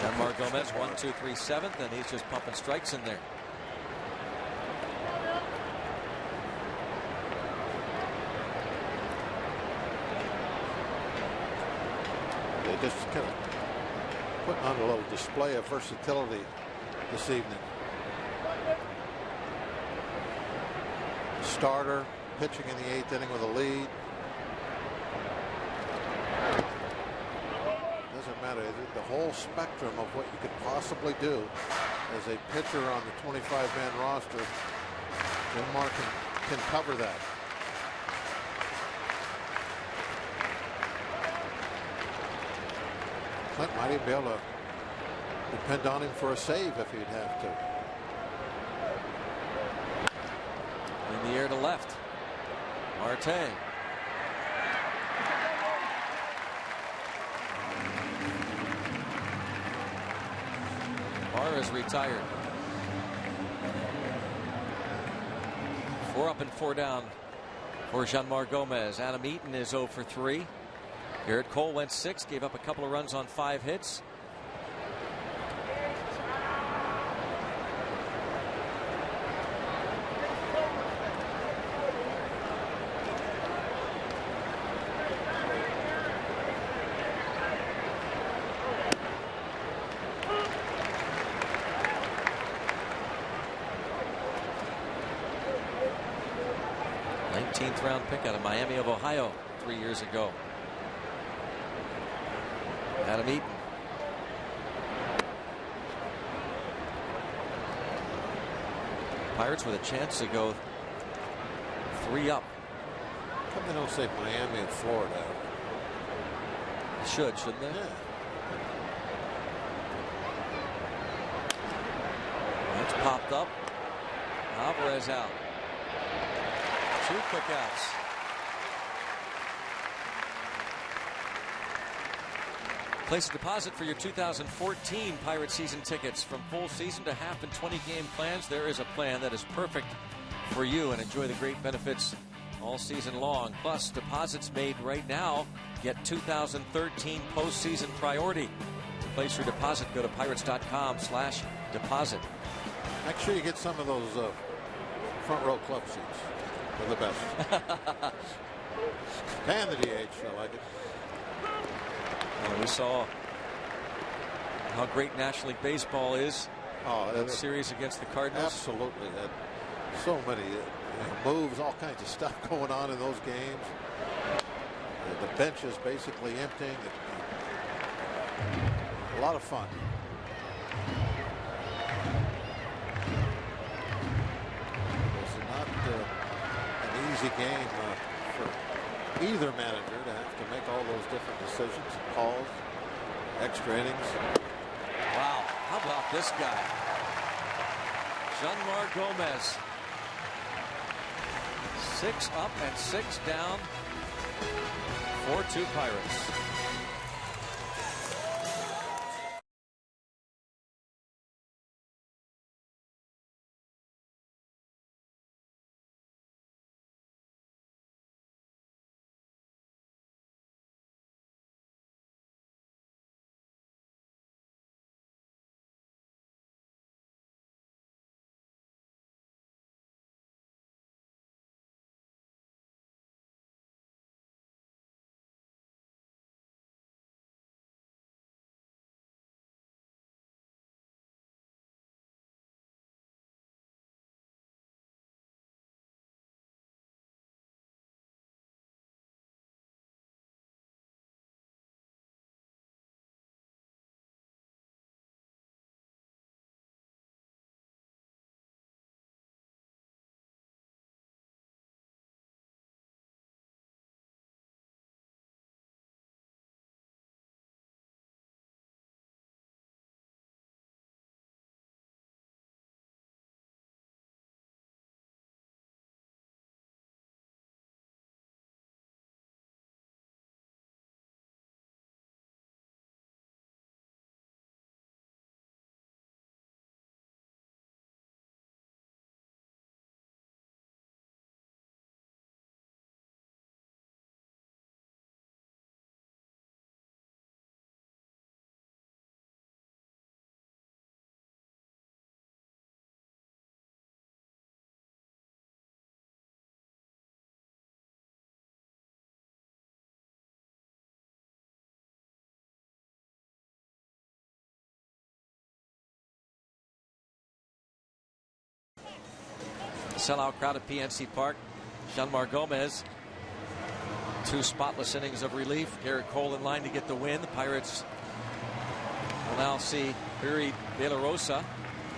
Jeanmar Gomez, 1, 2, 3, 7th, and he's just pumping strikes in there. They just kind of putting on a little display of versatility this evening. Starter pitching in the 8th inning with a lead. Doesn't matter. The whole spectrum of what you could possibly do as a pitcher on the 25-man roster, Jeanmar can cover that. Clint might even be able to depend on him for a save if he'd have to. In the air to left. Marte. Barr is retired. 4 up and 4 down for Jeanmar Gomez. Adam Eaton is 0 for 3. Garrett Cole went 6, gave up a couple of runs on 5 hits. Round pick out of Miami of Ohio 3 years ago. Adam Eaton. Pirates with a chance to go 3 up. How come they don't say Miami and Florida? Shouldn't they? Yeah. That's popped up. Alvarez out. 2 quick outs. Place a deposit for your 2014 Pirate season tickets. From full season to half and 20 game plans, there is a plan that is perfect for you, and enjoy the great benefits all season long. Plus, deposits made right now get 2013 postseason priority. To place your deposit, go to pirates.com/deposit. Make sure you get some of those front row club seats. They're the best. And the DH, I like it. Well, we saw how great National League Baseball is. That series against the Cardinals. Absolutely. So many moves, all kinds of stuff going on in those games. The bench is basically emptying. A lot of fun. It's not an easy game for either manager to have to make all those different decisions, calls, extra innings. Wow, how about this guy? Jeanmar Gomez. 6 up and 6 down. 4-2 Pirates. sellout crowd at PNC Park. Shanmar Gomez, 2 spotless innings of relief. Garrett Cole in line to get the win. The Pirates will now see ARI De La Rosa,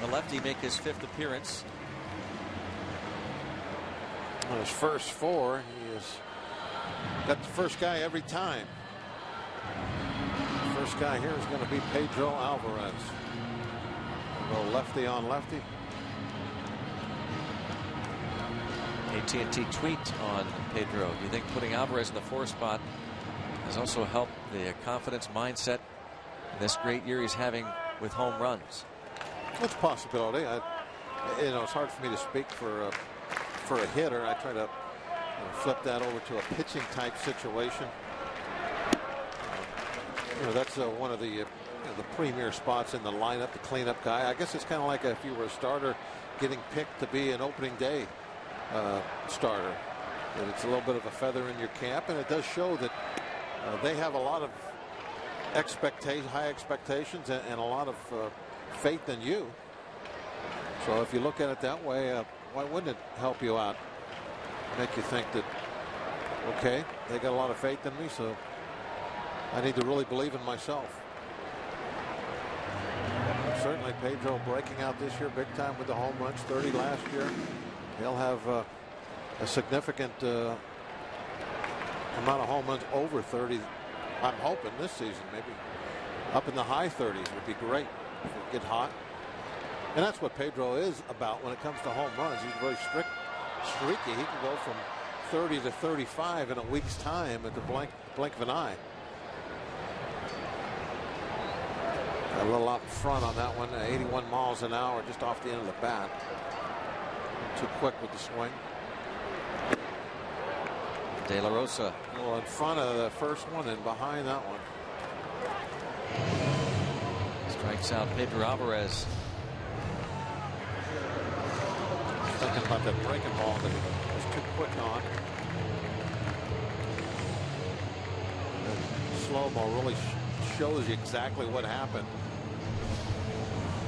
the lefty, make his 5th appearance. On his first 4, he has got the first guy every time. The first guy here is going to be Pedro Alvarez. We'll go lefty on lefty. AT&T tweet on Pedro. Do you think putting Alvarez in the 4 spot has also helped the confidence mindset this great year he's having with home runs? It's a possibility. It's hard for me to speak for a hitter. I try to flip that over to a pitching type situation. That's one of the premier spots in the lineup, the cleanup guy. I guess it's kind of like if you were a starter getting picked to be an opening day starter. And it's a little bit of a feather in your cap, and it does show that they have a lot of high expectations and a lot of faith in you. So if you look at it that way, why wouldn't it help you out? Make you think that, okay, they got a lot of faith in me, so I need to really believe in myself. Certainly Pedro breaking out this year big time with the home runs, 30 last year. He'll have a significant amount of home runs, over 30. I'm hoping this season, maybe up in the high 30s would be great if it get hot. And that's what Pedro is about when it comes to home runs. He's very streaky. He can go from 30 to 35 in a week's time at the blink of an eye. A little out in front on that one, 81 miles an hour just off the end of the bat. Too quick with the swing. De La Rosa. Well, in front of the first one and behind that one. Strikes out Pedro Alvarez. Thinking about that breaking ball that he was too quick on. Slow-mo really shows you exactly what happened.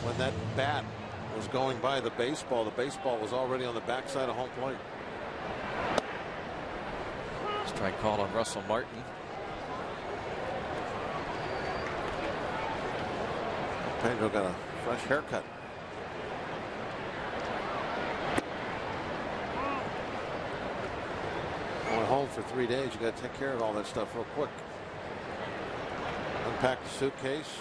When that bat was going by the baseball was already on the backside of home plate. Strike called on Russell Martin. Pedro got a fresh haircut. Going home for 3 days, you got to take care of all that stuff real quick. Unpack the suitcase.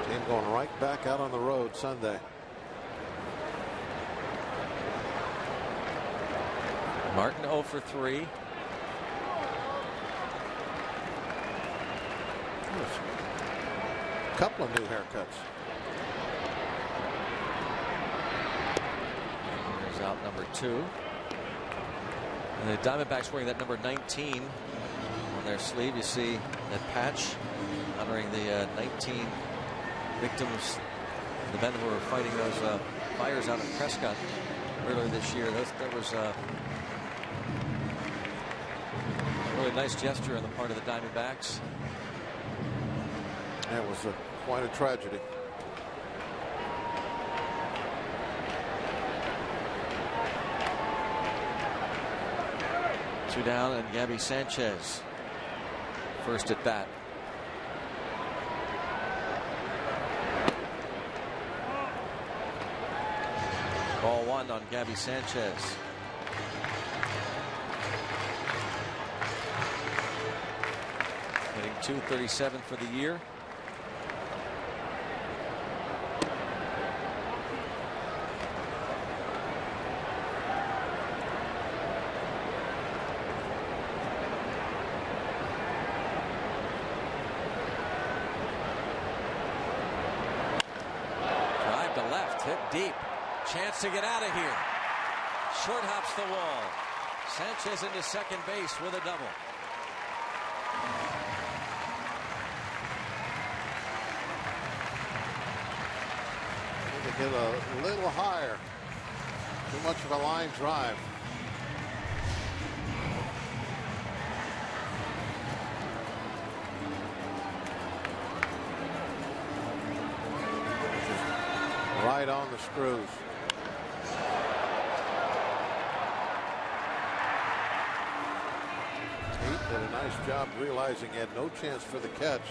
Team going right back out on the road Sunday. Martin 0 for 3. A couple of new haircuts. Here's out number 2. And the Diamondbacks wearing that number 19 on their sleeve. You see that patch honoring the 19 victims, the men who were fighting those fires out in Prescott earlier this year. That was a really nice gesture on the part of the Diamondbacks. That was quite a tragedy. Two down, and Gabby Sanchez first at bat. Ball 1 on Gabby Sanchez. Hitting .237 for the year. Drive to left, hit deep. Chance to get out of here. Short hops the wall. Sanchez into second base with a double. Need to get a little higher. Too much of a line drive. tight on the screws. Tate did a nice job realizing he had no chance for the catch.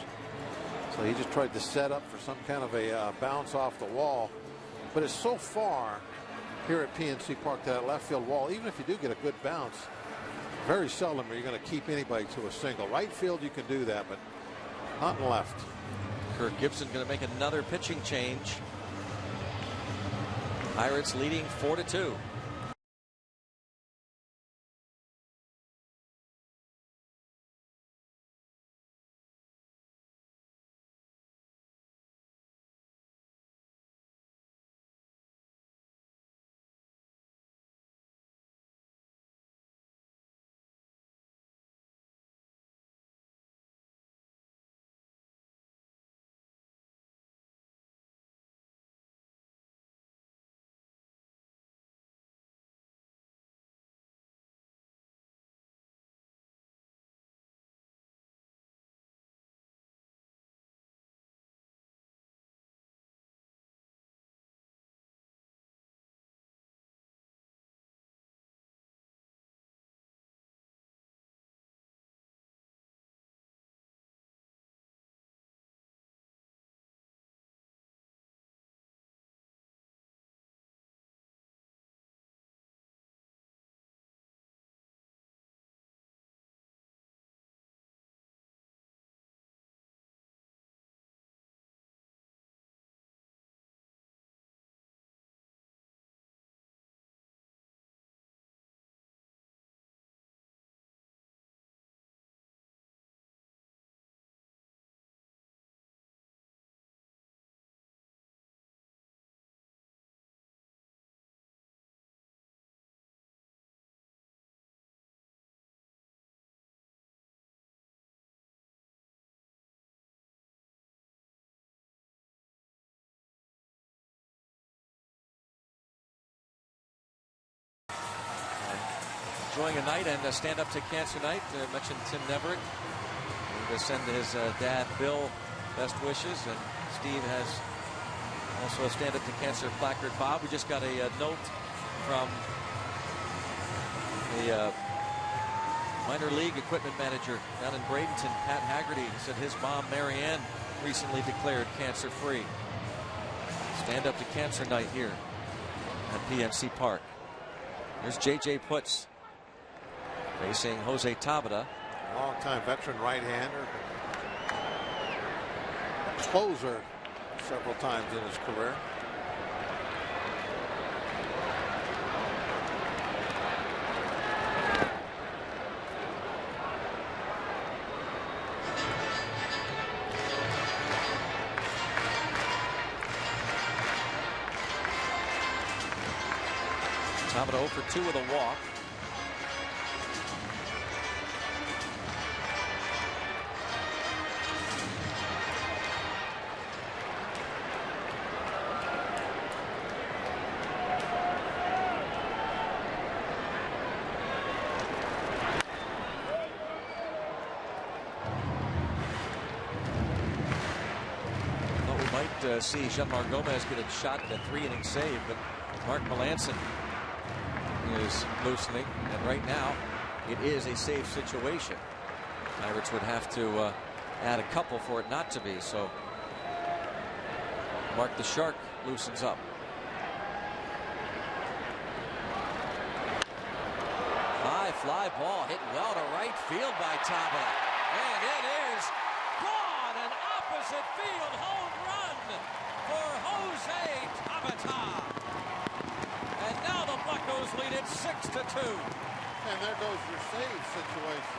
So he just tried to set up for some kind of a bounce off the wall. But it's so far here at PNC Park, that left field wall, even if you do get a good bounce, very seldom are you going to keep anybody to a single. Right field you can do that, but not in left. Kirk Gibson going to make another pitching change. Pirates leading 4-2. Enjoying a night and a Stand Up to Cancer night. I mentioned Tim Neverett. To send his dad Bill best wishes, and Steve has also a Stand Up to Cancer placard. Bob, we just got a note from the minor league equipment manager down in Bradenton, Pat Haggerty. He said his mom Marianne recently declared cancer free. Stand Up to Cancer night here at PNC Park. There's J.J. Putz facing Jose Tabata. Long-time veteran right-hander. Closer several times in his career. Tabata 0 for 2 with a walk. See Jeanmar Gomez get a shot at a 3-inning save, but Mark Melanson is loosening, and right now it is a safe situation. Pirates would have to add a couple for it not to be, so Mark the Shark loosens up. High fly ball hit well to right field by Tabata, and it is gone, an opposite field home run for Jose Tabata. And now the Buccos lead it 6-2. And there goes your save situation.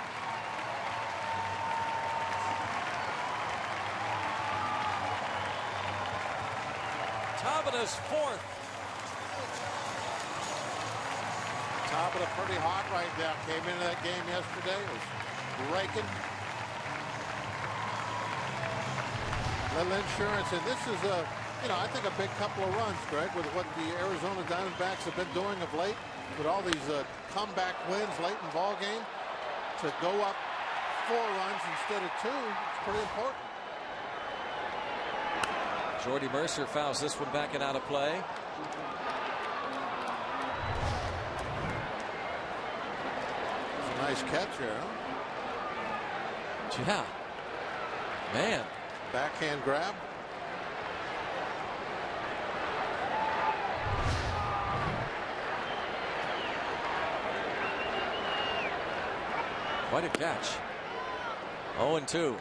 Tabata's fourth. Tabata pretty hot right now. Came into that game yesterday. Was raking. Little insurance, and this is a, I think a big couple of runs, Greg, with what the Arizona Diamondbacks have been doing of late, with all these comeback wins late in ball game. To go up 4 runs instead of 2, it's pretty important. Jordy Mercer fouls this one back and out of play. It's a nice catch here. Huh? Yeah. Man. Backhand grab. Quite a catch. 0-2.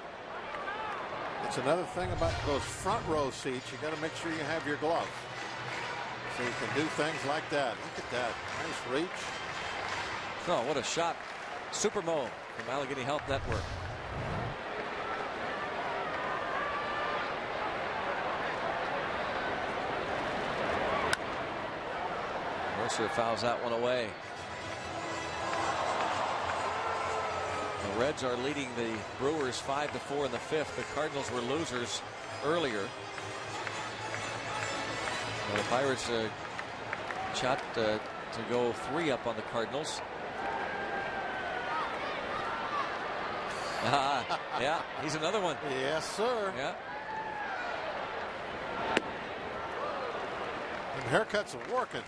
It's another thing about those front row seats. You got to make sure you have your glove, so you can do things like that. Look at that. Nice reach. Oh, what a shot. Super Mo from Allegheny Health Network. Mercer fouls that one away. The Reds are leading the Brewers 5-4 in the fifth. The Cardinals were losers earlier. The Pirates shot to go 3 up on the Cardinals. Yeah, he's another one. Yes, sir. Yeah. And haircuts are working.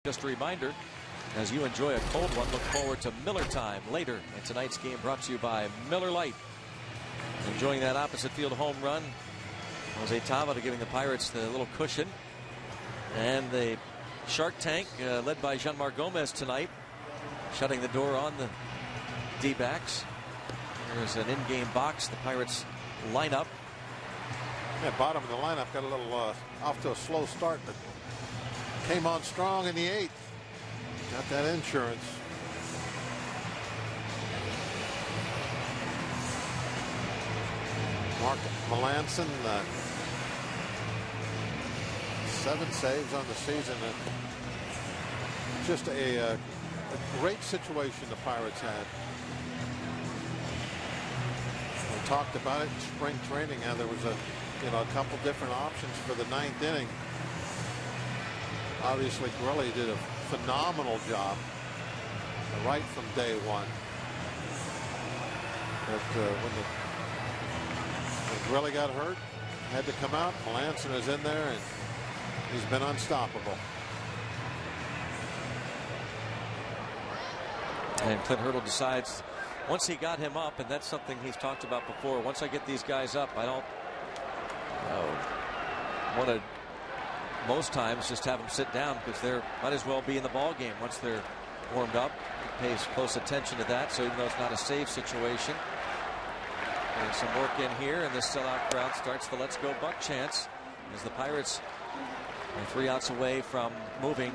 Just a reminder, as you enjoy a cold one, look forward to Miller Time later in tonight's game, brought to you by Miller Lite. Enjoying that opposite field home run. Jose Tavada giving the Pirates the little cushion. And the Shark Tank, led by Jean-Marc Gomez tonight, shutting the door on the D-backs. There's an in-game box. The Pirates lineup. That bottom of the lineup got a little off to a slow start, but came on strong in the 8th. Got that insurance. Mark Melanson, 7 saves on the season. And just a great situation the Pirates had. We talked about it in spring training, how there was a couple different options for the 9th inning. Obviously, Grilli did a phenomenal job right from day one. But when Grilli got hurt, had to come out. Melanson is in there, and he's been unstoppable. And Clint Hurdle decides once he got him up, and that's something he's talked about before, once I get these guys up, I don't want to most times just have them sit down, because they might as well be in the ball game once they're warmed up. He pays close attention to that, so even though it's not a save situation. And some work in here, and this sellout crowd starts the Let's Go Buck chants as the Pirates are 3 outs away from moving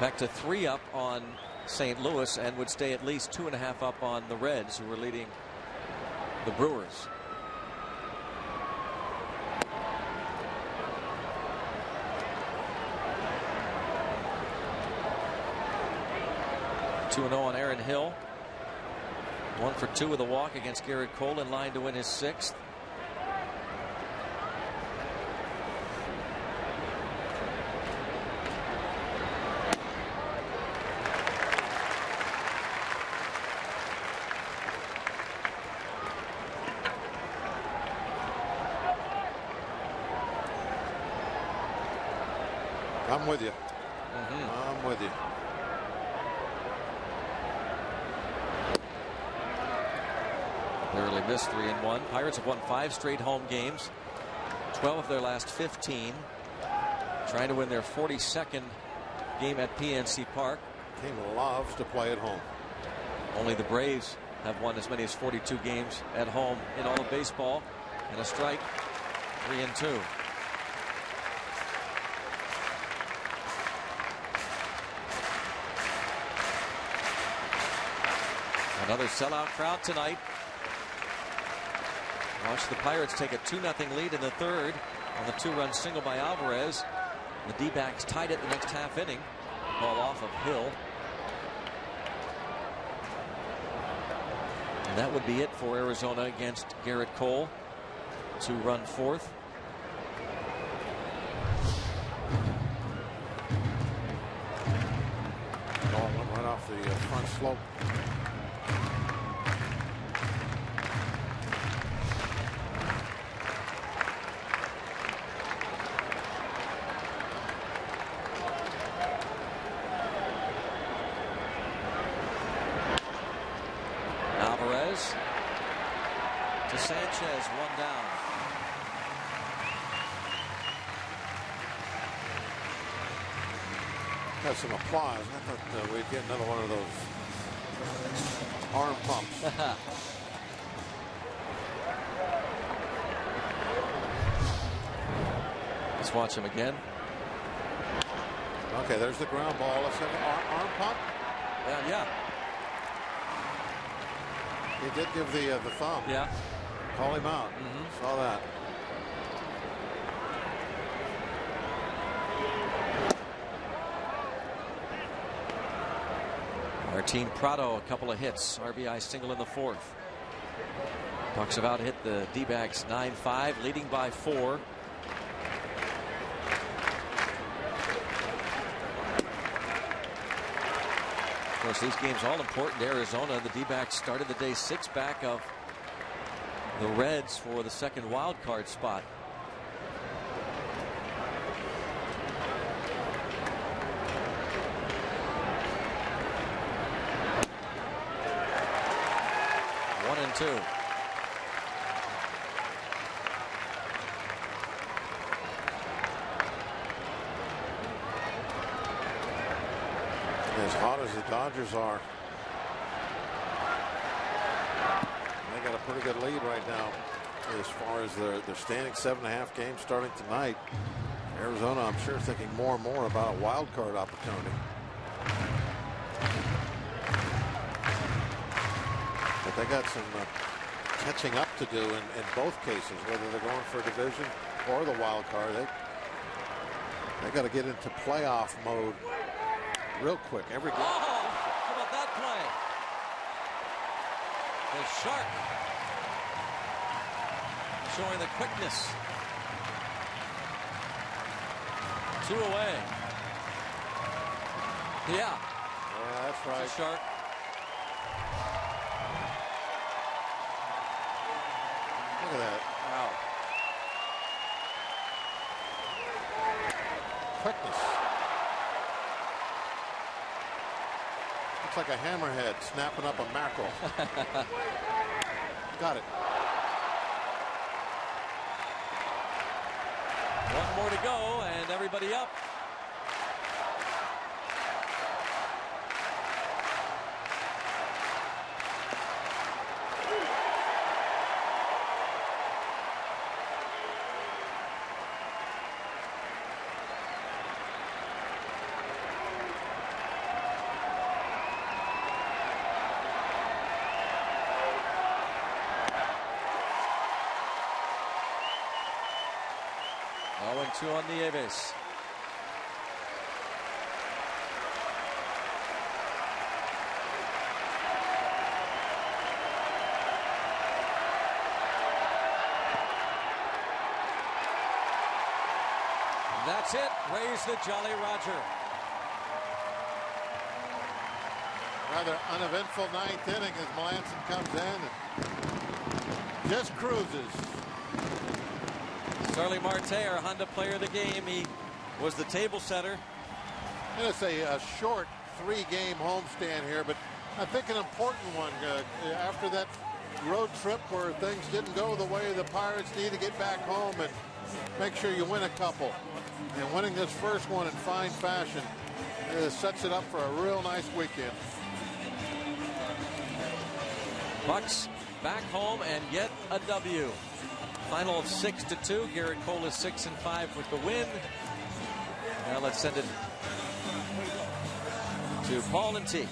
back to 3 up on St. Louis, and would stay at least 2.5 up on the Reds, who are leading the Brewers. 2-0 on Aaron Hill. 1 for 2 with a walk against Garrett Cole, in line to win his 6th. I'm with you. I'm with you. Barely missed 3-1. Pirates have won 5 straight home games, 12 of their last 15. Trying to win their 42nd game at PNC Park. Team loves to play at home. Only the Braves have won as many as 42 games at home in all of baseball. And a strike, 3-2. Another sellout crowd tonight. Watch the Pirates take a 2-0 lead in the 3rd on the 2-run single by Alvarez. The D-backs tied it the next half inning. Ball off of Hill. And that would be it for Arizona against Garrett Cole. 2-run 4th. Ball went right off the front slope. Alvarez to Sanchez, 1 down. Got some applause. I thought we'd get another one of those arm pumps. Let's watch him again. Okay, there's the ground ball. Let's have an arm pump. Yeah. He did give the thumb. Yeah. Call him out. Saw that. Martin Prado, a couple of hits. RBI single in the 4th. Talks about hit the D-backs 9-5, leading by 4. Of course, these games all important to Arizona. The D-backs started the day 6 back of the Reds for the 2nd wild card spot. One and 2. As hot as the Dodgers are, they got a pretty good lead right now as far as their standing. 7.5 games starting tonight. Arizona, I'm sure, thinking more and more about a wild card opportunity. But they got some catching up to do in both cases, whether they're going for a division or the wild card. They got to get into playoff mode real quick. Every game. How about that play? The Shark showing the quickness. 2 away. Yeah, that's right. The Shark. Look at that. Wow. Quickness. Looks like a hammerhead snapping up a mackerel. Got it. 1 more to go and everybody up. Two on Nieves. That's it. Raise the Jolly Roger. Rather uneventful ninth inning as Melanson comes in and just cruises. Starling Marte, our Honda player of the game. He was the table setter. And it's a short 3-game homestand here, but I think an important one after that road trip where things didn't go the way the Pirates need to get back home and make sure you win a couple. And winning this first one in fine fashion sets it up for a real nice weekend. Bucks back home and yet a W. Final of 6-2. Garrett Cole is 6-5 with the win. Now let's send it to Paul and T.